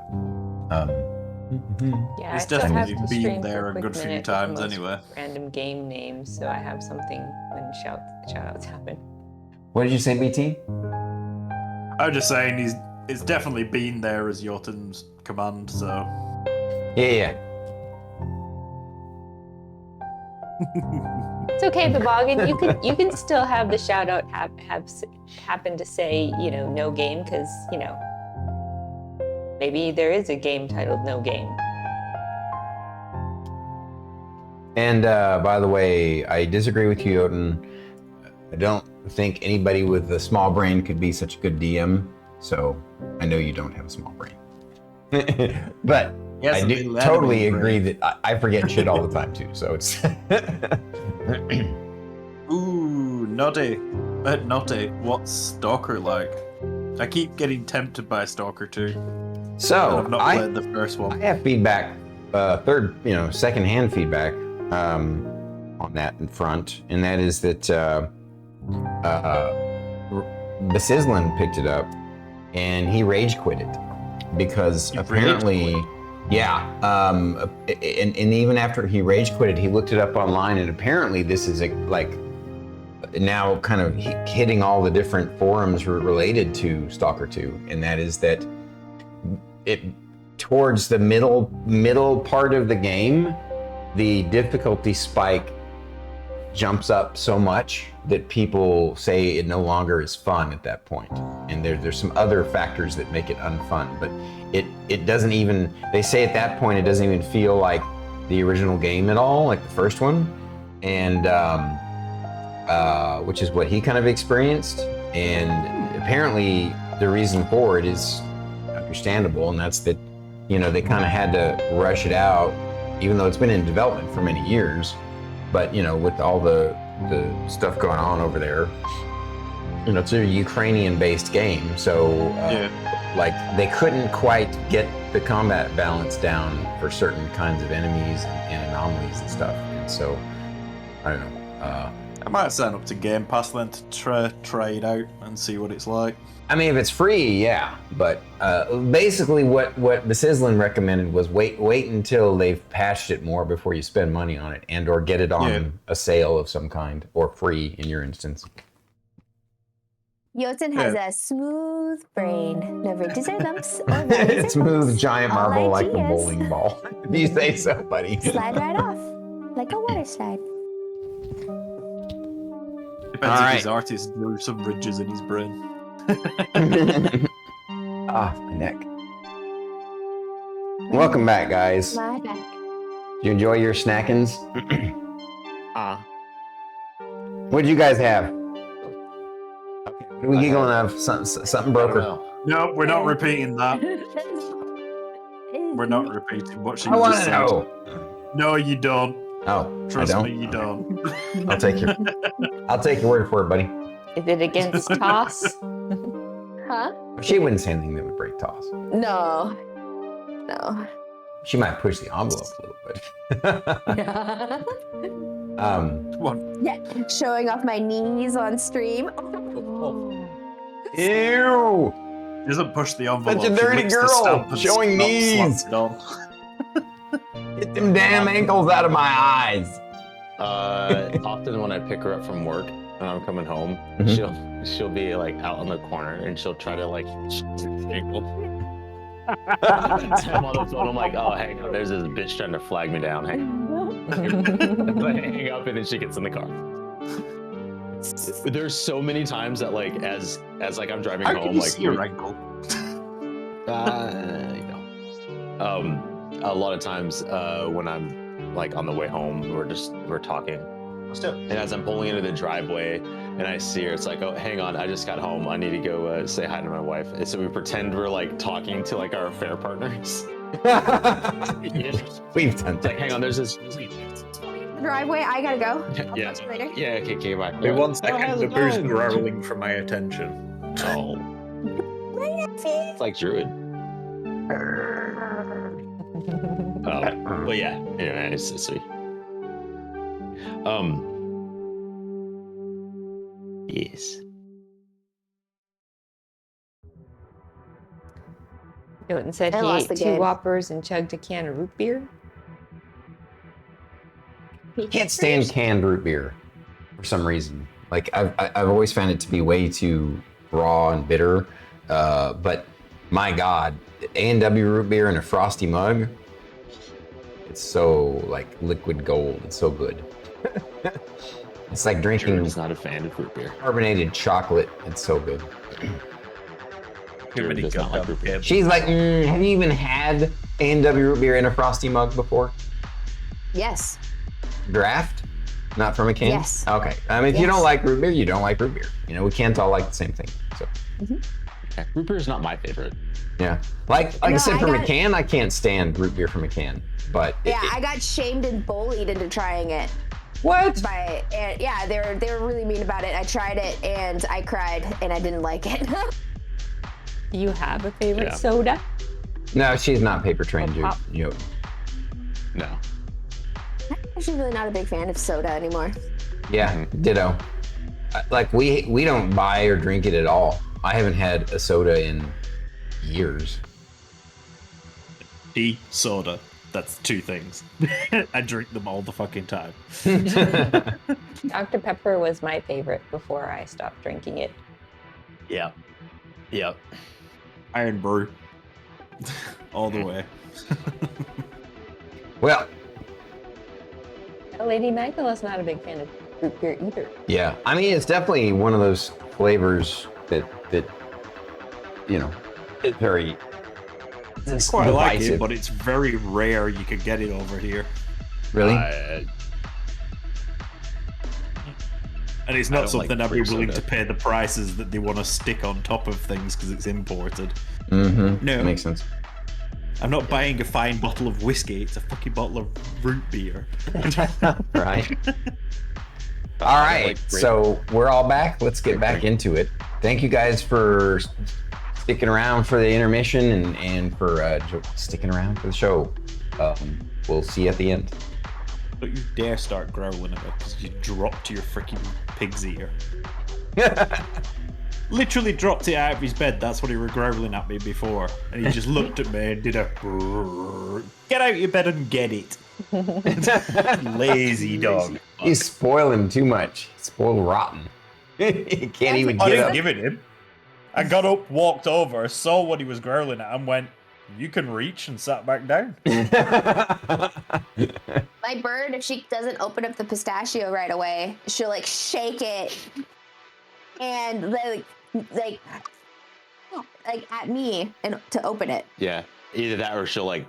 Yeah, It's I still have definitely to been stream there for a quick good few minute with times the most anyway. Random game names, so I have something when shout outs happen. What did you say, BT? I'm just saying it's definitely been there as Jotun's command, so. Yeah. It's okay, Beboggin. You can still have the shout out happen to say, no game, because, maybe there is a game titled No Game. And by the way, I disagree with you, Jotun. I don't think anybody with a small brain could be such a good DM, so I know you don't have a small brain. But Yes, I do totally agree that I forget shit all the time too, so it's... Ooh, Noddy. Noddy, what's Stalker like? I keep getting tempted by Stalker 2. So, I've not played the first one. I have feedback, second-hand feedback on that in front, and that is that Basislin picked it up, and he rage quit it because apparently, and even after he rage quit it, he looked it up online, and apparently this is now kind of hitting all the different forums related to Stalker 2, and that is that it towards the middle part of the game, the difficulty spike jumps up so much that people say it no longer is fun at that point. And there's some other factors that make it unfun, but it doesn't even, they say at that point it doesn't even feel like the original game at all, like the first one, and which is what he kind of experienced. And apparently, the reason for it is understandable, and that's that, you know, they kind of had to rush it out, even though it's been in development for many years. But you know, with all the stuff going on over there, you know, it's a Ukrainian-based game, so like they couldn't quite get the combat balance down for certain kinds of enemies and anomalies and stuff. And so, I don't know. I might sign up to Game Pass then to try it out and see what it's like. I mean, if it's free, yeah. But basically, what Basislin recommended was wait until they've patched it more before you spend money on it, or get it on a sale of some kind, or free in your instance. Jotun has a smooth brain, no ridges or lumps or valleys or Smooth bumps. giant All marble like a ideas bowling ball. If you say so, buddy. Slide right off, like a water slide. Depends if his artist drew some ridges in his brain. Ah, my neck. Welcome back, guys. My back. Did you enjoy your snackings? What did you guys have? What are we giggling of? Something broke her. No, we're not repeating that. We're not repeating what she I want just to said. know. No, you don't. Oh, Trust I me, don't? you don't. I'll take your word for it, buddy. Is it against toss? Huh? She wouldn't say anything that would break toss. No. She might push the envelope a little bit. Yeah. Come on. Yeah, showing off my knees on stream. Ew! She doesn't push the envelope. Such a dirty she licks the girl, stamp and showing slaps knees. it on. Get them damn ankles out of my eyes. Often when I pick her up from work and I'm coming home, she'll be like out on the corner and she'll try to like ankle. I'm on the phone. I'm like, oh, hang on. There's this bitch trying to flag me down. Hang on. I hang up and then she gets in the car. There's so many times that like as like I'm driving How home, can you like see your ankle? a lot of times when I'm like on the way home, we're talking. And as I'm pulling into the driveway and I see her, it's like, oh, hang on, I just got home. I need to go say hi to my wife. And so we pretend we're like talking to like our affair partners. We've done It's like, hang on, there's this. Driveway, I gotta go. Yeah. Talk to you later. Yeah. Okay. Bye. Wait 1 how's second. The it boo's going? growling for my attention. Oh. It's like Druid. But yeah. Anyway, it's sweet. Yes. Jotun said I he lost ate the 2 game. Whoppers and chugged a can of root beer. Can't stand canned root beer for some reason. Like I've always found it to be way too raw and bitter. But my God, A&W root beer in a frosty mug. It's so like liquid gold. It's so good. It's like drinking. Druid's not a fan of root beer. Carbonated chocolate. It's so good. Druid does not like root beer. She's like, have you even had A&W root beer in a frosty mug before? Yes. Draft? Not from a can? Yes. Okay. I mean, if you Yes. don't like root beer, you don't like root beer. You know, we can't all like the same thing. So, Yeah, root beer is not my favorite. yeah. Like I No, said, I from a got- can, I can't stand root beer from a can. But Yeah, I got shamed and bullied into trying it. What? Yeah, they were really mean about it. I tried it and I cried and I didn't like it. Do you have a favorite Yeah. soda? No, she's not paper trained, dude. Pop. You know, No. I'm actually really not a big fan of soda anymore. yeah, ditto. Like we don't buy or drink it at all. I haven't had a soda in years. Tea, soda. That's 2 things. I drink them all the fucking time. Dr. Pepper was my favorite before I stopped drinking it. Yeah. Yep. Iron Brew. All the way. Well, Lady Magdala's not a big fan of root beer either. yeah. I mean, it's definitely one of those flavors that you know, it's very Quite like it, divisive. but it's very rare you could get it over here. Really? And it's I not don't something like I'd be free willing soda. to pay the prices that they want to stick on top of things because it's imported. Mm-hmm. No. Makes sense. I'm not buying a fine bottle of whiskey. It's a fucking bottle of root beer. Right. All right. like grape. So we're all back. Let's get back into it. Thank you guys for sticking around for the intermission and for sticking around for the show. We'll see you at the end. Don't you dare start growling at me because you dropped your freaking pig's ear. Literally dropped it out of his bed. That's what he was growling at me before. And he just looked at me and did a get out of your bed and get it. Lazy dog. You spoil him too much. Spoiled rotten. He can't even I get didn't up. give it him. I got up, walked over, saw what he was growling at, and went, "You can reach," and sat back down. My bird, if she doesn't open up the pistachio right away, she'll like shake it and like at me and to open it. Yeah, either that or she'll like,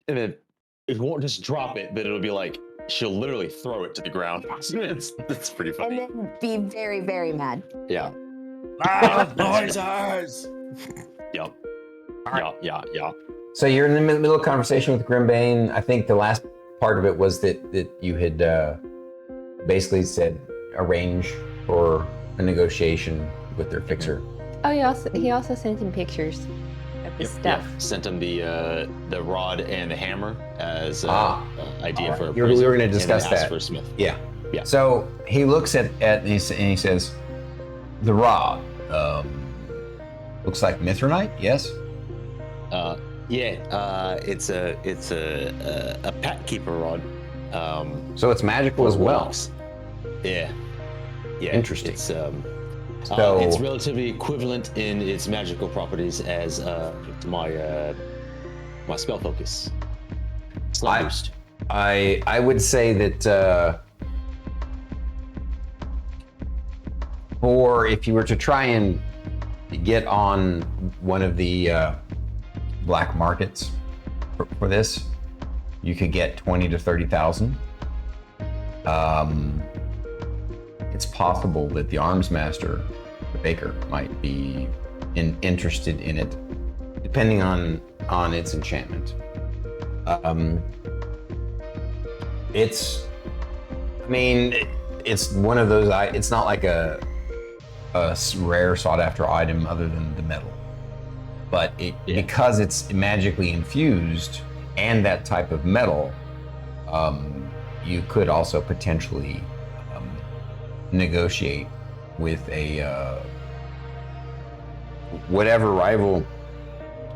and then it won't just drop it, but it'll be like she'll literally throw it to the ground. It's pretty funny. And then be very, very mad. Yeah. Noises! Yep. Alright. Yeah. So you're in the middle of a conversation with Grimbane. I think the last part of it was that you had basically said arrange for a negotiation with their fixer. Oh, he also sent him pictures of the stuff. Yeah. Sent him the rod and the hammer as idea for a we were prison, going to and discuss then ask that. for a smith. Yeah. Yeah. So he looks at and he says, the rod looks like mithrite. Yes. It's a pat keeper rod. So it's magical as well. Warlocks. Yeah. Interesting. It's So- it's relatively equivalent in its magical properties as my spell focus. Slight boost. I would say that for if you were to try and get on one of the black markets for this, you could get 20 to 30,000. It's possible that the arms master, the baker, might be interested in it, depending on its enchantment. It's one of those. It's not like a rare sought after item other than the metal, but because it's magically infused and that type of metal, you could also potentially negotiate with a whatever rival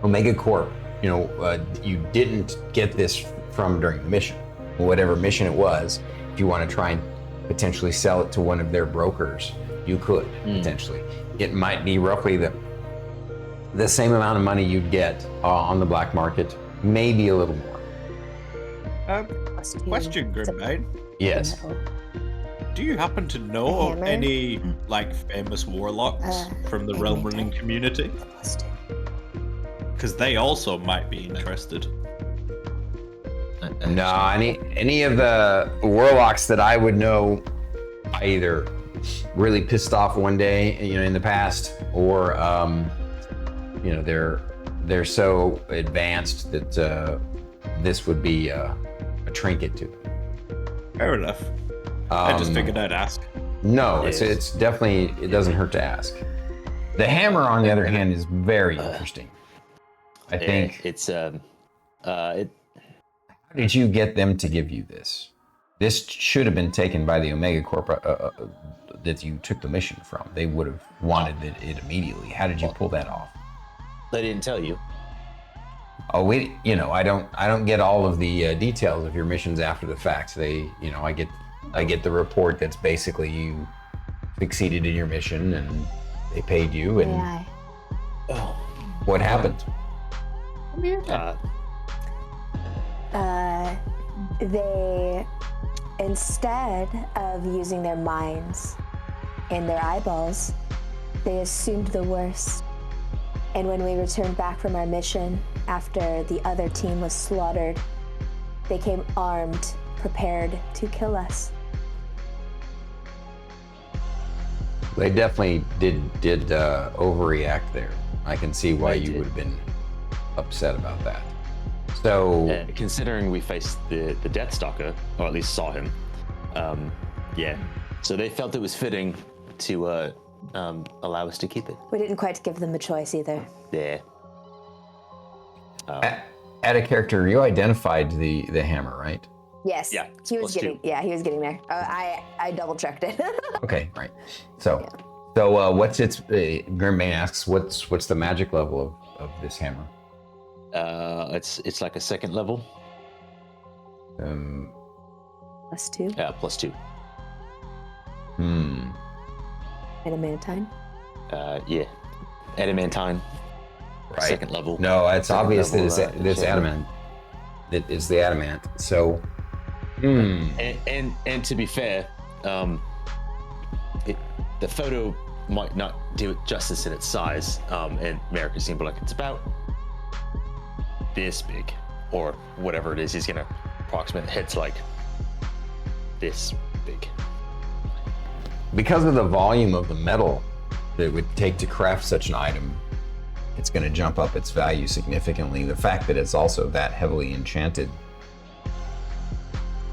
Omega Corp. You didn't get this from during the mission, whatever mission it was. If you want to try and potentially sell it to one of their brokers, you could potentially. It might be roughly the same amount of money you'd get on the black market, maybe a little more. Question, Grimbane. Yes. Do you happen to know any famous warlocks from the realm running community? Because they also might be interested. No, any of the warlocks that I would know, I either really pissed off one day, in the past, or they're so advanced that this would be a trinket to them. Fair enough. I just figured I'd ask. No, it's definitely, it doesn't hurt to ask. The hammer, on the other hand, is very interesting. I think it's How did you get them to give you this? This should have been taken by the Omega Corp that you took the mission from. They would have wanted it immediately. How did you pull that off? They didn't tell you. Oh, I don't get all of the details of your missions after the fact. I get the report that's basically you succeeded in your mission and they paid you. And what happened? They, instead of using their minds and their eyeballs, they assumed the worst. And when we returned back from our mission after the other team was slaughtered, They came armed, prepared to kill us. They definitely did overreact there. I can see why you would have been upset about that. So, considering we faced the Deathstalker, or at least saw him, yeah. So they felt it was fitting to allow us to keep it. We didn't quite give them a choice either. Yeah. Add a character, you identified the hammer, right? Yes. Yeah. He was getting. +2. Yeah, he was getting there. I double checked it. Okay, right. So, what's its? Grimбane asks, what's the magic level of this hammer? It's like a second level. +2. Yeah, +2. Adamantine. Yeah. Adamantine. Right. Second level. No, it's Second obvious that level, it's adamant. It is the adamant. So, And to be fair, the photo might not do it justice in its size. And Merrik is like it's about this big, or whatever it is. He's gonna approximate. It's like this big. because of the volume of the metal that it would take to craft such an item, it's going to jump up its value significantly. The fact that it's also that heavily enchanted.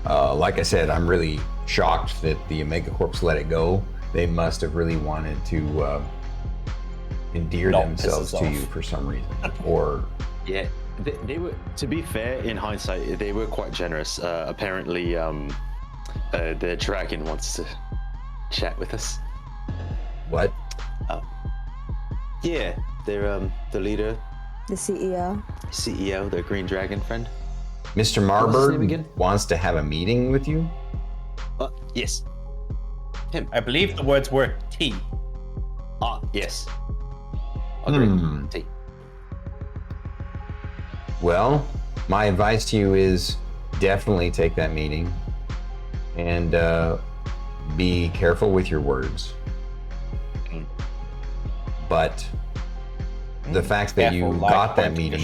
Like I said, I'm really shocked that the Omega Corps let it go. They must have really wanted to endear themselves to you for some reason. Or yeah, they were. To be fair, in hindsight, they were quite generous. Apparently, the dragon wants to chat with us. What? Yeah, they're the leader, The CEO. the Green Dragon friend. Mr. What's his name again? Marbird wants to have a meeting with you? Yes. Him. I believe the words were T. Yes. Agree. T. Well, my advice to you is definitely take that meeting and be careful with your words. But the fact that you got that meeting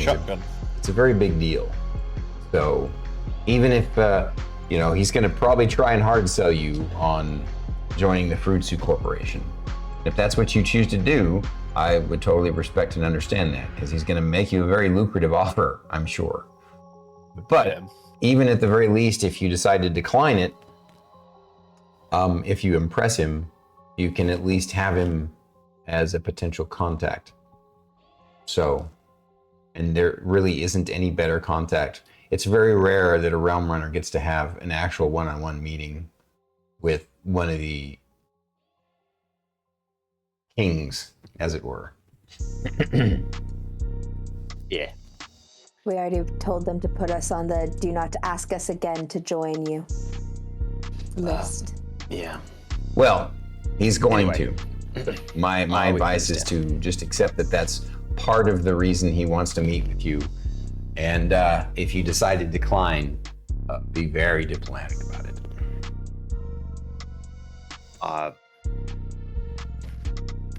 it's a very big deal. So even if he's going to probably try and hard sell you on joining the Fruitsu Corporation. If that's what you choose to do, I would totally respect and understand that, because he's going to make you a very lucrative offer, I'm sure. But even at the very least, if you decide to decline it, if you impress him, you can at least have him as a potential contact. So, and there really isn't any better contact. It's very rare that a Realm Runner gets to have an actual one-on-one meeting with one of the kings, as it were. Yeah. We already told them to put us on the do not ask us again to join you list. Yeah. Well, he's going Anyway. to. My advice is to just accept that that's part of the reason he wants to meet with you. And if you decide to decline, be very diplomatic about it.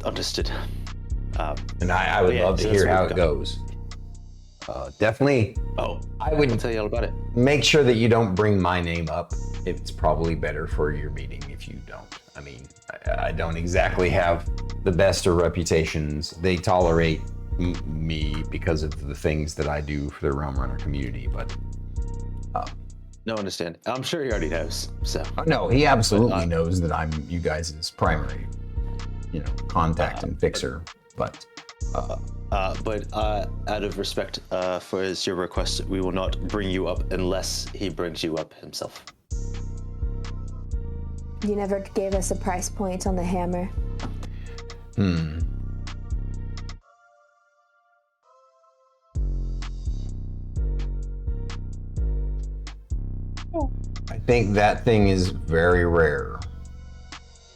Understood. And I would love to so that's hear what how we've it got. goes. Definitely, I would I'll tell you all about it. make sure that you don't bring my name up. It's probably better for your meeting if you don't. I mean, I don't exactly have the best of reputations. They tolerate me because of the things that I do for the Realm Runner community, but No, understand. I'm sure he already knows. So no, he absolutely knows that I'm you guys' primary, contact and fixer. But out of respect for your request, we will not bring you up unless he brings you up himself. You never gave us a price point on the hammer. I think that thing is very rare.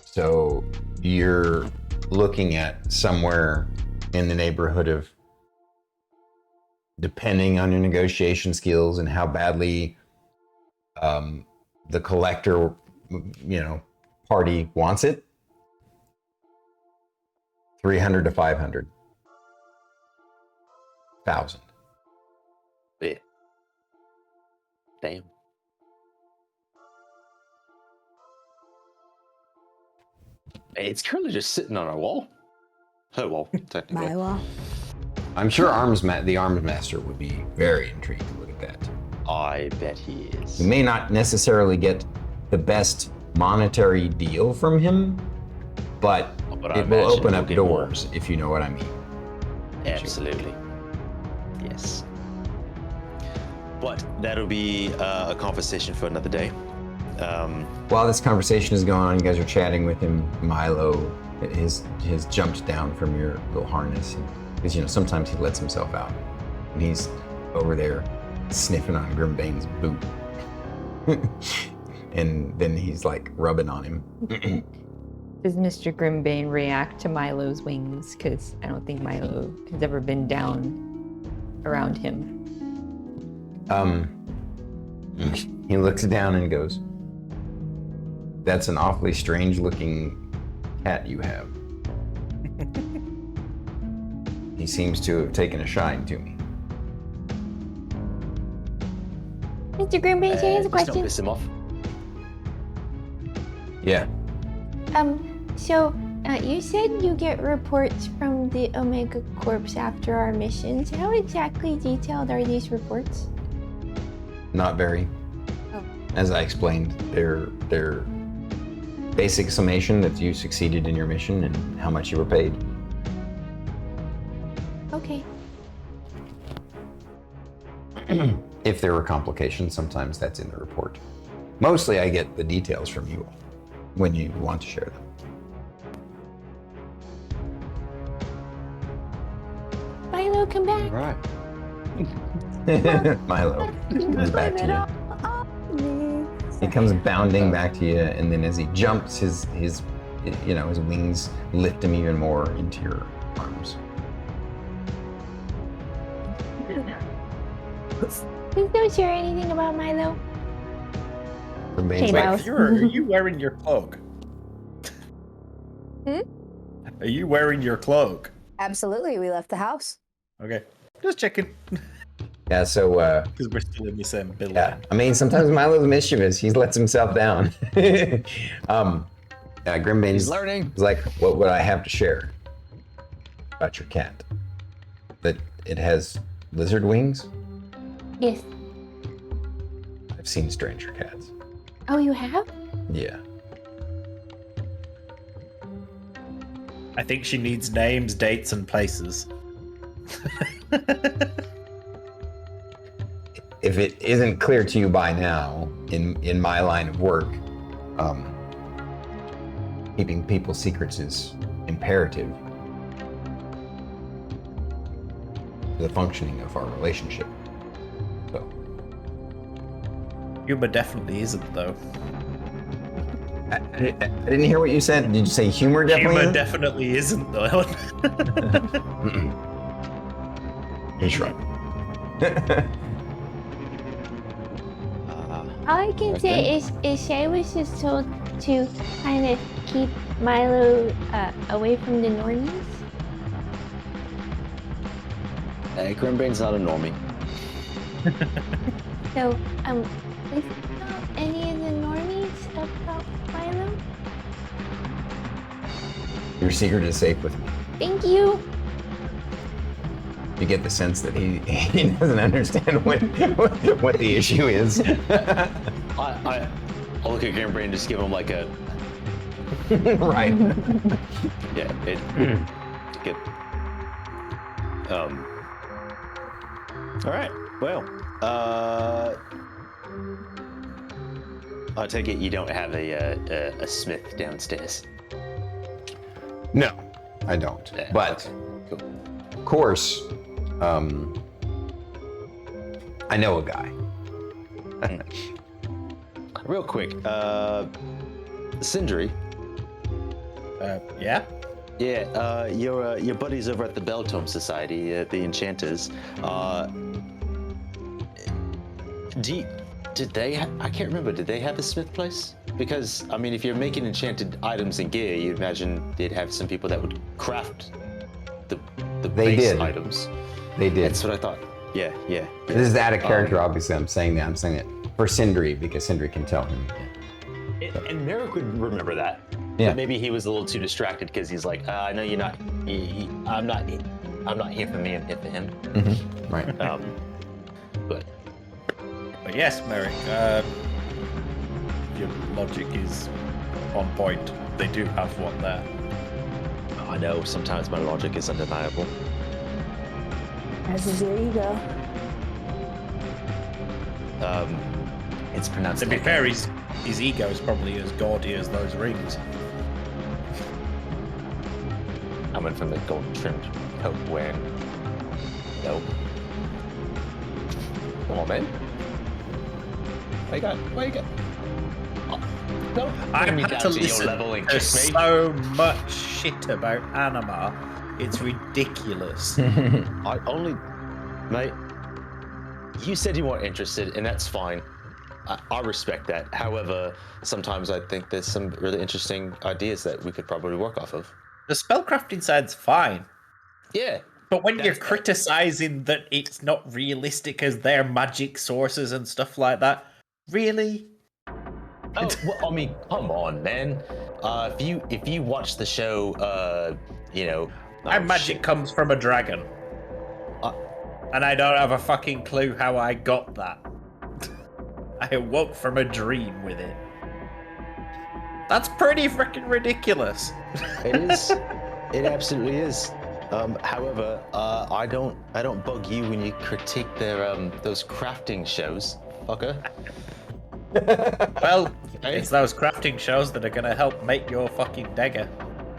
So you're looking at somewhere in the neighborhood of, depending on your negotiation skills and how badly the collector, party wants it, 300 to 500,000. Yeah. Damn. It's currently just sitting on our wall. Her wall, technically. My wall. I'm sure the arms master would be very intrigued to look at that. I bet he is. You may not necessarily get the best monetary deal from him, but I it will imagine open we'll up get doors, if you know what I mean. Absolutely. Yes. But that'll be a conversation for another day. While this conversation is going on, you guys are chatting with him. Milo has jumped down from your little harness, because sometimes he lets himself out, and he's over there sniffing on Grimbane's boot, and then he's like rubbing on him. Does Mr. Grimbane react to Milo's wings? Because I don't think Milo has ever been down around him. He looks down and goes, "That's an awfully strange-looking cat you have." He seems to have taken a shine to me. Mr. Grimbane has a Just don't question. piss him off. Yeah. So you said you get reports from the Omega Corps after our missions. How exactly detailed are these reports? Not very. Oh. As I explained, they're basic summation that you succeeded in your mission and how much you were paid. Okay. If there were complications, sometimes that's in the report. Mostly I get the details from you all when you want to share them. Milo, come back. Right. Milo comes back to you. He comes bounding back to you, and then as he jumps, his wings lift him even more into your arms. Please don't share anything about Milo. Remains Hey, like, Mouse. Are you wearing your cloak? Hmm? Are you wearing your cloak? Absolutely, we left the house. Okay, just checking. yeah, so, Because we're still in the same building. yeah, I mean, sometimes Milo's mischievous. He lets himself down. Grimbane's He's learning. He's like, what would I have to share about your cat? That it has lizard wings? Yes. I've seen stranger cats. Oh, you have? Yeah. I think she needs names, dates, and places. If it isn't clear to you by now, in my line of work, keeping people's secrets is imperative to the functioning of our relationship. So, Humor definitely isn't, though. I didn't hear what you said. Did you say humor definitely? Humor isn't? definitely isn't, though. He shrugged. All I can say is Shae was just told to kind of keep Milo away from the normies. Grimbane's not a normie. So, please don't tell any of the normies about Milo. Your secret is safe with me. Thank you. You get the sense that he doesn't understand what the issue is. I'll look at Grimbane and just give him like a right. yeah. Get. All right. Well. I take it you don't have a smith downstairs. No, I don't. Yeah, But okay, cool. of course, I know a guy. Real quick, Sindri. Yeah? Yeah, your buddies over at the Beltome Society, the Enchanters. Did they? I can't remember. Did they have a smith place? Because I mean, if you're making enchanted items and gear, you'd imagine they'd have some people that would craft the They base did. items. They did. That's what I thought. Yeah. This is out of character, obviously. I'm saying that for Sindri, because Sindri can tell him. And Merrik would remember that. Yeah. But maybe he was a little too distracted because he's like, I know you're not. I'm not here for me. I'm here for him. Mm-hmm. Right. But yes, Merrik. Your logic is on point. They do have one there. I know sometimes my logic is undeniable. As is your ego. It's pronounced. To be fair, his ego is probably as gaudy as those rings. I went from the gold trimmed coat wearing. Nope. Come on, man. What you got? Oh, no. I Bring me had down to to listen your level and to kiss me. so much shit about anima. It's ridiculous. Mate, you said you weren't interested, and that's fine. I respect that. However, sometimes I think there's some really interesting ideas that we could probably work off of. The spellcrafting side's fine. Yeah. But when you're criticizing that it's not realistic as their magic sources and stuff like that, really? Oh, well, I mean, come on, man. If you watch the show, my magic comes from a dragon. And I don't have a fucking clue how I got that. I awoke from a dream with it. That's pretty freaking ridiculous. It is. It absolutely is. However, I don't bug you when you critique their those crafting shows, fucker. Well, it's those crafting shows that are gonna help make your fucking dagger.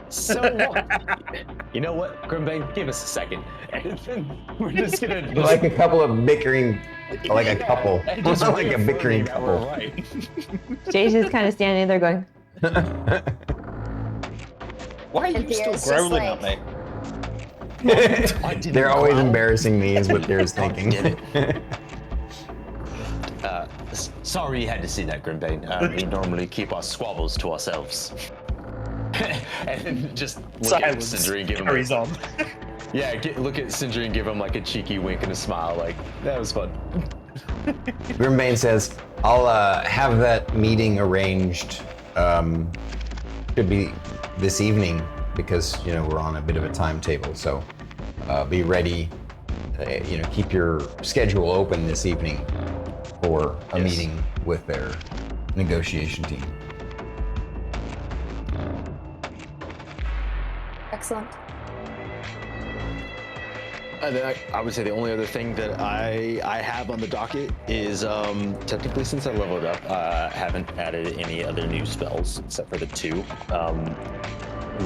So what? You know what, Grimbane? Give us a second. We're just gonna like a couple of bickering, like a couple, just like a bickering couple. Right. Jay's just kind of standing there going, Why are you still growling at me? They're always embarrassing me, is what they're thinking. Sorry you had to see that, Grimbane. We normally keep our squabbles to ourselves. And just look at Sindri and give him on. Yeah, look at Sindri and give him like a cheeky wink and a smile, like, that was fun. Grimbane says, I'll have that meeting arranged, could be this evening, because, we're on a bit of a timetable, so be ready, keep your schedule open this evening for a meeting with their negotiation team. Excellent. And then I would say the only other thing that I have on the docket is technically, since I leveled up, I haven't added any other new spells except for the 2.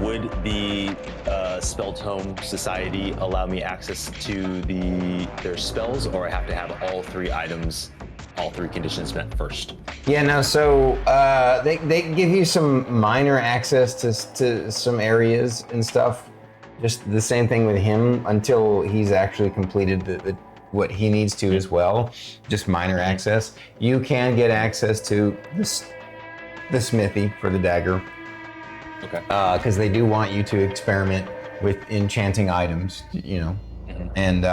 Would the Spell Tome Society allow me access to their spells, or I have to have all 3 items, all 3 conditions met first? Yeah, no, so they give you some minor access to some areas and stuff. Just the same thing with him until he's actually completed what he needs to as well. Just minor access. You can get access to the smithy for the dagger. Okay. Because they do want you to experiment with enchanting items, And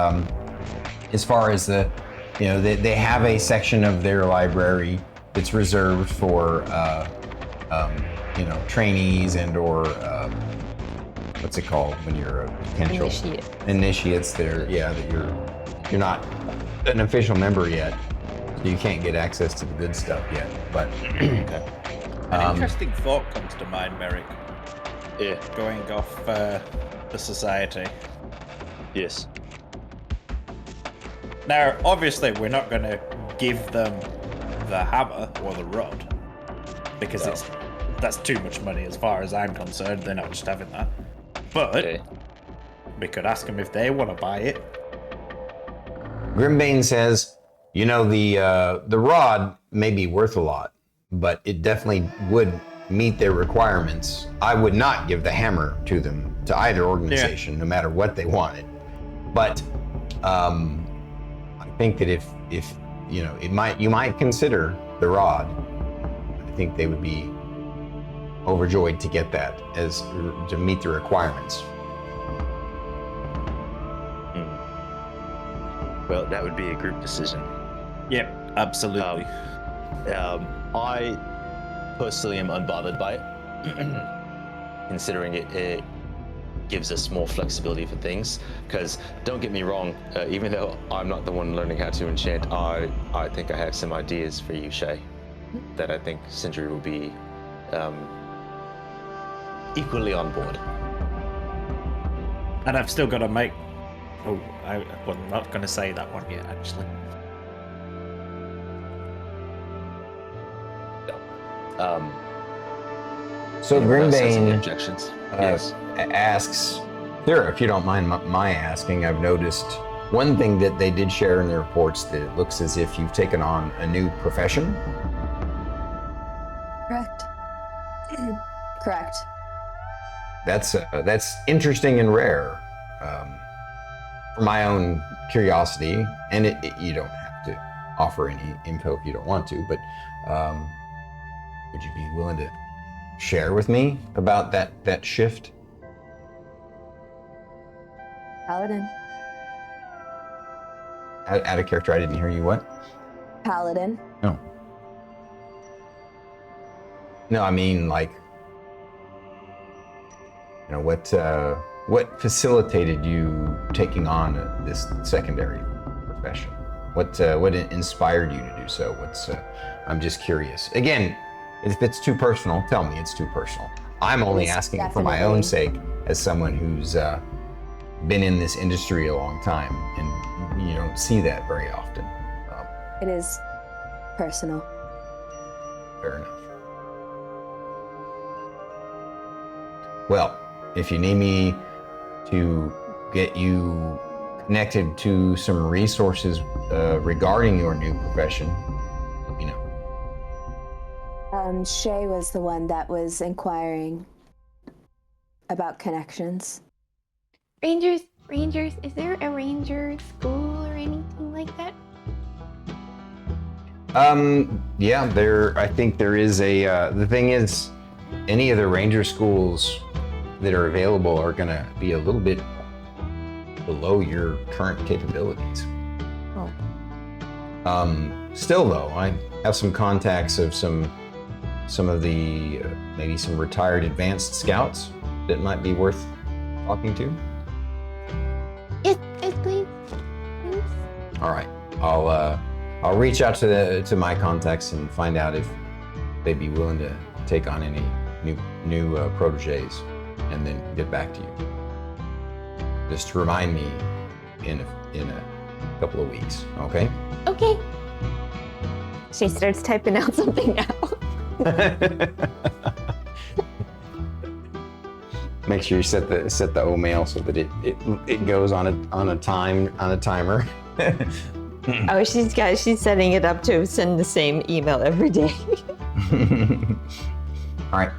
as far as they have a section of their library that's reserved for, trainees and/or what's it called when you're a potential initiates that you're not an official member yet, so you can't get access to the good stuff yet. But an interesting thought comes to mind, Merrik. Yeah. Going off the society. Yes. Now, obviously, we're not going to give them the hammer or the rod because that's too much money as far as I'm concerned. They're not just having that. But we could ask them if they want to buy it. Grimbane says, the rod may be worth a lot, but it definitely would meet their requirements. I would not give the hammer to them, to either organization, no matter what they wanted. But I think that if you might consider the rod, I think they would be overjoyed to get that to meet the requirements. Well, that would be a group decision. Yep, absolutely. I personally am unbothered by it, considering it gives us more flexibility for things. Because don't get me wrong, even though I'm not the one learning how to enchant, I think I have some ideas for you, Shae, that I think Sindri will be equally on board. And I've still got to make. Oh, I'm not going to say that one yet, actually. So anyone else has any Grimbane objections? Yes. asks, Thyra, if you don't mind my asking, I've noticed one thing that they did share in the reports that it looks as if you've taken on a new profession. Correct. Correct. That's interesting and rare. For my own curiosity, and you don't have to offer any info if you don't want to, but would you be willing to share with me about that shift? Paladin. Out of character, I didn't hear you. What? Paladin. No. No, I mean, like, you know, what facilitated you taking on this secondary profession? What inspired you to do so? I'm just curious. Again, if it's too personal, tell me it's too personal. I'm only asking for my own sake, as someone who's been in this industry a long time, and you don't see that very often. It is personal. Fair enough. Well, if you need me to get you connected to some resources regarding your new profession, let me know. Shae was the one that was inquiring about connections. Rangers, is there a ranger school or anything like that? Yeah, I think there is the thing is, any of the ranger schools that are available are gonna be a little bit below your current capabilities. Oh. Still though, I have some contacts of some of the maybe some retired advanced scouts that might be worth talking to. Yes, please. All right, I'll reach out to my contacts and find out if they'd be willing to take on any new proteges, and then get back to you. Just remind me in a couple of weeks, okay? Okay. She starts typing out something now. Make sure you set the O-mail so that it goes on a timer. Oh, she's setting it up to send the same email every day. All right.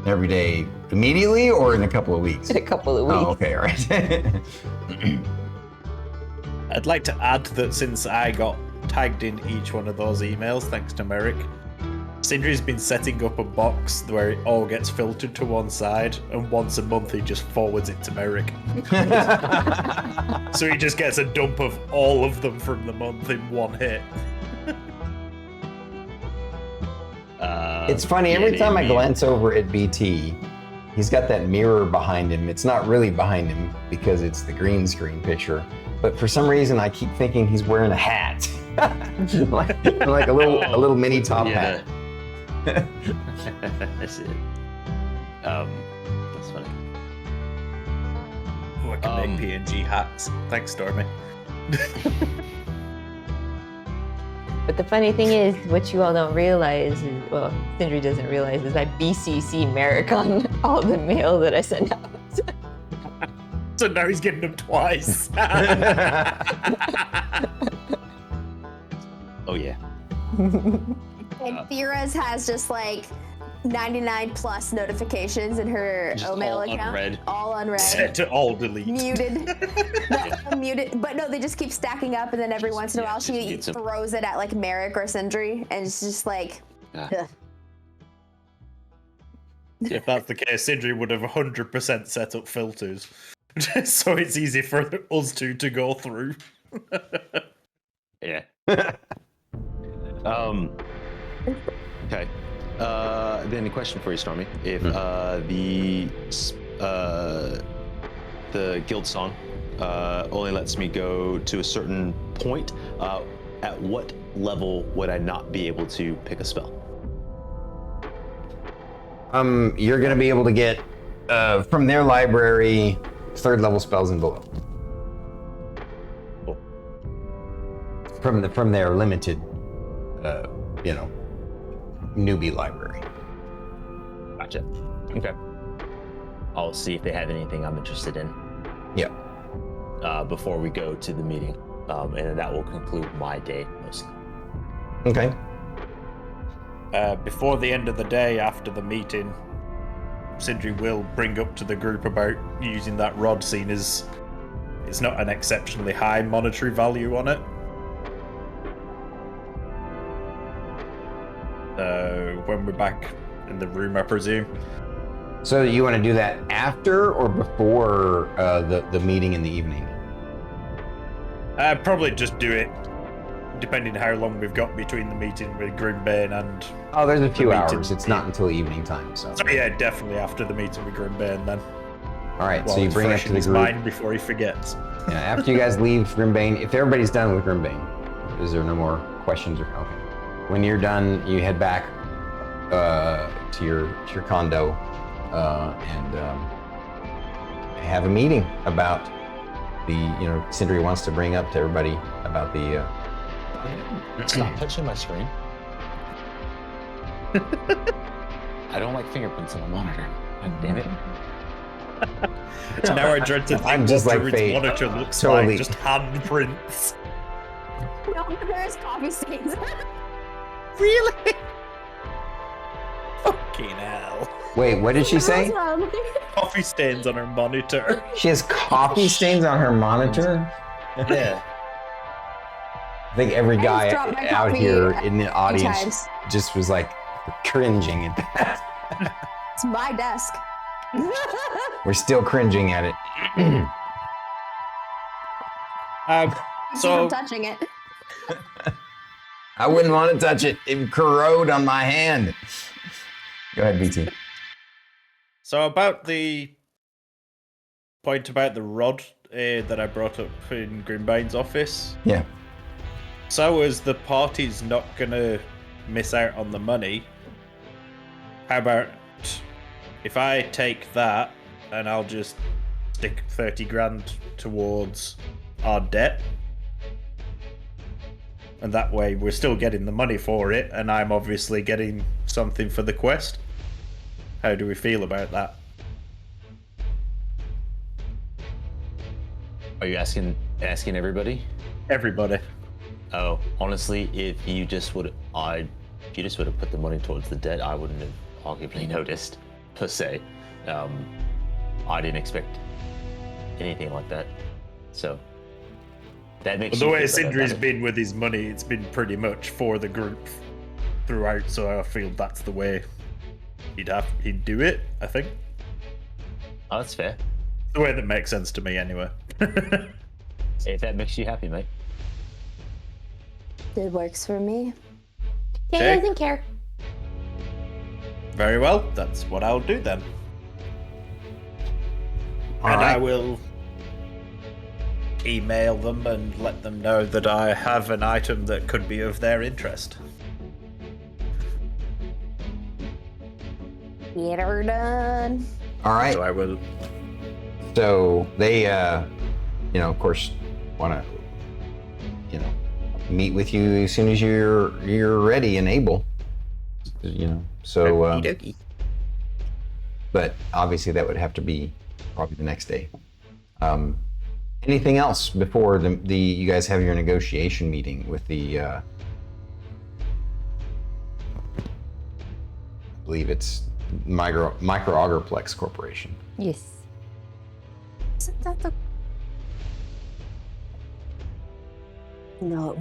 Every day immediately or in a couple of weeks? In a couple of weeks. Oh, okay, all right. I'd like to add that since I got tagged in each one of those emails, thanks to Merrik, Sindri's been setting up a box where it all gets filtered to one side, and once a month he just forwards it to Merrik. So he just gets a dump of all of them from the month in one hit. It's funny, every time I glance over at BT, he's got that mirror behind him. It's not really behind him because it's the green screen picture, but for some reason I keep thinking he's wearing a hat. like a little mini top hat. That's it. That's funny. Oh, I can make PNG hats. Thanks, Stormy. But the funny thing is, what you all don't realize is, well, Sindri doesn't realize, is I BCC Merrik on all the mail that I send out. So now he's getting them twice. Oh yeah. And Thyra's has just like 99 plus notifications in her Just O-mail all account. unread. All unread. Set to all delete. Muted. Muted. But no, they just keep stacking up, and then every once in a while she throws it at like Merrik or Sindri, and it's just like. Ugh. If that's the case, Sindri would have 100% set up filters. So it's easy for us two to go through. Yeah. Okay. Then a question for you, Stormy. If the guild song only lets me go to a certain point, at what level would I not be able to pick a spell? You're gonna be able to get from their library 3rd level spells and below. Cool. From their limited, newbie library. Gotcha. Okay. I'll see if they have anything I'm interested in. Yeah. Before we go to the meeting, and that will conclude my day mostly. Okay. Before the end of the day, after the meeting, Sindri will bring up to the group about using that rod, seen as it's not an exceptionally high monetary value on it. When we're back in the room, I presume. So you want to do that after or before the meeting in the evening? Probably just do it, depending how long we've got between the meeting with Grimbane and... Oh, there's a few hours. It's not until evening time, so... So yeah, definitely after the meeting with Grimbane then. All right, While so you it's bring it fresh to in the his group. mind before he forgets. Yeah, after you guys leave Grimbane, if everybody's done with Grimbane, is there no more questions or... Okay. When you're done, you head back to your condo and have a meeting about the, Sindri wants to bring up to everybody about the... Stop touching my screen. I don't like fingerprints on the monitor. God damn it. So now I dread to think I'm just what like Druid's Fate. monitor looks Totally. like, just handprints. No, there's coffee stains. Really? Fucking hell. Wait, what did she say? Coffee stains on her monitor. She has coffee stains on her monitor? Yeah. I think every guy dropped my out coffee here a in the few audience times. just was like cringing at that. It's my desk. We're still cringing at it. So I'm touching it. I wouldn't want to touch it. It would corrode on my hand. Go ahead, BT. So about the point about the rod that I brought up in Grimbane's office. Yeah. So as the party's not gonna miss out on the money, how about if I take that and I'll just stick 30 grand towards our debt? And that way we're still getting the money for it, and I'm obviously getting something for the quest. How do we feel about that? Are you asking everybody? Everybody. Oh, honestly, if you just would have put the money towards the debt, I wouldn't have arguably noticed, per se. I didn't expect anything like that. So that makes The you way feel better Sindri's about it. been with his money, it's been pretty much for the group throughout, so I feel that's the way he'd do it, I think. Oh, that's fair. The way that makes sense to me, anyway. If that makes you happy, mate. It works for me. He Okay. doesn't care. Very well, that's what I'll do then. All and I right. will email them and let them know that I have an item that could be of their interest. Get her done. All right. So I will. So they, of course, want to, meet with you as soon as you're ready and able. So. But obviously that would have to be probably the next day. Anything else before the you guys have your negotiation meeting with the? I believe it's Micro Augerplex Corporation. Yes. Isn't that the... No.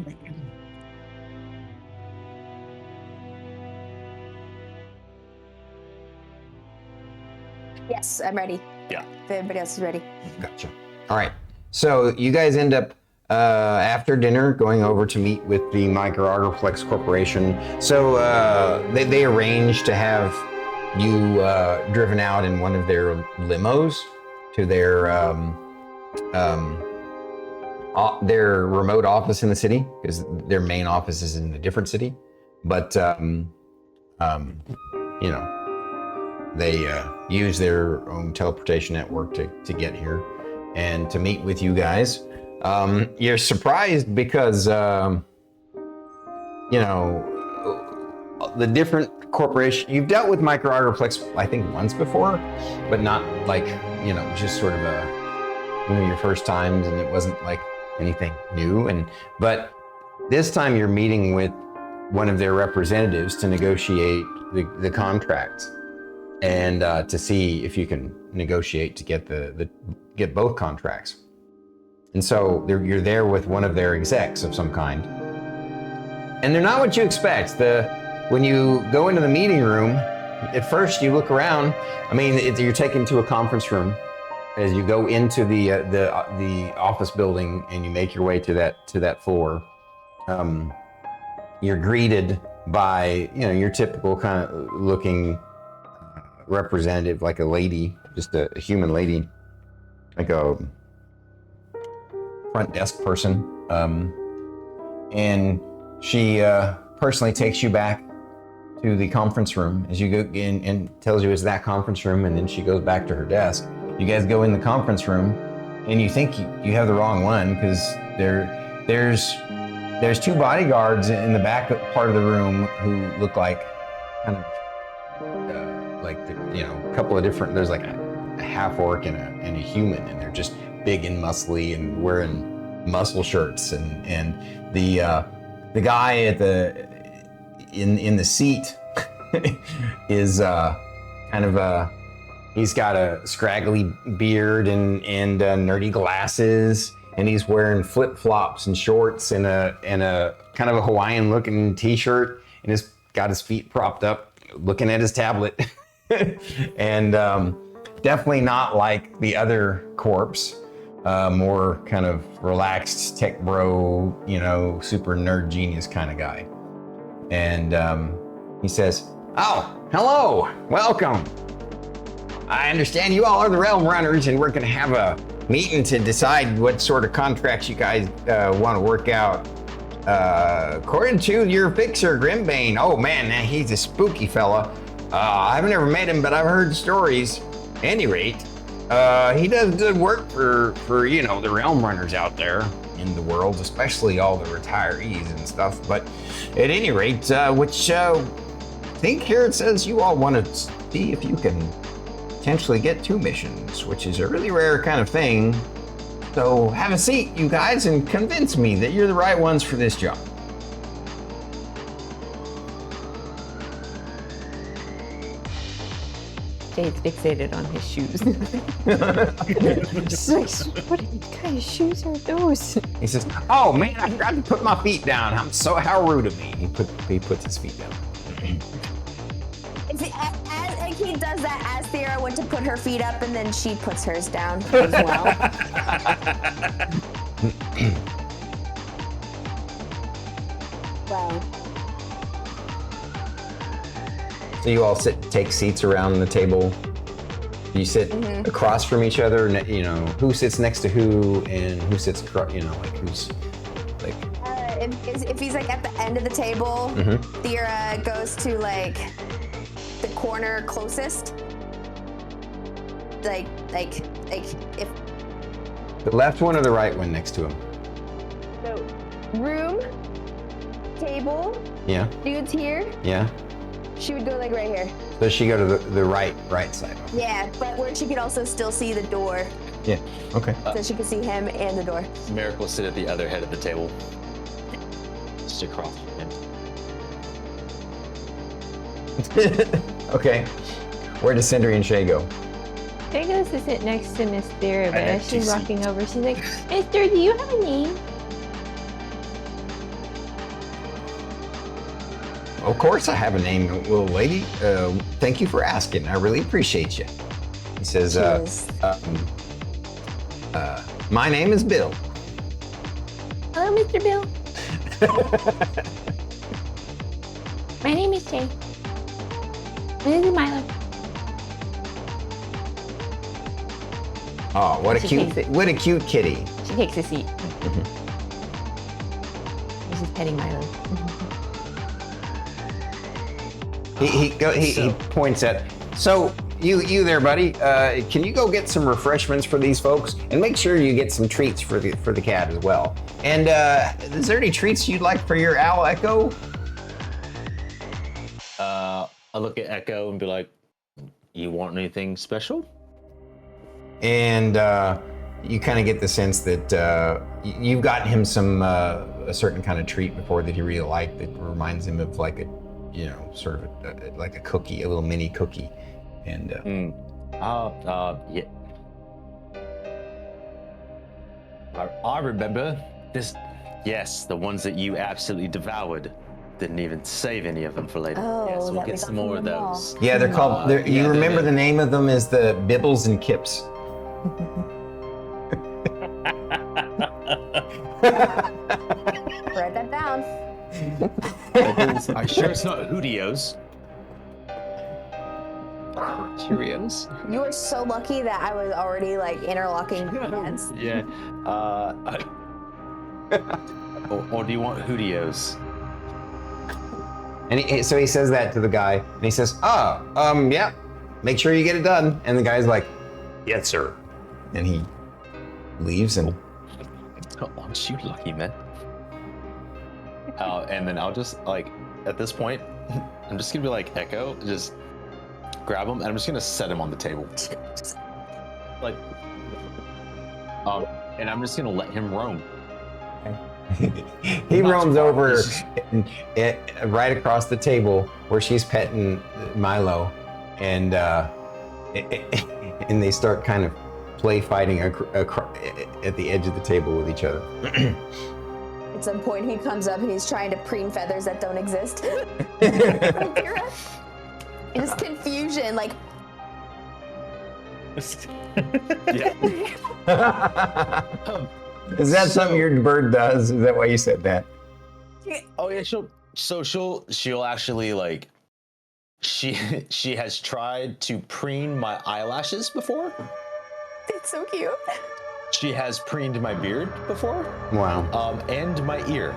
Yes, I'm ready. Yeah. If everybody else is ready. Gotcha. All right. So you guys end up after dinner, going over to meet with the Microargoplex Corporation. So they arranged to have you driven out in one of their limos to their remote office in the city, because their main office is in a different city. But you know, they use their own teleportation network to get here and to meet with you guys. You're surprised because you know, the different corporation you've dealt with Microargoplex, I think once before, but not like, you know, just sort of one of your first times, and it wasn't like anything new. But this time you're meeting with one of their representatives to negotiate the contract, and to see if you can negotiate to get get both contracts. And so you're there with one of their execs of some kind, and they're not what you expect. When you go into the meeting room, at first you look around. I mean, you're taken to a conference room. As you go into the office building and you make your way to that floor, you're greeted by, you know, your typical kind of looking representative, like a lady, just a human lady, like a front desk person, and she personally takes you back to the conference room as you go in and tells you it's that conference room, and then she goes back to her desk. You guys go in the conference room, and you think you have the wrong one, because there's two bodyguards in the back part of the room who look like kind of you know, a couple of different. There's like a half orc and a human, and they're just big and muscly and wearing muscle shirts, and the guy at in the seat is kind of he's got a scraggly beard and nerdy glasses, and he's wearing flip-flops and shorts and a kind of a Hawaiian looking t-shirt, and he's got his feet propped up looking at his tablet. And definitely not like the other corpse, more kind of relaxed tech bro, you know, super nerd genius kind of guy. And he says, "Oh, hello, welcome. I understand you all are the Realm Runners, and we're going to have a meeting to decide what sort of contracts you guys want to work out. According to your fixer, Grimbane, oh man, he's a spooky fella. I've never met him, but I've heard stories. At any rate, he does good work for you know, the Realm Runners out there in the world, especially all the retirees and stuff. But at any rate, which I think here it says you all want to see if you can potentially get 2 missions, which is a really rare kind of thing. So have a seat, you guys, and convince me that you're the right ones for this job." Jade's fixated on his shoes. She's like, what kind of shoes are those? He says, "Oh man, I forgot to put my feet down. How rude of me." He puts his feet down. As he does that, as Thyra went to put her feet up, and then she puts hers down as well. Wow. So you all take seats around the table. You sit across from each other, you know, who sits next to who, and who sits across, you know, like who's like. If he's like at the end of the table, Thyra goes to like the corner closest. Like if The left one or the right one next to him? so, room, table, Yeah, dudes here. yeah. She would go like right here. So she go to the right side. Yeah, but where she could also still see the door, Yeah. Okay. so she could see him and the door. Merrik will sit at the other head of the table. Just across from him. Okay. Where does Sindri and Shae go? Shae goes to sit next to Miss Thyra, but I have as she's 2 walking over, she's like, "Mister, do you have a name?" Of course I have a name, little lady. Thank you for asking. I really appreciate you. He says, Cheers. my name is Bill. Hello, Mr. Bill. My name is Shae. This is Milo. Oh, what a She cute, takes it. what a cute kitty. She takes a seat. She's petting Milo. He points at. So you there, buddy? Can you go get some refreshments for these folks, and make sure you get some treats for the cat as well. And is there any treats you'd like for your owl Echo? I look at Echo and be like, "You want anything special?" And you kind of get the sense that you've gotten him some a certain kind of treat before that he really liked that reminds him of like a, you know, sort of like a cookie, a little mini cookie. And yeah. I remember this. Yes, the ones that you absolutely devoured. Didn't even save any of them for later. Oh, yes, we'll that we get got some more from of the mall. those. yeah, they're called. You remember the name of them is the Bibbles and Kips. Write that down. I'm sure it's not Hootios. Cheerios. You were so lucky that I was already like interlocking my hands. Yeah. Or do you want Hootios? And so he says that to the guy, and he says, yeah, make sure you get it done. And the guy's like, yes, sir. And he leaves, and Aren't you lucky, man? And then I'll just, like, at this point, I'm just gonna be like, Echo, just grab him, and I'm just gonna set him on the table. Like, and I'm just gonna let him roam. he roams over right across the table where she's petting Milo, and and they start kind of play fighting at the edge of the table with each other. At some point, he comes up and he's trying to preen feathers that don't exist. His confusion, like. Is that something your bird does? Is that why you said that? Oh yeah, she'll actually, like, she has tried to preen my eyelashes before. It's so cute. She has preened my beard before. Wow. And my ear.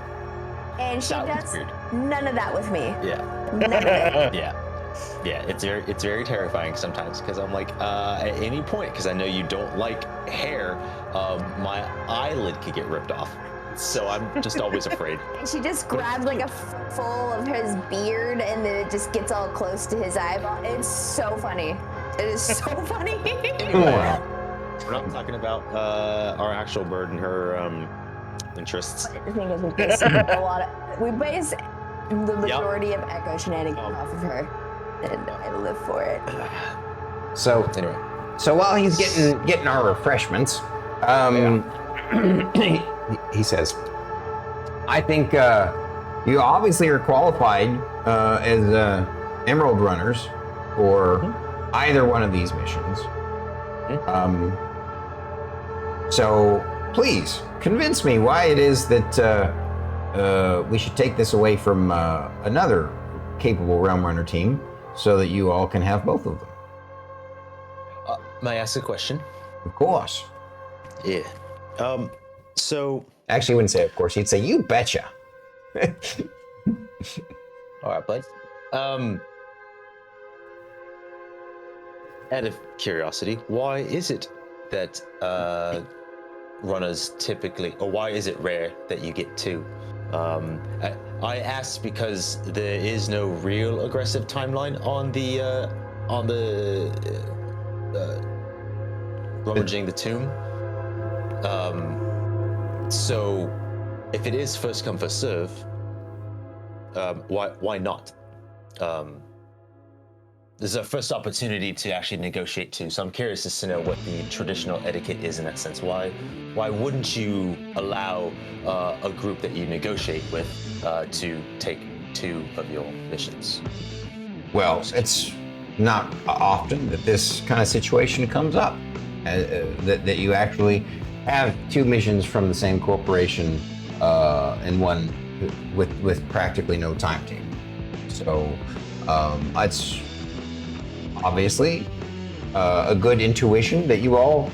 And she That one's does weird. none of that with me. Yeah. None of it. Yeah, it's very terrifying sometimes because I'm like, at any point, because I know you don't like hair, my eyelid could get ripped off. So I'm just always afraid. And she just grabs like a full of his beard and then it just gets all close to his eyeball. It's so funny. It is so funny. Anyway, we're not talking about our actual bird and her interests. The thing is, we base we base the majority of Echo shenanigans off of her, and I live for it. So anyway, so while he's getting our refreshments, he says, I think you obviously are qualified as Emerald Runners for either one of these missions. So please convince me why it is that we should take this away from another capable Realm Runner team so that you all can have both of them. May I ask a question? Of course. Yeah. So actually, I wouldn't say of course. He'd say, you betcha. All right, bud. Out of curiosity, why is it that runners typically, or why is it rare that you get two? I asked because there is no real aggressive timeline on the rummaging the tomb. So if it is first come first serve, why not? This is our first opportunity to actually negotiate too, so I'm curious as to know what the traditional etiquette is in that sense. Why wouldn't you allow a group that you negotiate with to take two of your missions? Well, it's not often that this kind of situation comes up, that you actually have two missions from the same corporation and one with practically no timetable. So it's obviously a good intuition that you all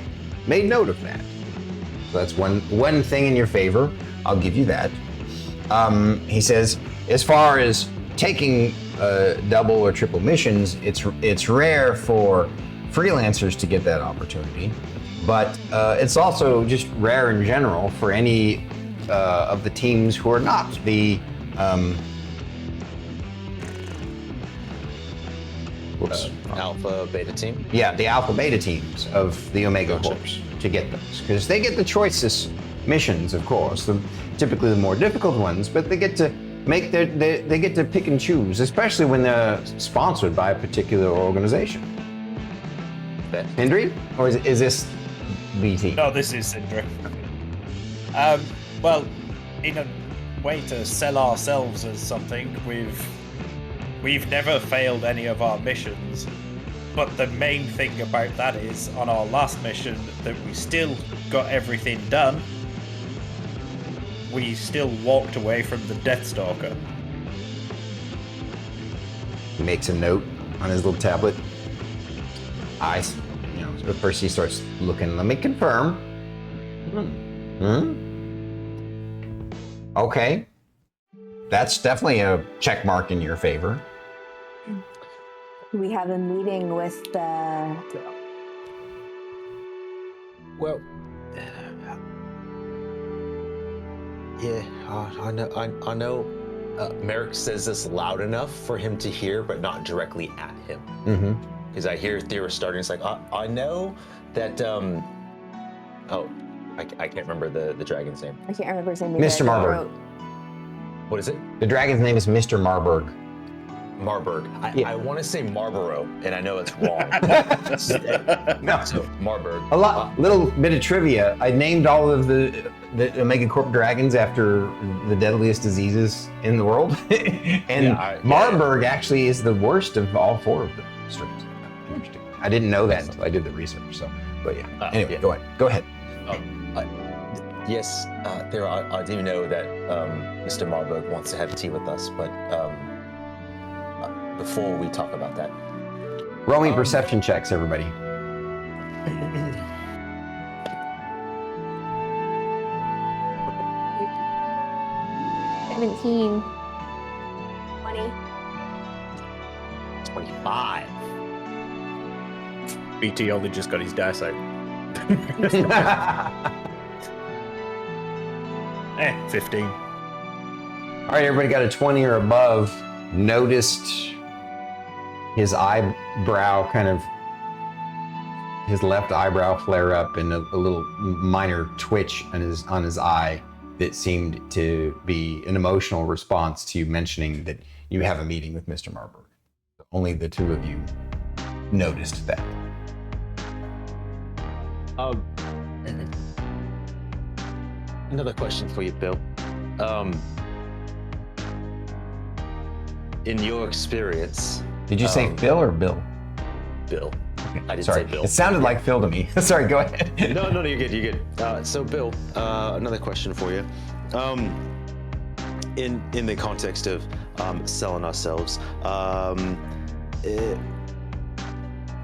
made note of that. So that's one thing in your favor. I'll give you that. He says, as far as taking double or triple missions, it's rare for freelancers to get that opportunity, but it's also just rare in general for any of the teams who are not the Alpha Beta team. Yeah, the Alpha Beta teams of the Omega Corps to get those, because they get the choicest missions, of course, typically the more difficult ones, but they get to make they get to pick and choose, especially when they're sponsored by a particular organization. Sindri, or is this BT? No, this is Sindri. Well, in a way to sell ourselves as something, we've never failed any of our missions, but the main thing about that is on our last mission that we still got everything done. We still walked away from the Deathstalker. He makes a note on his little tablet. At first he starts looking. Let me confirm. Okay. That's definitely a check mark in your favor. We have a meeting with the... Well, yeah, I know. Merrik says this loud enough for him to hear, but not directly at him. Mm-hmm. Because I hear Thyra starting. It's like, I know that. Oh, I can't remember the dragon's name. I can't remember his name. Mr. Marburg. What is it? The dragon's name is Mr. Marburg. Marburg. I want to say Marlboro, and I know it's wrong. No. So Marburg. Little bit of trivia. I named all of the Omega Corp dragons after the deadliest diseases in the world, and Marburg actually is the worst of all four of the strains. Interesting. I didn't know that until I did the research. So, but yeah. Anyway, Go ahead. Yes, Thyra, I do know that Mr. Marburg wants to have tea with us, but before we talk about that, roll me perception checks, everybody. 17. 20. 25. BT only just got his dice out. 15. All right, everybody got a 20 or above. Noticed his eyebrow his left eyebrow flare up and a little minor twitch on his eye that seemed to be an emotional response to you mentioning that you have a meeting with Mr. Marburg. Only the two of you noticed that. Another question for you, Bill. In your experience... Did you say Phil or Bill? Bill. Okay. I did Sorry. say Bill. It sounded like Phil to me. Sorry, go ahead. No, you're good. So, Bill, another question for you. In the context of selling ourselves,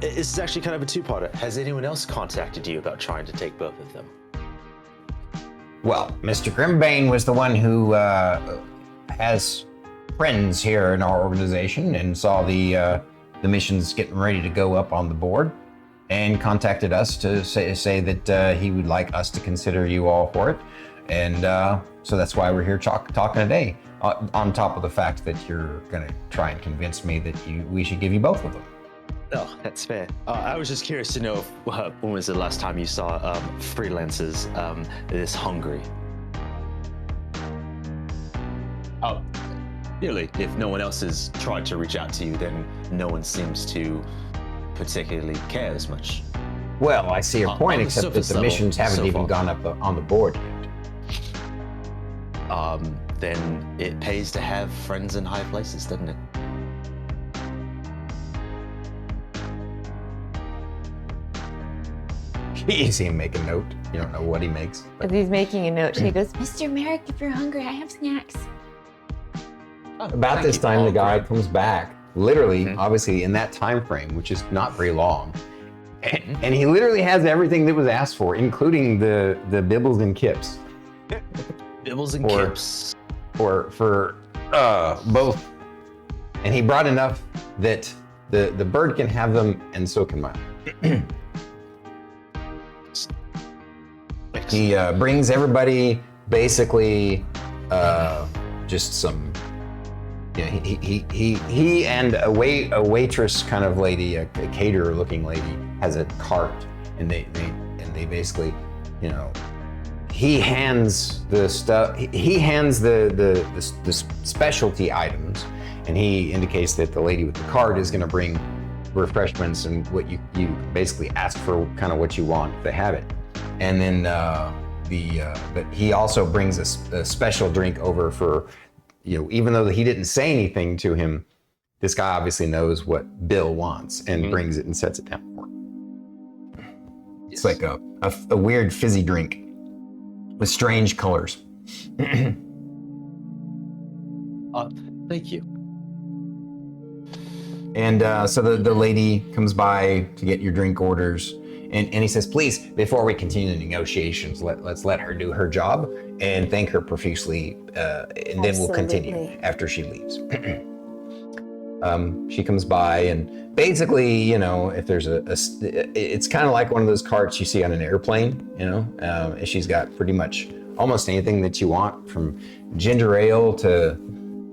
it's actually kind of a two-parter. Has anyone else contacted you about trying to take both of them? Well, Mr. Grimbane was the one who has friends here in our organization and saw the missions getting ready to go up on the board and contacted us to say that he would like us to consider you all for it. And so that's why we're here talking today, on top of the fact that you're going to try and convince me that we should give you both of them. Oh, that's fair. I was just curious to know when was the last time you saw freelancers this hungry? Oh, really? If no one else has tried to reach out to you, then no one seems to particularly care as much. Well, I see your point, except that the missions haven't even gone up on the board yet. Then it pays to have friends in high places, doesn't it? You see him make a note. You don't know what he makes. As he's making a note, Shae goes, Mr. Merrik, if you're hungry, I have snacks. About this time, the guy comes back, literally, obviously, in that time frame, which is not very long. And he literally has everything that was asked for, including the bibbles and kips. Bibbles and kips. For both. And he brought enough that the bird can have them, and so can mine. He brings everybody basically just some. Yeah, he and a waitress kind of lady, a caterer looking lady, has a cart, and they basically, you know, he hands the stuff. He hands the specialty items, and he indicates that the lady with the cart is going to bring refreshments and what you basically ask for, kind of what you want if they have it, and then but he also brings a special drink over for. You know, even though he didn't say anything to him, this guy obviously knows what Bill wants and brings it and sets it down for him. It's like a weird fizzy drink with strange colors. Thank you. And so the lady comes by to get your drink orders. And he says, please, before we continue the negotiations, let's let her do her job and thank her profusely, and then we'll continue after she leaves. She comes by, and basically, you know, if there's it's kind of like one of those carts you see on an airplane, you know, she's got pretty much almost anything that you want, from ginger ale to,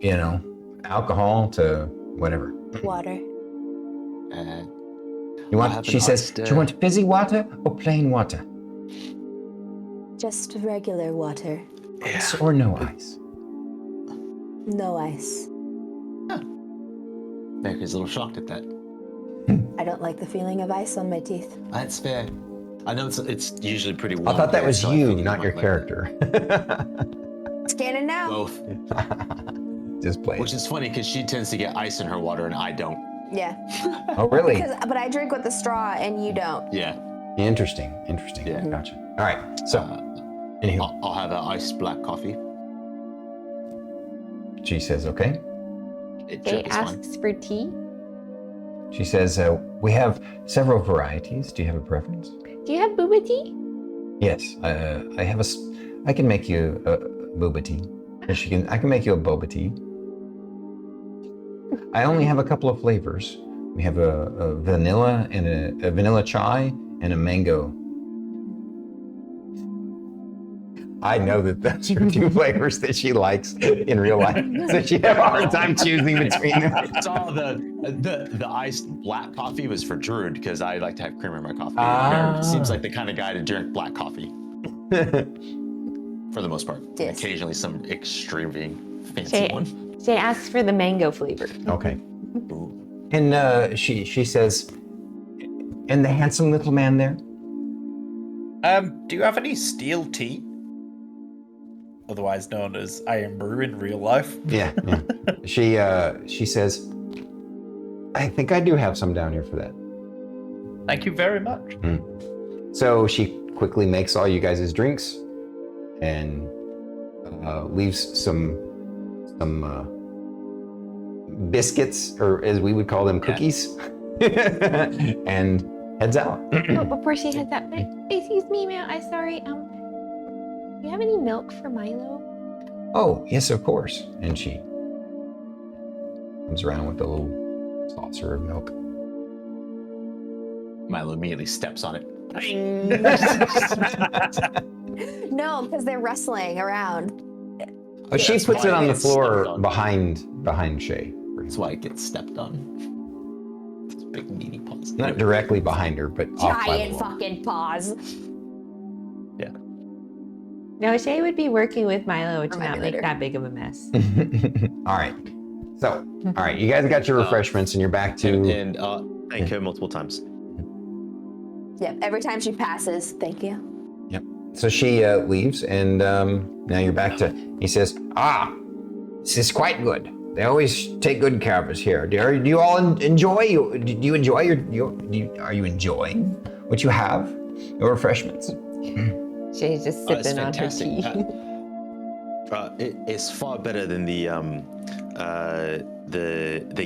you know, alcohol to whatever. Water. You want? She says, do you want fizzy water or plain water? Just regular water. Ice or no ice? No ice. Becca's a little shocked at that. I don't like the feeling of ice on my teeth. That's fair. I know it's usually pretty warm. I thought that here, was so I you, figured not your might character. It's canon now. Both. Just play. Which is funny because she tends to get ice in her water and I don't. Yeah. Oh, really? But I drink with the straw and you don't. Yeah. Interesting. Yeah. Gotcha. All right. So, anywho. I'll have an iced black coffee. She says, okay. Shae asks for tea. She says, we have several varieties. Do you have a preference? Do you have booba tea? Yes. I can make you a booba tea. I can make you a boba tea. I only have a couple of flavors. We have a vanilla and a vanilla chai and a mango. I know that that's your two flavors that she likes in real life, so she'd have a hard time choosing between them. I saw the iced black coffee was for Druid because I like to have creamer in my coffee. Seems like the kind of guy to drink black coffee. For the most part. Yes. Occasionally some extremely fancy one. Shae asks for the mango flavor. Okay. And she says, and the handsome little man there? Do you have any steel tea? Otherwise known as I am brew in real life. Yeah. She says, I think I do have some down here for that. Thank you very much. So she quickly makes all you guys' drinks and leaves some biscuits, or as we would call them, cookies, and heads out. Before she heads out, excuse me, ma'am. I'm sorry. Do you have any milk for Milo? Oh, yes, of course. And she comes around with a little saucer of milk. Milo immediately steps on it. No, because they're wrestling around. Oh, she puts it on the floor behind Shae. That's why it gets stepped on. It's big meaty paws. Not directly behind her, but off by the Giant wall. fucking paws. Yeah. No, Shae would be working with Milo to not make that big of a mess. All right. So, all right, you guys got your refreshments and you're back to... And thank her multiple times. Yep, every time she passes, thank you. Yep. So she leaves, and now you're back to... He says, this is quite good. They always take good care of us here. Do you all enjoy? Do you enjoy are you enjoying what you have? your refreshments. She's just Oh, that's sipping on her fantastic. tea. It's far better than the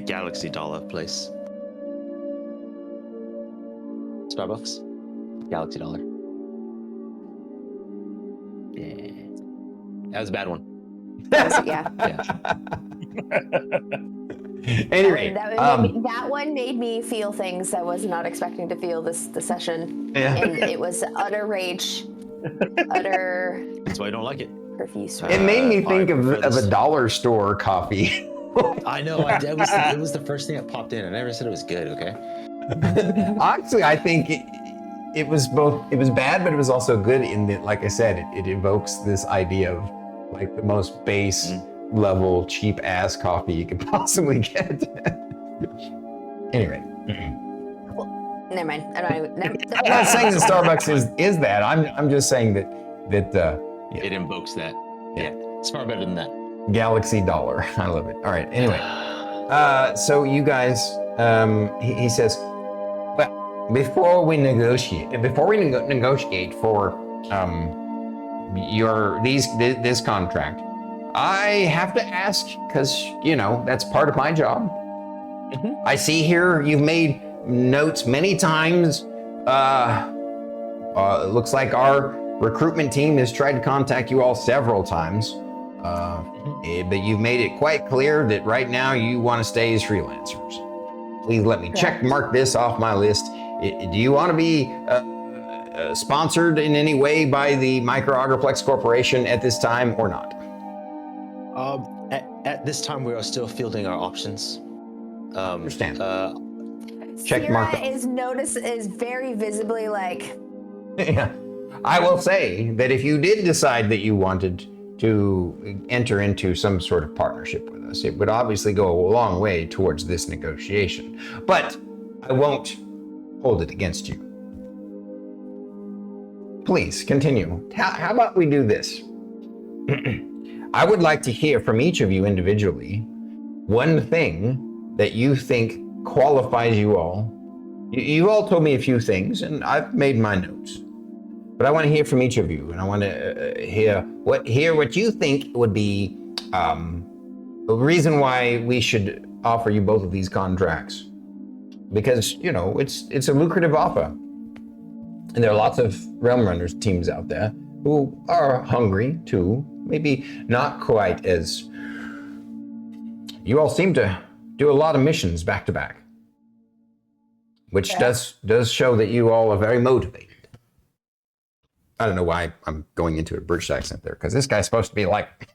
Galaxy Dollar place. Starbucks, Galaxy Dollar. Yeah, that was a bad one. Yeah. Anyway, that one made me feel things I was not expecting to feel this session. Yeah. And it was utter rage, utter That's why I don't like it. profuse. it made me think of prefer this. a dollar store coffee. I know. It was the first thing that popped in. I never said it was good. Okay. Honestly, I think it was both. It was bad, but it was also good in that, like I said, it evokes this idea of like the most base level cheap ass coffee you could possibly get. Anyway, Never mind. I'm not saying that Starbucks is that. I'm just saying that It invokes that. Yeah. It's far better than that. Galaxy Dollar. I love it. All right. Anyway, so you guys, he says, well, before we negotiate for this contract, I have to ask because that's part of my job. I see here you've made notes many times. It looks like our recruitment team has tried to contact you all several times. But you've made it quite clear that right now you want to stay as freelancers. Please let me check mark this off my list. Do you want to be sponsored in any way by the Micro-Agriplex Corporation at this time or not? At this time, we are still fielding our options. Understand. Check mark is very visibly like. Yeah. I will say that if you did decide that you wanted to enter into some sort of partnership with us, it would obviously go a long way towards this negotiation. But I won't hold it against you. Please continue. How about we do this? I would like to hear from each of you individually one thing that you think qualifies you all. You all told me a few things, and I've made my notes. But I want to hear from each of you, and I want to hear what you think would be a reason why we should offer you both of these contracts. Because it's a lucrative offer, and there are lots of Realm Runners teams out there who are hungry too. Maybe not quite as. You all seem to do a lot of missions back to back, which does show that you all are very motivated. I don't know why I'm going into a British accent there, because this guy's supposed to be like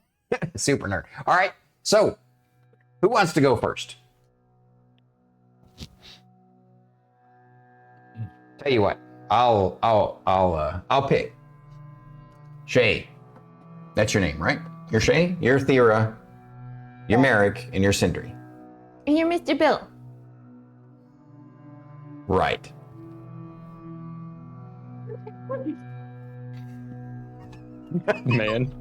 super nerd. All right, so who wants to go first? Tell you what, I'll pick Shae. That's your name, right? You're Shae, you're Thyra, you're Merrik, and you're Sindri. And you're Mr. Bill. Right. Man.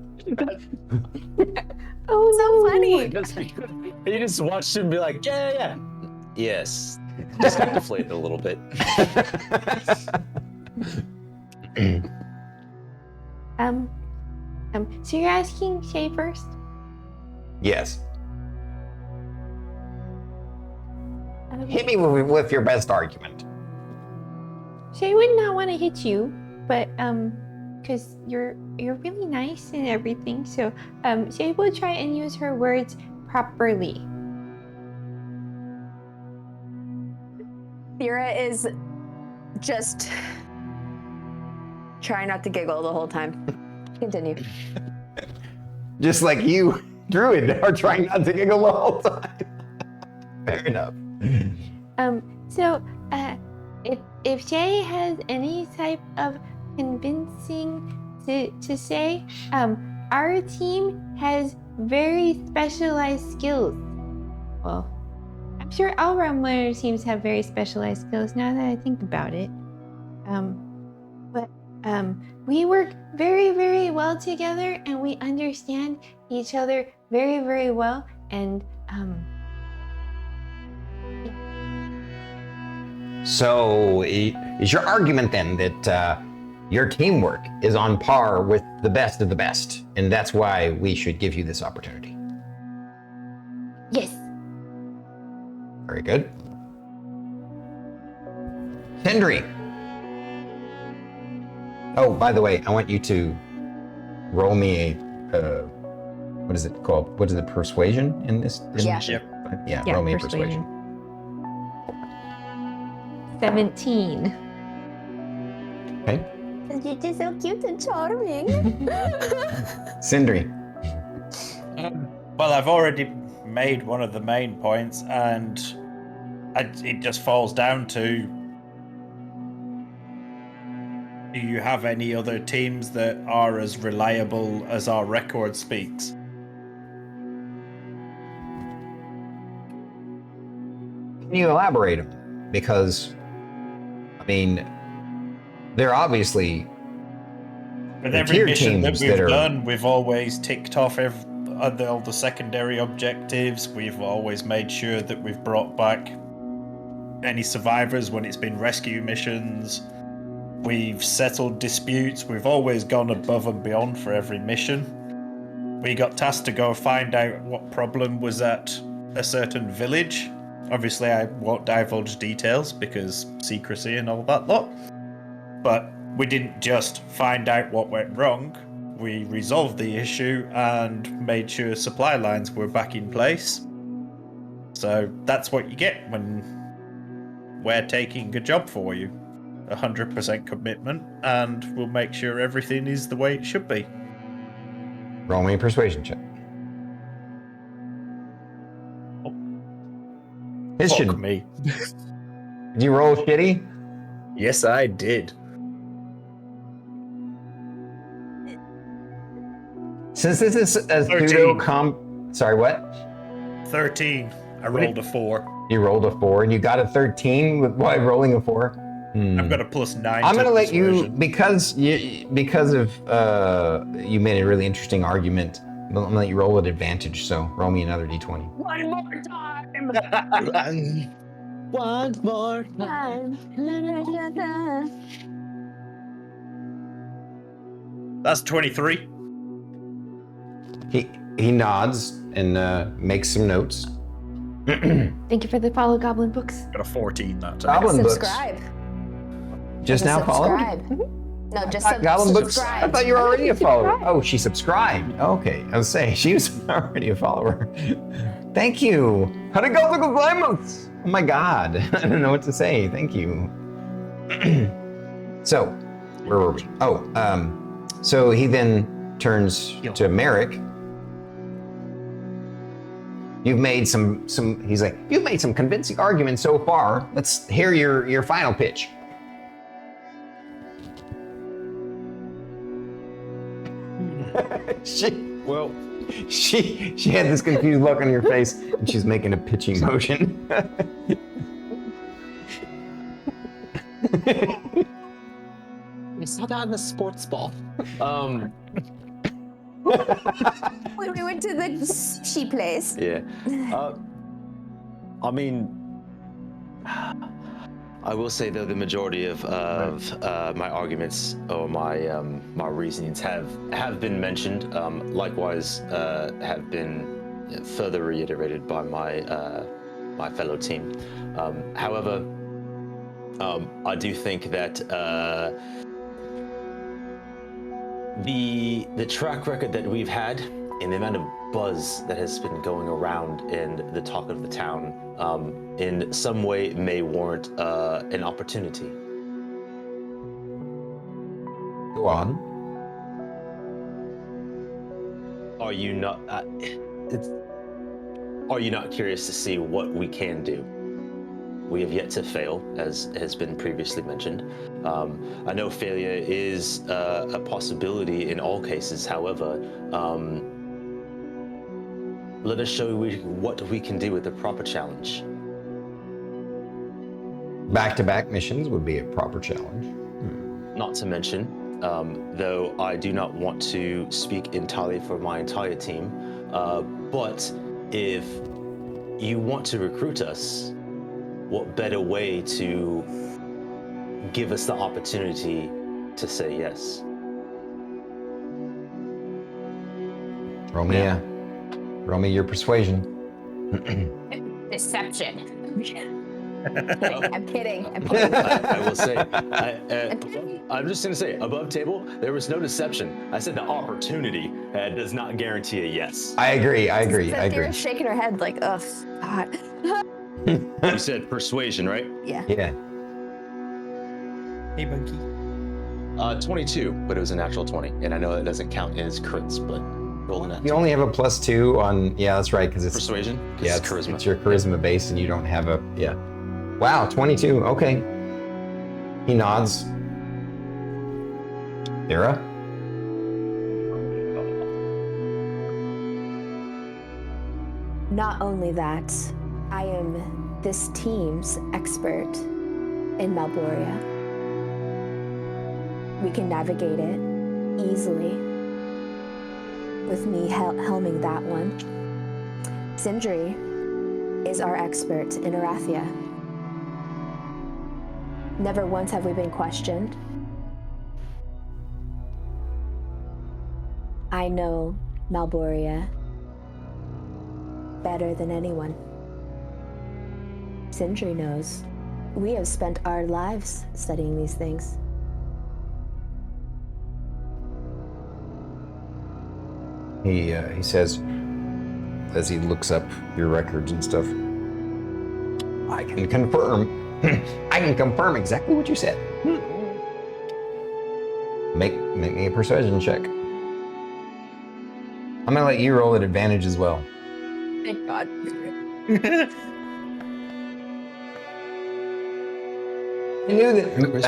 Oh, so funny. You just watched him be like, yeah. Yes. Just got deflated a little bit. So you're asking Shae first? Yes. Hit me with your best argument. Shae would not want to hit you, but because you're really nice and everything. So Shae will try and use her words properly. Thyra is just trying not to giggle the whole time. Continue. Just like you, Druid, are trying not to giggle the whole time. Fair enough. So if Shae has any type of convincing to say, our team has very specialized skills. Well, I'm sure all Realm Runner teams have very specialized skills now that I think about it. But we work very, very well together, and we understand each other very, very well, and So, is your argument then that your teamwork is on par with the best of the best, and that's why we should give you this opportunity? Yes. Very good. Sindri. Oh, by the way, I want you to roll me a, what is it called? What is it, persuasion in this? Yeah. Yeah, roll me a persuasion. 17. Okay. You're just so cute and charming. Sindri. Well, I've already made one of the main points, and it just falls down to: do you have any other teams that are as reliable as our record speaks? Can you elaborate on that? Because, I mean, they're obviously With the every tier mission that teams we've that are- done, we've always ticked off all the secondary objectives. We've always made sure that we've brought back any survivors when it's been rescue missions. We've settled disputes. We've always gone above and beyond for every mission. We got tasked to go find out what problem was at a certain village. Obviously, I won't divulge details because secrecy and all that lot. But we didn't just find out what went wrong. We resolved the issue and made sure supply lines were back in place. So that's what you get when we're taking a job for you. 100% commitment, and we'll make sure everything is the way it should be. Roll me a persuasion check. Fuck me. Did you roll shitty? Yes, I did. Since this is a 13. pseudo sorry, what? 13. I rolled a 4. You rolled a 4 and you got a 13 while rolling a 4? I've got a +9. I'm gonna let you, persuasion. because of you made a really interesting argument. I'm gonna let you roll at advantage. So roll me another d20. One more time. One more time. That's 23. He nods and makes some notes. Thank you for the follow, Goblin Books. Got a 14 that time. Goblin Books. Subscribe. Just now followed? No, just Goblin Books. subscribe. I thought you were already a follower. Oh, she subscribed. Okay, I was saying she was already a follower. Thank you. Arigatou gozaimasu. Oh my God, I don't know what to say. Thank you. So, where were we? Oh, so he then turns to Merrik. You've made some. He's like, you've made some convincing arguments so far. Let's hear your final pitch. She had this confused look on her face, and she's making a pitching motion. I saw that in the sports ball. When we went to the sushi place. Yeah. I mean, I will say though the majority of my arguments or my my reasonings have been mentioned. Likewise, have been further reiterated by my fellow team. However, I do think that the track record that we've had and the amount of buzz that has been going around in the talk of the town in some way may warrant an opportunity. Go on. Are you not curious to see what we can do? We have yet to fail, as has been previously mentioned. I know failure is a possibility in all cases. However, let us show you what we can do with the proper challenge. Back-to-back missions would be a proper challenge. Not to mention, though I do not want to speak entirely for my entire team, but if you want to recruit us, what better way to give us the opportunity to say yes? Roll me your persuasion. Deception. I'm kidding. I will say, I'm just going to say, above table, there was no deception. I said the opportunity does not guarantee a yes. I agree. Thyra's shaking her head like, ugh, God. You said persuasion, right? Yeah. Yeah. Hey, monkey. 22, but it was a natural 20. And I know it doesn't count as crits, but roll that. You only have a +2 on, yeah, that's right, because it's Persuasion? Yeah, it's charisma. It's your charisma base, and you don't have a, yeah. Wow, 22, okay. He nods. Thyra? Not only that, I am this team's expert in Malboria. We can navigate it easily with me helming that one. Sindri is our expert in Arathia. Never once have we been questioned. I know Malboria better than anyone. Sindri knows. We have spent our lives studying these things. He says, as he looks up your records and stuff, I can confirm exactly what you said. Make me a persuasion check. I'm gonna let you roll at advantage as well. Thank God. I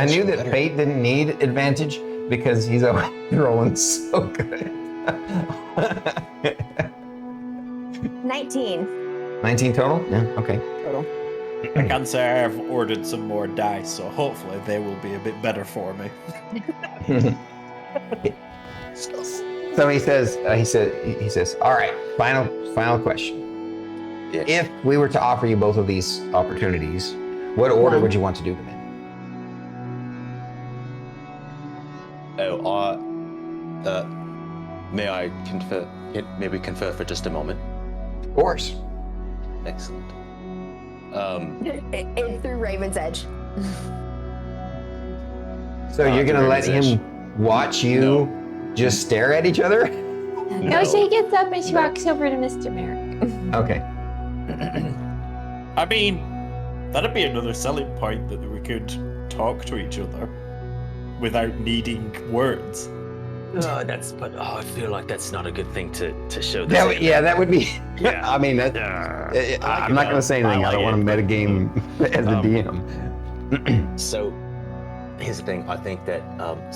knew that Fate didn't need advantage because he's always rolling so good. 19. 19 total? Yeah, okay. Total. I can say I've ordered some more dice, so hopefully they will be a bit better for me. So he says, all right, final question. Yeah. If we were to offer you both of these opportunities, what order would you want to do them in? May I confer? Maybe confer for just a moment. Of course. Excellent. It through Raven's Edge. So you're gonna let him watch you just stare at each other? No, she gets up and she walks over to Mr. Merrik. Okay. I mean, that'd be another selling point that we could talk to each other without needing words. I feel like that's not a good thing to show. That would be. Yeah. I mean, I'm not going to say anything. I don't want to metagame as a DM. So, here's the thing. I think that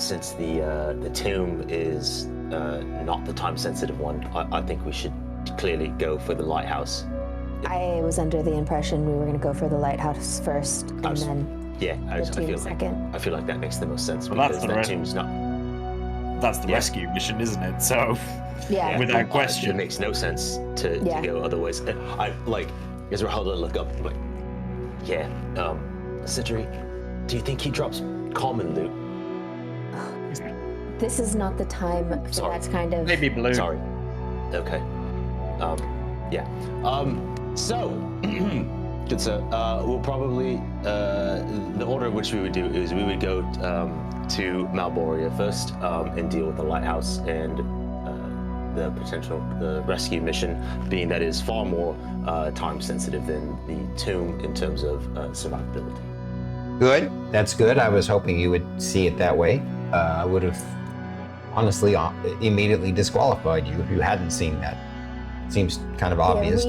since the tomb is not the time-sensitive one, I think we should clearly go for the lighthouse. I was under the impression we were going to go for the lighthouse first, and then I the tomb feel second. I feel like that makes the most sense Well, because that tomb's not. That's the rescue mission, isn't it? So, without question, it makes no sense to go otherwise. I like as we're holding look up. I'm like, Sindri, do you think he drops common loot? This is not the time for that kind of. maybe blue. Sorry. Okay. So, good sir. We'll probably the order in which we would do is we would go to Malboria first and deal with the lighthouse and the rescue mission, being that is far more time sensitive than the tomb in terms of survivability. Good. That's good. I was hoping you would see it that way. I would have honestly immediately disqualified you if you hadn't seen that. Seems kind of obvious.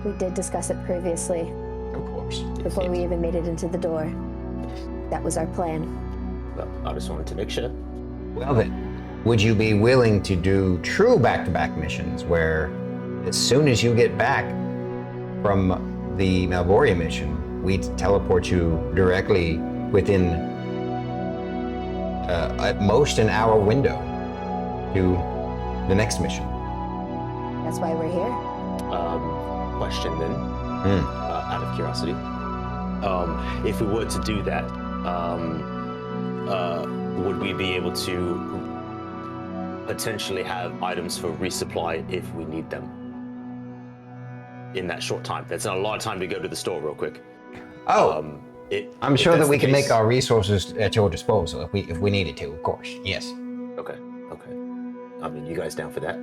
We did discuss it previously. Of course. Before we even made it into the door. That was our plan. Well, I just wanted to make sure. Well then, would you be willing to do true back-to-back missions where as soon as you get back from the Malboria mission, we teleport you directly within at most an hour window to the next mission? That's why we're here. Question then, out of curiosity. If we were to do that, would we be able to potentially have items for resupply if we need them in that short time? That's not a lot of time to go to the store real quick. I'm sure that we can case, make our resources at your disposal if we needed to, of course. Yes. Okay. I mean, you guys down for that?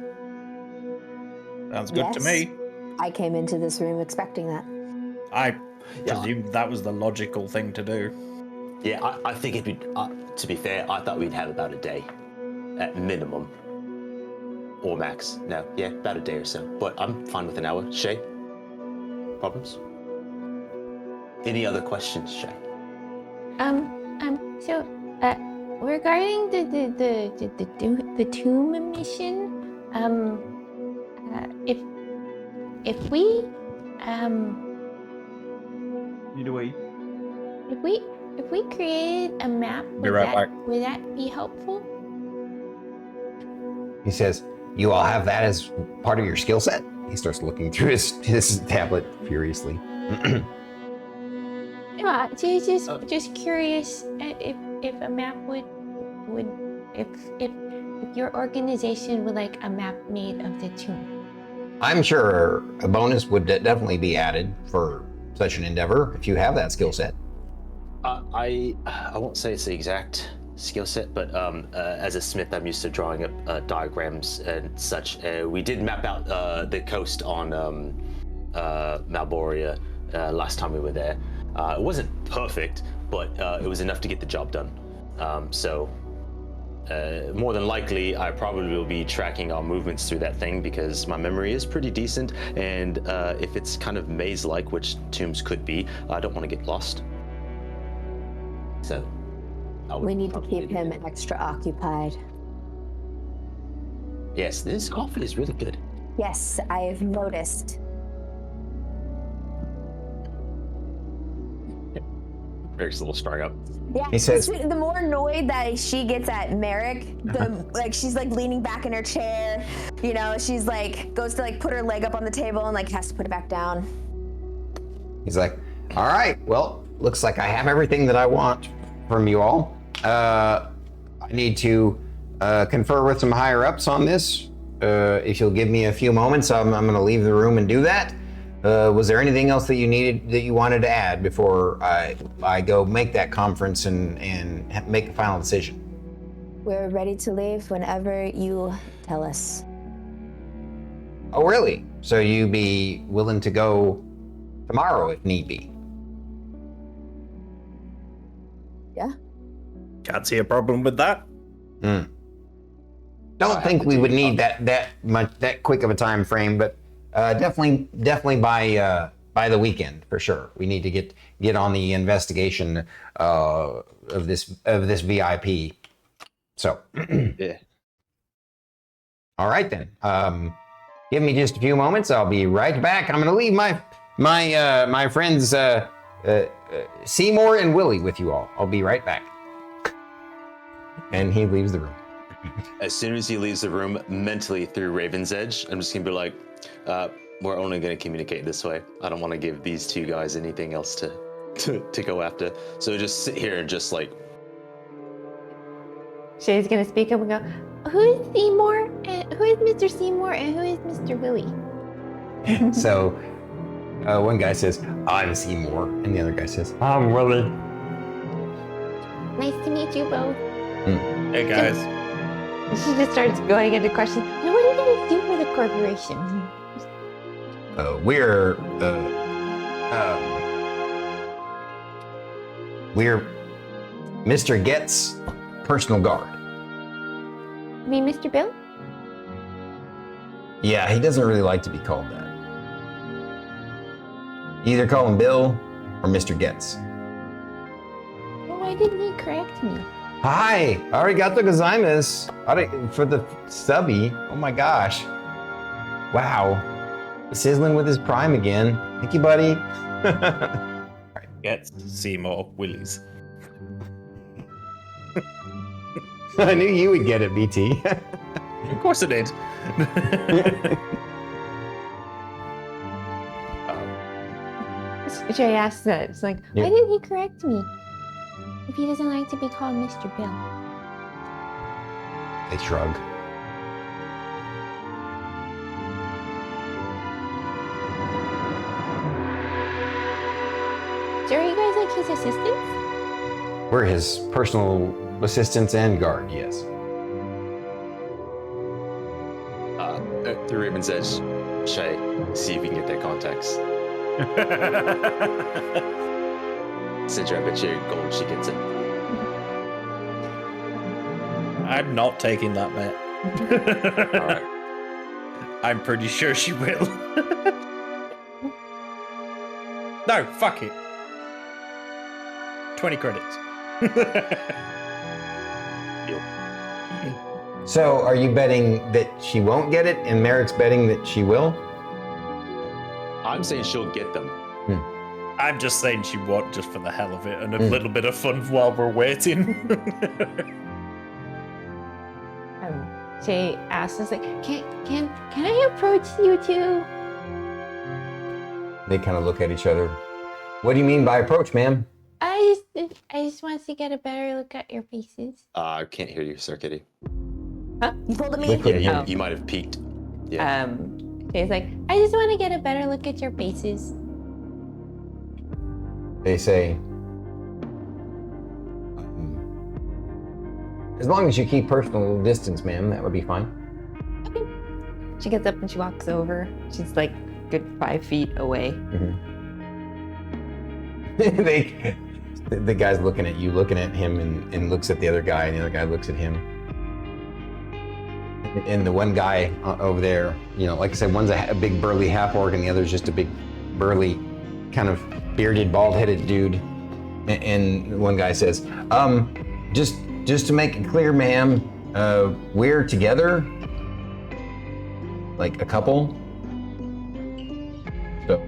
Sounds good to me. I came into this room expecting that. I presumed that was the logical thing to do. Yeah, I think it'd be, to be fair, I thought we'd have about a day at minimum. Or max. No, yeah, about a day or so. But I'm fine with an hour. Shae? Problems? Any other questions, Shae? So, regarding the tomb mission, if we created a map, would that be helpful? He says, you all have that as part of your skill set? He starts looking through his tablet furiously. Yeah, just curious if a map would if your organization would like a map made of the tomb. I'm sure a bonus would definitely be added for such an endeavor if you have that skill set. I won't say it's the exact skill set, but as a smith, I'm used to drawing up diagrams and such. We did map out the coast on Malboria last time we were there. It wasn't perfect, but it was enough to get the job done. More than likely, I probably will be tracking our movements through that thing because my memory is pretty decent, and if it's kind of maze-like, which tombs could be, I don't want to get lost. So, we need to keep him extra occupied. Yes, this coffee is really good. Yes, I've noticed. Merrik's a little strung up. Yeah, he says, the more annoyed that she gets at Merrik, the like she's like leaning back in her chair, you know, she's like goes to like put her leg up on the table and like has to put it back down. He's like, all right, well, looks like I have everything that I want from you all. I need to confer with some higher ups on this. If you'll give me a few moments, I'm going to leave the room and do that. Was there anything else that you wanted to add before I go make that conference and make the final decision? We're ready to leave whenever you tell us. Oh, really? So you be willing to go tomorrow if need be? Yeah. Can't see a problem with that. Don't think we would need that quick of a time frame, but definitely by the weekend for sure. We need to get on the investigation of this VIP. So yeah. All right then. Give me just a few moments. I'll be right back. I'm gonna leave my friends Seymour and Willie with you all. I'll be right back. And he leaves the room. As soon as he leaves the room, mentally through Raven's Edge, I'm just gonna be like, we're only gonna communicate this way. I don't want to give these two guys anything else to go after. So just sit here and just like. Shae's gonna speak up and go, who is Seymour? Who is Mr. Seymour and who is Mr. Willie? So one guy says, I'm Seymour, and the other guy says, I'm Willie. Nice to meet you both. Hey guys. She just starts going into questions. Now, what are you gonna do for the corporation? We're Mr. Get's personal guard. You mean Mr. Bill? Yeah, he doesn't really like to be called that. Either call him Bill or Mr. Getz. Well, why didn't he correct me? Hi, arigato gozaimasu. For the stubby. Oh my gosh. Wow. Sizzling with his prime again. Thank you, buddy. Get Seymour Willies. I knew you would get it, BT. Of course I did. Shae asks that. It's like, Yeah. why didn't he correct me? If he doesn't like to be called Mr. Bill. They shrug. So are you guys like his assistants? We're his personal assistants and guard, yes. The Raven says, Shae, see if you can get that context. Sindri, I bet you gold she gets it. I'm not taking that bet. All right. I'm pretty sure she will. No, fuck it. 20 credits. So, are you betting that she won't get it, and Merrick's betting that she will? I'm saying she'll get them. I'm just saying she won't, just for the hell of it, and a little bit of fun while we're waiting. Shae asks us like, can I approach you two? They kind of look at each other. What do you mean by approach, ma'am? I just want to get a better look at your faces. I can't hear you, StarKitty. Huh? You pulled a me? Yeah, you might have peeked. Yeah. Shae's like, I just want to get a better look at your faces. They say, as long as you keep personal distance, ma'am, that would be fine. Okay. She gets up and she walks over. She's like good 5 feet away. The guy's looking at you, looking at him, and looks at the other guy, and the other guy looks at him. And the one guy over there, you know, like I said, one's a big burly half orc, and the other's just a big burly, kind of bearded, bald-headed dude. And one guy says, just to make it clear, ma'am, we're together, like a couple. So.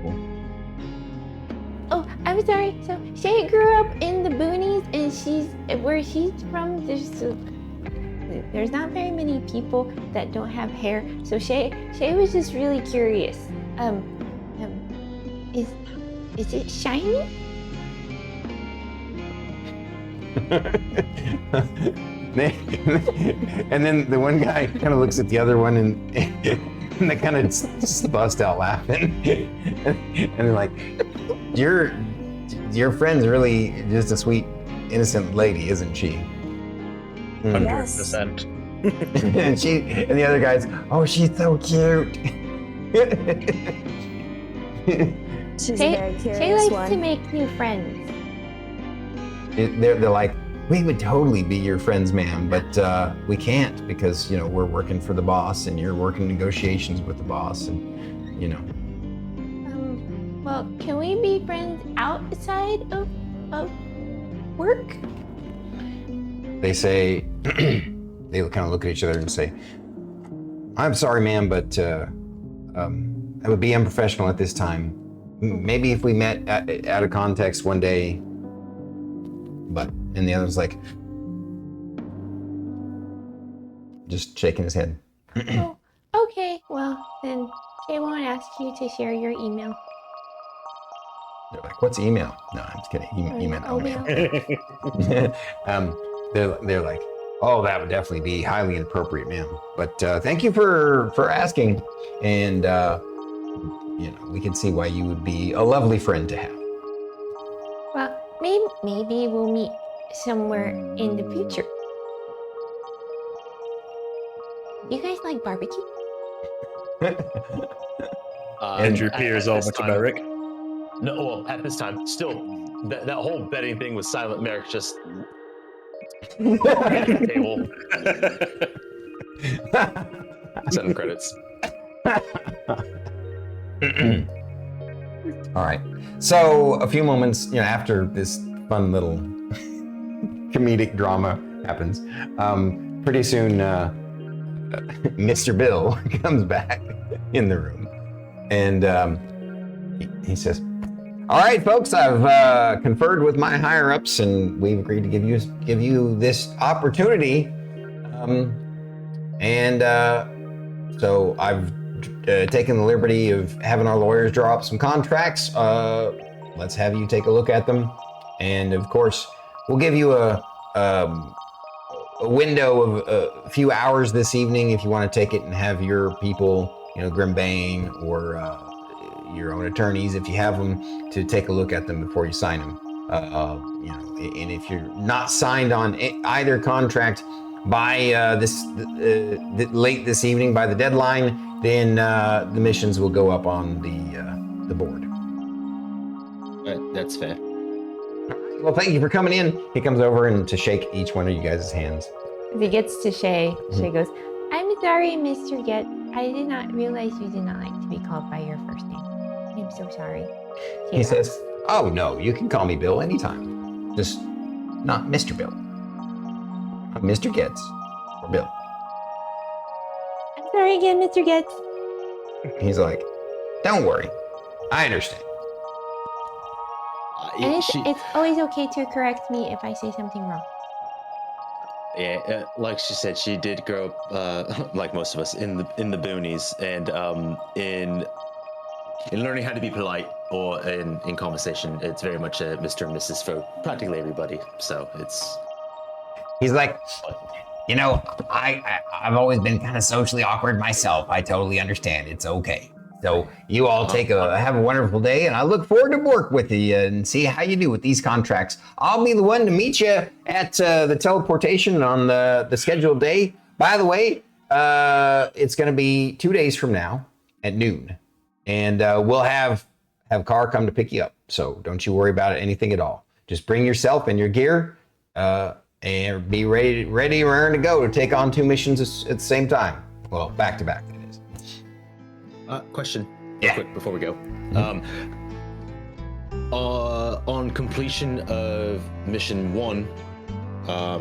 Oh, I'm sorry. So Shae grew up in the boonies, and where she's from. There's not very many people that don't have hair. So Shae was just really curious. Is it shiny? And then the one guy kind of looks at the other one, and they kind of just bust out laughing. And they're like, your friend's really just a sweet, innocent lady, isn't she? 100%. And the other guy's, oh, she's so cute. She's a very Shae curious likes one. to make new friends. They're like, we would totally be your friends, ma'am, but we can't because, you know, we're working for the boss and you're working negotiations with the boss, and, you know. Well, can we be friends outside of work? They say, they kind of look at each other and say, I'm sorry, ma'am, but that would be unprofessional at this time. Maybe if we met out of context one day, but, and the other's like, just shaking his head. Oh, okay, well, then Shae won't ask you to share your email. They're like, what's email? No, I'm just kidding. He meant oatmeal. They're like, oh, that would definitely be highly inappropriate, ma'am. But thank you for asking. And, you know, we can see why you would be a lovely friend to have. Well, maybe we'll meet somewhere in the future. You guys like barbecue? Andrew peers over to Merrik. No, well, at this time, still, that whole betting thing with Silent Merrick just at the table. 7 credits. All right. So a few moments, you know, after this fun little comedic drama happens, pretty soon Mr. Bill comes back in the room, and he says, "All right, folks, I've conferred with my higher-ups, and we've agreed to give you this opportunity, so I've taken the liberty of having our lawyers draw up some contracts let's have you take a look at them. And of course, we'll give you a window of a few hours this evening if you want to take it and have your people, Grimbane or your own attorneys, if you have them, to take a look at them before you sign them. And if you're not signed on either contract by late this evening by the deadline, then the missions will go up on the board. That's fair. Well, thank you for coming in. He comes over and to shake each one of you guys' hands. As he gets to Shae, Shae goes, I'm sorry, Mr. Get. I did not realize you did not like to be called by your first name. I'm so sorry. He says, oh no, you can call me Bill anytime. Just not Mr. Bill. Mr. Getz or Bill. I'm sorry again, Mr. Getz. He's like, don't worry. I understand. And it's always okay to correct me if I say something wrong. Yeah, like she said, she did grow up, like most of us, in the boonies, and in learning how to be polite or in conversation, it's very much a Mr. and Mrs. for practically everybody. So it's. He's like, I've always been kind of socially awkward myself. I totally understand. It's okay. So you all have a wonderful day, and I look forward to work with you and see how you do with these contracts. I'll be the one to meet you at the teleportation on the scheduled day. By the way, it's going to be 2 days from now at noon, and we'll have Car come to pick you up. So don't you worry about anything at all. Just bring yourself and your gear, and be ready and raring to go to take on 2 missions at the same time. Well, back to back. Question, real quick before we go. On completion of mission 1,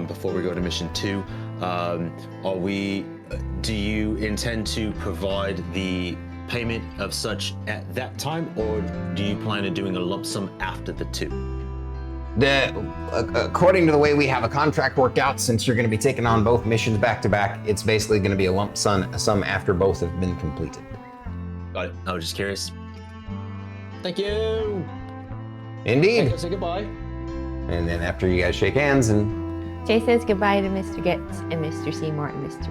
before we go to mission 2, do you intend to provide the payment of such at that time, or do you plan on doing a lump sum after the 2? According to the way we have a contract worked out, since you're going to be taking on both missions back to back, it's basically going to be a lump sum after both have been completed. Got it. I was just curious. Thank you. Indeed. Say goodbye. And then after you guys shake hands and Shae says goodbye to Mr. Getz and Mr. Seymour and Mr.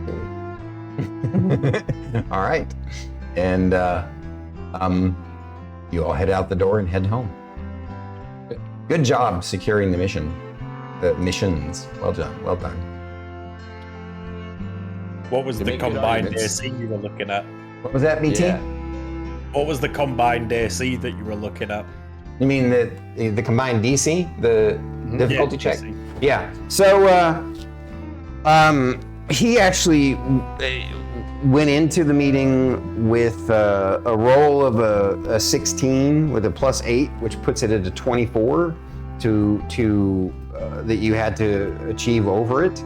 Billy. All right. And you all head out the door and head home. Good job securing the missions. Well done. Well done. What was the combined AC you were looking at? What was that, BT? Yeah. What was the combined AC that you were looking at? You mean the combined DC, the difficulty check? DC. Yeah. So he actually went into the meeting with a roll of a 16 with a +8, which puts it at a 24 to that you had to achieve over it.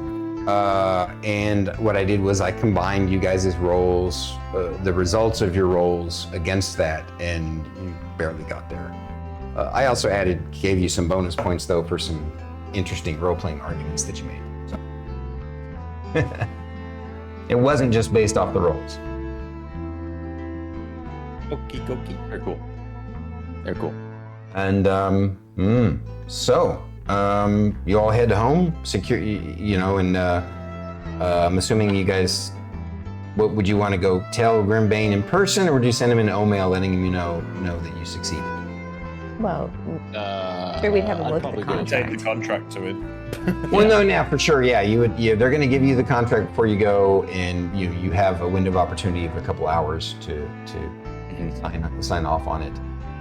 And what I did was I combined you guys' rolls, the results of your rolls against that, and you barely got there. I also gave you some bonus points though for some interesting role-playing arguments that you made. So. It wasn't just based off the rolls. Okie dokie. Very cool. Very cool. And so you all head home, secure, and I'm assuming you guys. What would you want to go tell Grimbane in person, or would you send him an email letting him know that you succeeded? Well, sure, we'd have a look at the Take contract. the contract to him. Well, no, now for sure, yeah. You would. They're going to give you the contract before you go, and you have a window of opportunity of a couple hours to sign off on it.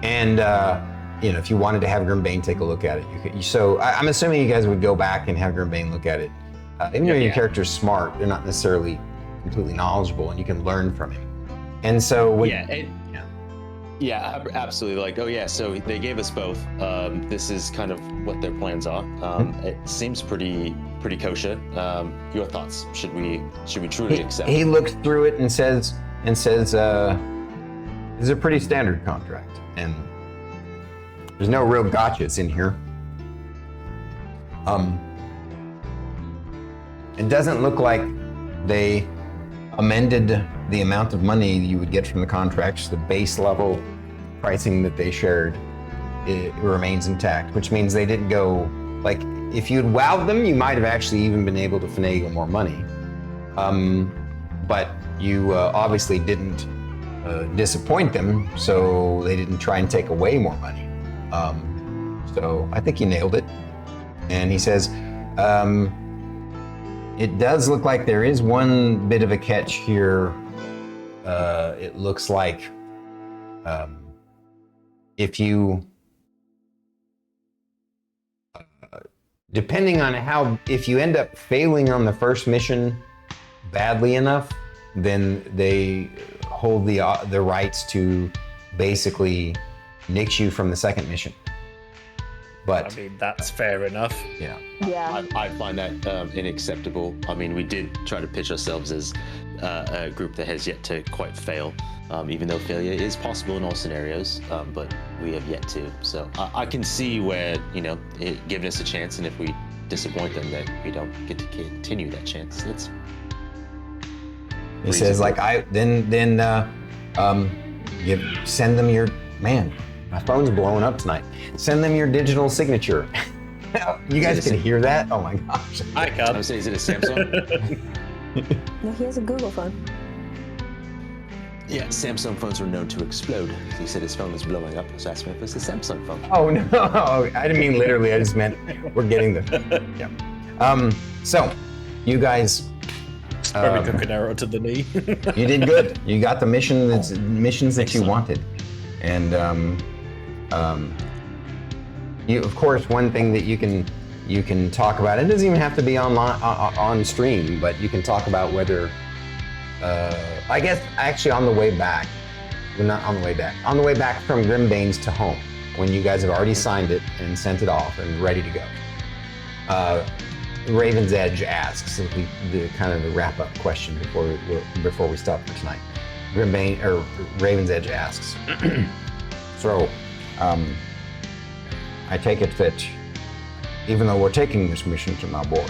And if you wanted to have Grimbane take a look at it, you could. So I'm assuming you guys would go back and have Grimbane look at it. Even though your character's smart, they're not necessarily completely knowledgeable, and you can learn from him. And so Yeah, absolutely. Like, oh yeah, so they gave us both. This is kind of what their plans are. It seems pretty kosher. Your thoughts? Should we truly accept? He looks through it and says, "This is a pretty standard contract, and there's no real gotchas in here. It doesn't look like they amended the amount of money you would get from the contracts, the base level pricing that they shared. it remains intact, which means they didn't go, like, if you'd wowed them, you might have actually even been able to finagle more money. But you obviously didn't disappoint them, so they didn't try and take away more money. So I think he nailed it. And he says, it does look like there is one bit of a catch here. It looks like if you, depending on if you end up failing on the first mission badly enough, then they hold the rights to basically nix you from the second mission. But I mean, that's fair enough. Yeah. Yeah. I find that unacceptable. I mean, we did try to pitch ourselves as a group that has yet to quite fail, even though failure is possible in all scenarios, but we have yet to. So I can see where, giving us a chance, and if we disappoint them, that we don't get to continue that chance. That's he says, like, send them your, man, my phone's blowing up tonight. Send them your digital signature. You guys can hear that? Oh my gosh. I can. I would say, is it a Samsung? No, he has a Google phone. Yeah, Samsung phones were known to explode. He said his phone was blowing up, so I asked him if it was a Samsung phone. Oh no, I didn't mean literally. I just meant we're getting the. Yeah. So, you guys. Probably took an arrow to the knee. You did good. You got the missions that you wanted, and you, of course, one thing that you can talk about. It doesn't even have to be on stream, but you can talk about whether. I guess actually on the way back, not on the way back, on the way back from Grimbane's to home, when you guys have already signed it and sent it off and ready to go. Raven's Edge asks the kind of the wrap-up question before we stop for tonight. Raven's Edge asks, so I take it that even though we're taking this mission to Malboria,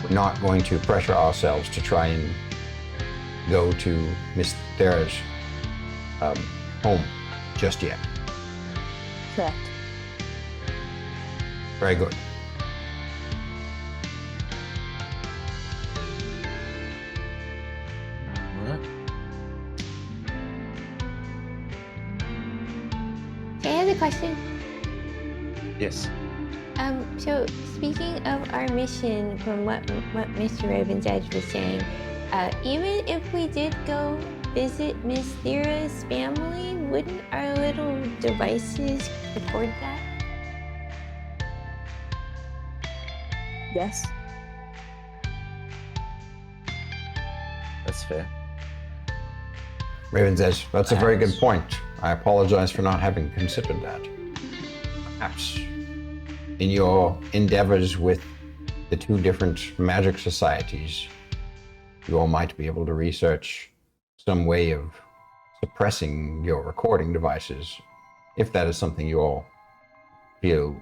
we're not going to pressure ourselves to try and go to Miss Thyra's home just yet. Correct. Very good. I have a question. Yes. So speaking of our mission, from what Mr. Raven's Edge was saying, even if we did go visit Miss Thyra's family, wouldn't our little devices record that? Yes. That's fair. Raven's Edge, that's a very good point. I apologize for not having considered that. Perhaps in your endeavors with the two different magic societies, you all might be able to research some way of suppressing your recording devices, if that is something you all feel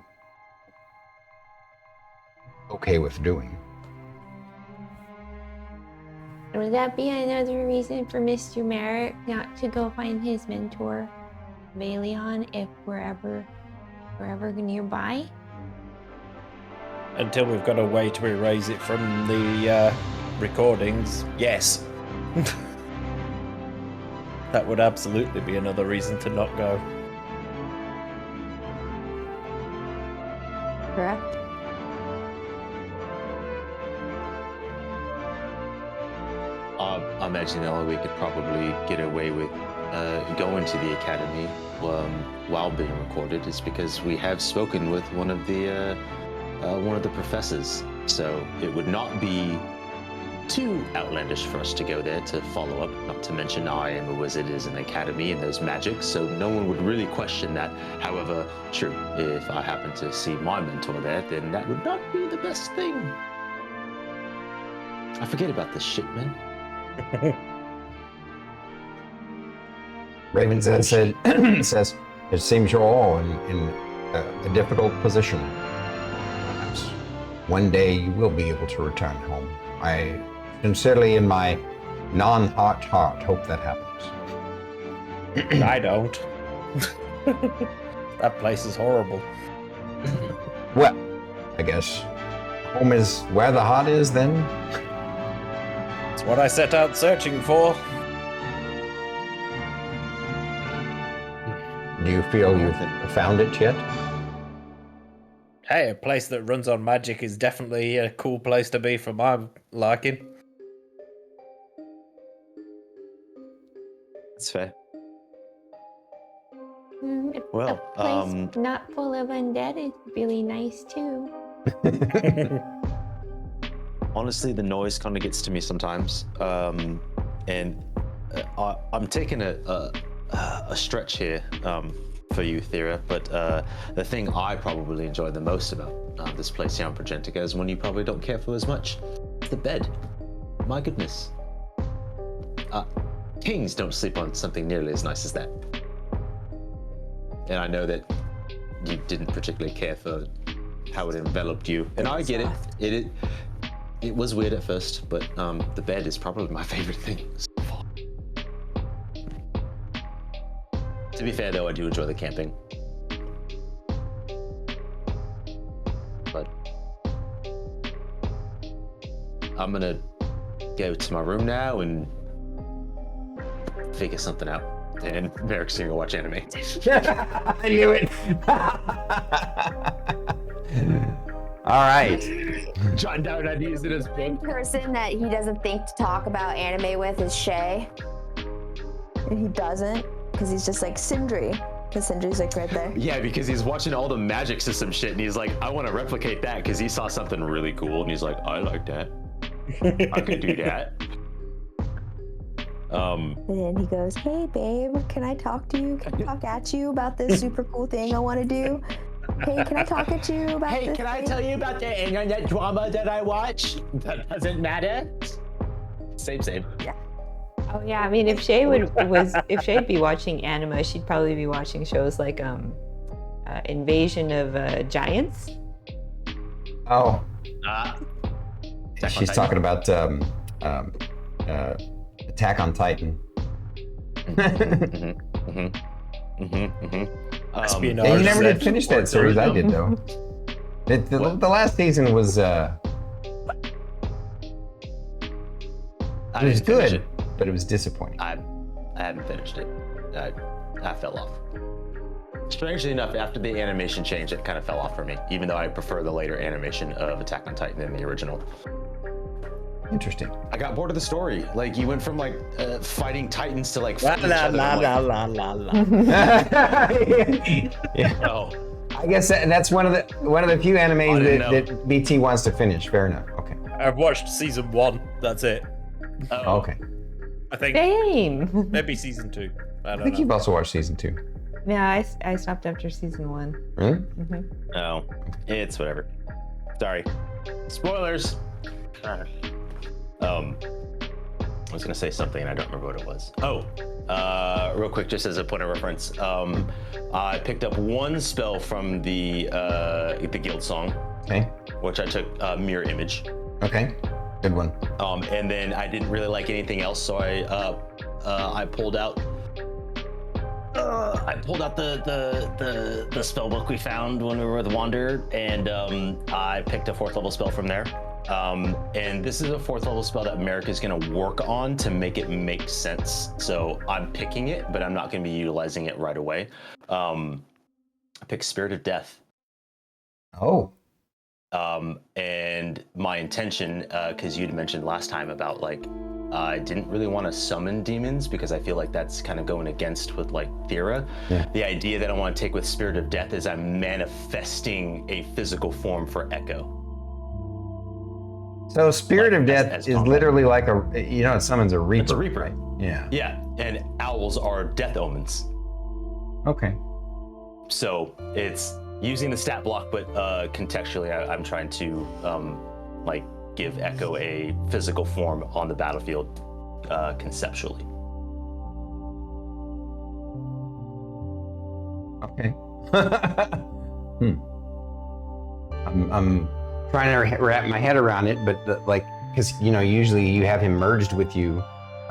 okay with doing. Would that be another reason for Mr. Merrik not to go find his mentor, Balion, if we're ever nearby? Until we've got a way to erase it from the recordings, yes. That would absolutely be another reason to not go. Correct. I imagine the only way we could probably get away with going to the academy while being recorded is because we have spoken with one of the professors. So it would not be too outlandish for us to go there to follow up. Not to mention, I am a wizard, is an academy, and there's magic, so no one would really question that. However, true, if I happen to see my mentor there, then that would not be the best thing. I forget about this shit, man. Raven's Edge says, it seems you're all in a difficult position. Perhaps one day you will be able to return home. I sincerely, in my non-heart hope that happens. I don't. That place is horrible. Well, I guess home is where the heart is then. It's what I set out searching for. Do you feel you've found it yet? Hey, a place that runs on magic is definitely a cool place to be for my liking. That's fair. A place not full of undead is really nice too. Honestly, the noise kind of gets to me sometimes, and I'm taking a stretch here for you, Thyra. But the thing I probably enjoy the most about this place here on Progentica is one you probably don't care for as much. It's the bed. My goodness. Kings don't sleep on something nearly as nice as that. And I know that you didn't particularly care for how it enveloped you, and I get it. It was weird at first, but the bed is probably my favorite thing so far. To be fair, though, I do enjoy the camping. But I'm gonna go to my room now and figure something out. And Merrik's gonna go watch anime. I knew it. All right. Jotting down ideas in his book. Person that he doesn't think to talk about anime with is Shae. And he doesn't, because he's just like Sindri. Because Sindri's like right there. Yeah, because he's watching all the magic system shit, and he's like, I want to replicate that because he saw something really cool, and he's like, I like that. I could do that. And then he goes, hey babe, can I talk to you? Can I talk at you about this super cool thing I want to do? Hey, can I talk at you about this? Hey, can I tell you about the internet drama that I watch? That doesn't matter. Same. Yeah. Oh yeah, I mean, if Shae'd be watching anime, she'd probably be watching shows like Invasion of Giants. Oh. She's talking about Attack on Titan. Espionage. You never did finish that series. I did though. The last season was it was good, but it was disappointing. I haven't finished it. I fell off. Strangely enough, after the animation change, it kind of fell off for me, even though I prefer the later animation of Attack on Titan than the original. Interesting. I got bored of the story. Like, you went from like fighting titans to like La fighting la each other. la I'm la like, la la la. Yeah. Oh, I guess that's one of the few animes that BT wants to finish. Fair enough. Okay. I've watched season 1. That's it. Okay. I think Same. maybe season 2. I I don't think know. you've also watched season 2. Yeah, I stopped after season 1. Really? Mm-hmm. oh, it's whatever. Sorry. Spoilers. I was gonna say something and I don't remember what it was. Real quick, just as a point of reference, I picked up one spell from the guild song. Okay. Which I took Mirror Image. Okay. Good one. And then I didn't really like anything else, so I pulled out. I pulled out the spell book we found when we were with Wanderer, and I picked a 4th level spell from there. And this is a 4th level spell that Merrik is going to work on to make it make sense. So I'm picking it, but I'm not going to be utilizing it right away. I picked Spirit of Death. Oh. And my intention, because you'd mentioned last time about like, I didn't really want to summon demons because I feel like that's kind of going against with like Thyra. Yeah. The idea that I want to take with Spirit of Death is I'm manifesting a physical form for Echo. So Spirit of Death is literally like it summons a Reaper. It's a Reaper. Right? Yeah. Yeah, and owls are death omens. Okay. So it's using the stat block, but contextually I'm trying to like give Echo a physical form on the battlefield conceptually. Okay. I'm trying to wrap my head around it, but because usually you have him merged with you.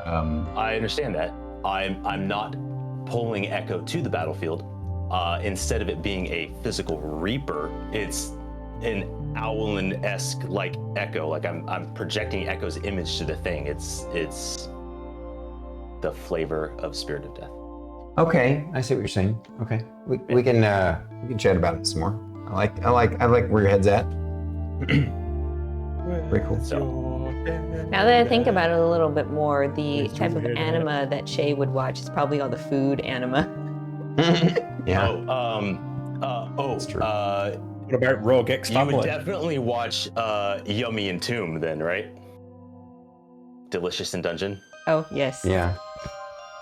I understand that. I'm not pulling Echo to the battlefield. instead of it being a physical reaper, it's an Owlin-esque like echo. Like I'm projecting Echo's image to the thing. It's the flavor of Spirit of Death. Okay, I see what you're saying. Okay, we can chat about it some more. I like where your head's at. Very cool. Now that I think about it a little bit more, the type of anima that Shae would watch is probably all the food anima. Yeah. That's true. What about Rogue X You Family? would definitely watch Yummy and Tomb then, right? Delicious in Dungeon. Oh yes. Yeah.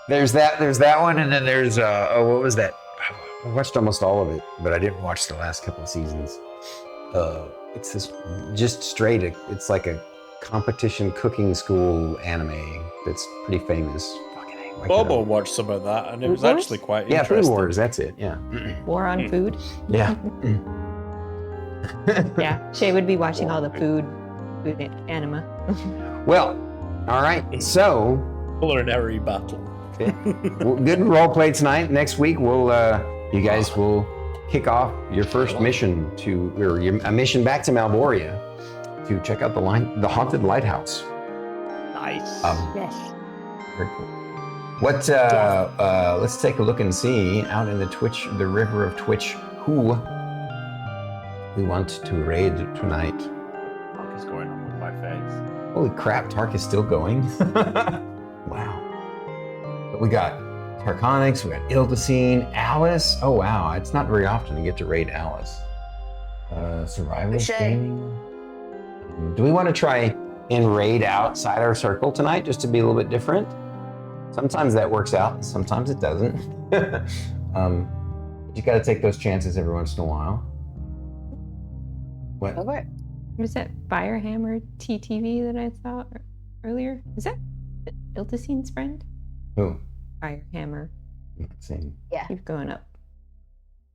There's that one, and then there's what was that? I watched almost all of it, but I didn't watch the last couple of seasons. It's this just straight. It's like a competition cooking school anime that's pretty famous. Bobo watched some of that, and it was Food Wars? actually quite Yeah, interesting. Food Wars. That's it. Yeah. War on food. Yeah. Yeah, Shae would be watching all the food anima. Well, all right. So culinary battle. Good role play tonight. Next week, you guys will kick off your first mission a mission back to Malboria to check out the haunted lighthouse. Nice. Yes. Very cool. Let's take a look and see out in the river of Twitch, who we want to raid tonight. What is going on with my face? Holy crap, Tark is still going. Wow. But we got Tarkonix, we got Ildacine, Alice. Oh wow, it's not very often to get to raid Alice. Survival gaming. Do we want to try and raid outside our circle tonight just to be a little bit different? Sometimes that works out, sometimes it doesn't. You got to take those chances every once in a while. What? Over it. Was that Firehammer TTV that I saw earlier? Is that Ildacine's friend? Who? Firehammer. I'm not saying. Yeah. Keep going up.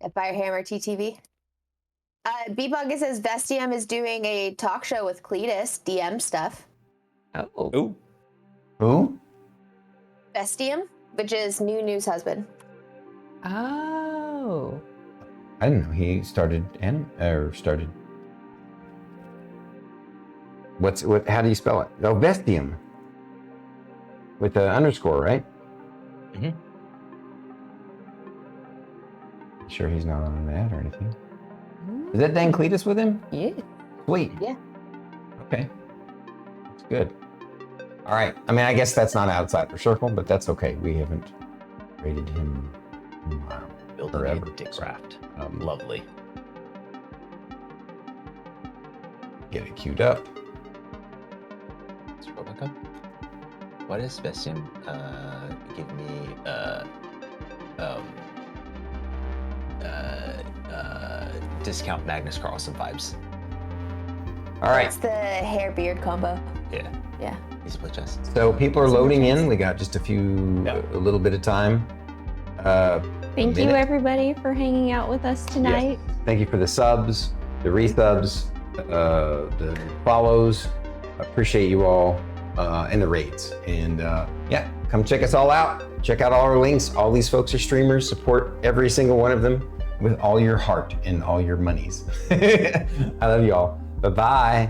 Firehammer TTV. B-Bug says Vestium is doing a talk show with Cletus, DM stuff. Oh. Ooh. Who? Vestium, which is News husband. Oh. I didn't know he started. How do you spell it? Oh, Vestium. With the underscore, right? Mm-hmm. Sure he's not on that or anything. Is that Dan Cletus with him? Yeah. Sweet. Yeah. Okay. That's good. All right. I mean, I guess that's not outside our circle, but that's okay. We haven't rated him in a while. Building Forever. a dickcraft. Lovely. Get it queued up. What is Vestium? Give me discount Magnus Carlsen vibes. All right. It's the hair beard combo. Yeah. Yeah. Easy play chess. So people are loading in. We got just a little bit of time. Thank you, everybody, for hanging out with us tonight. Yes. Thank you for the subs, the resubs, the follows. Appreciate you all, and the raids. And yeah, come check us all out. Check out all our links. All these folks are streamers. Support every single one of them with all your heart and all your monies. I love you all. Bye-bye.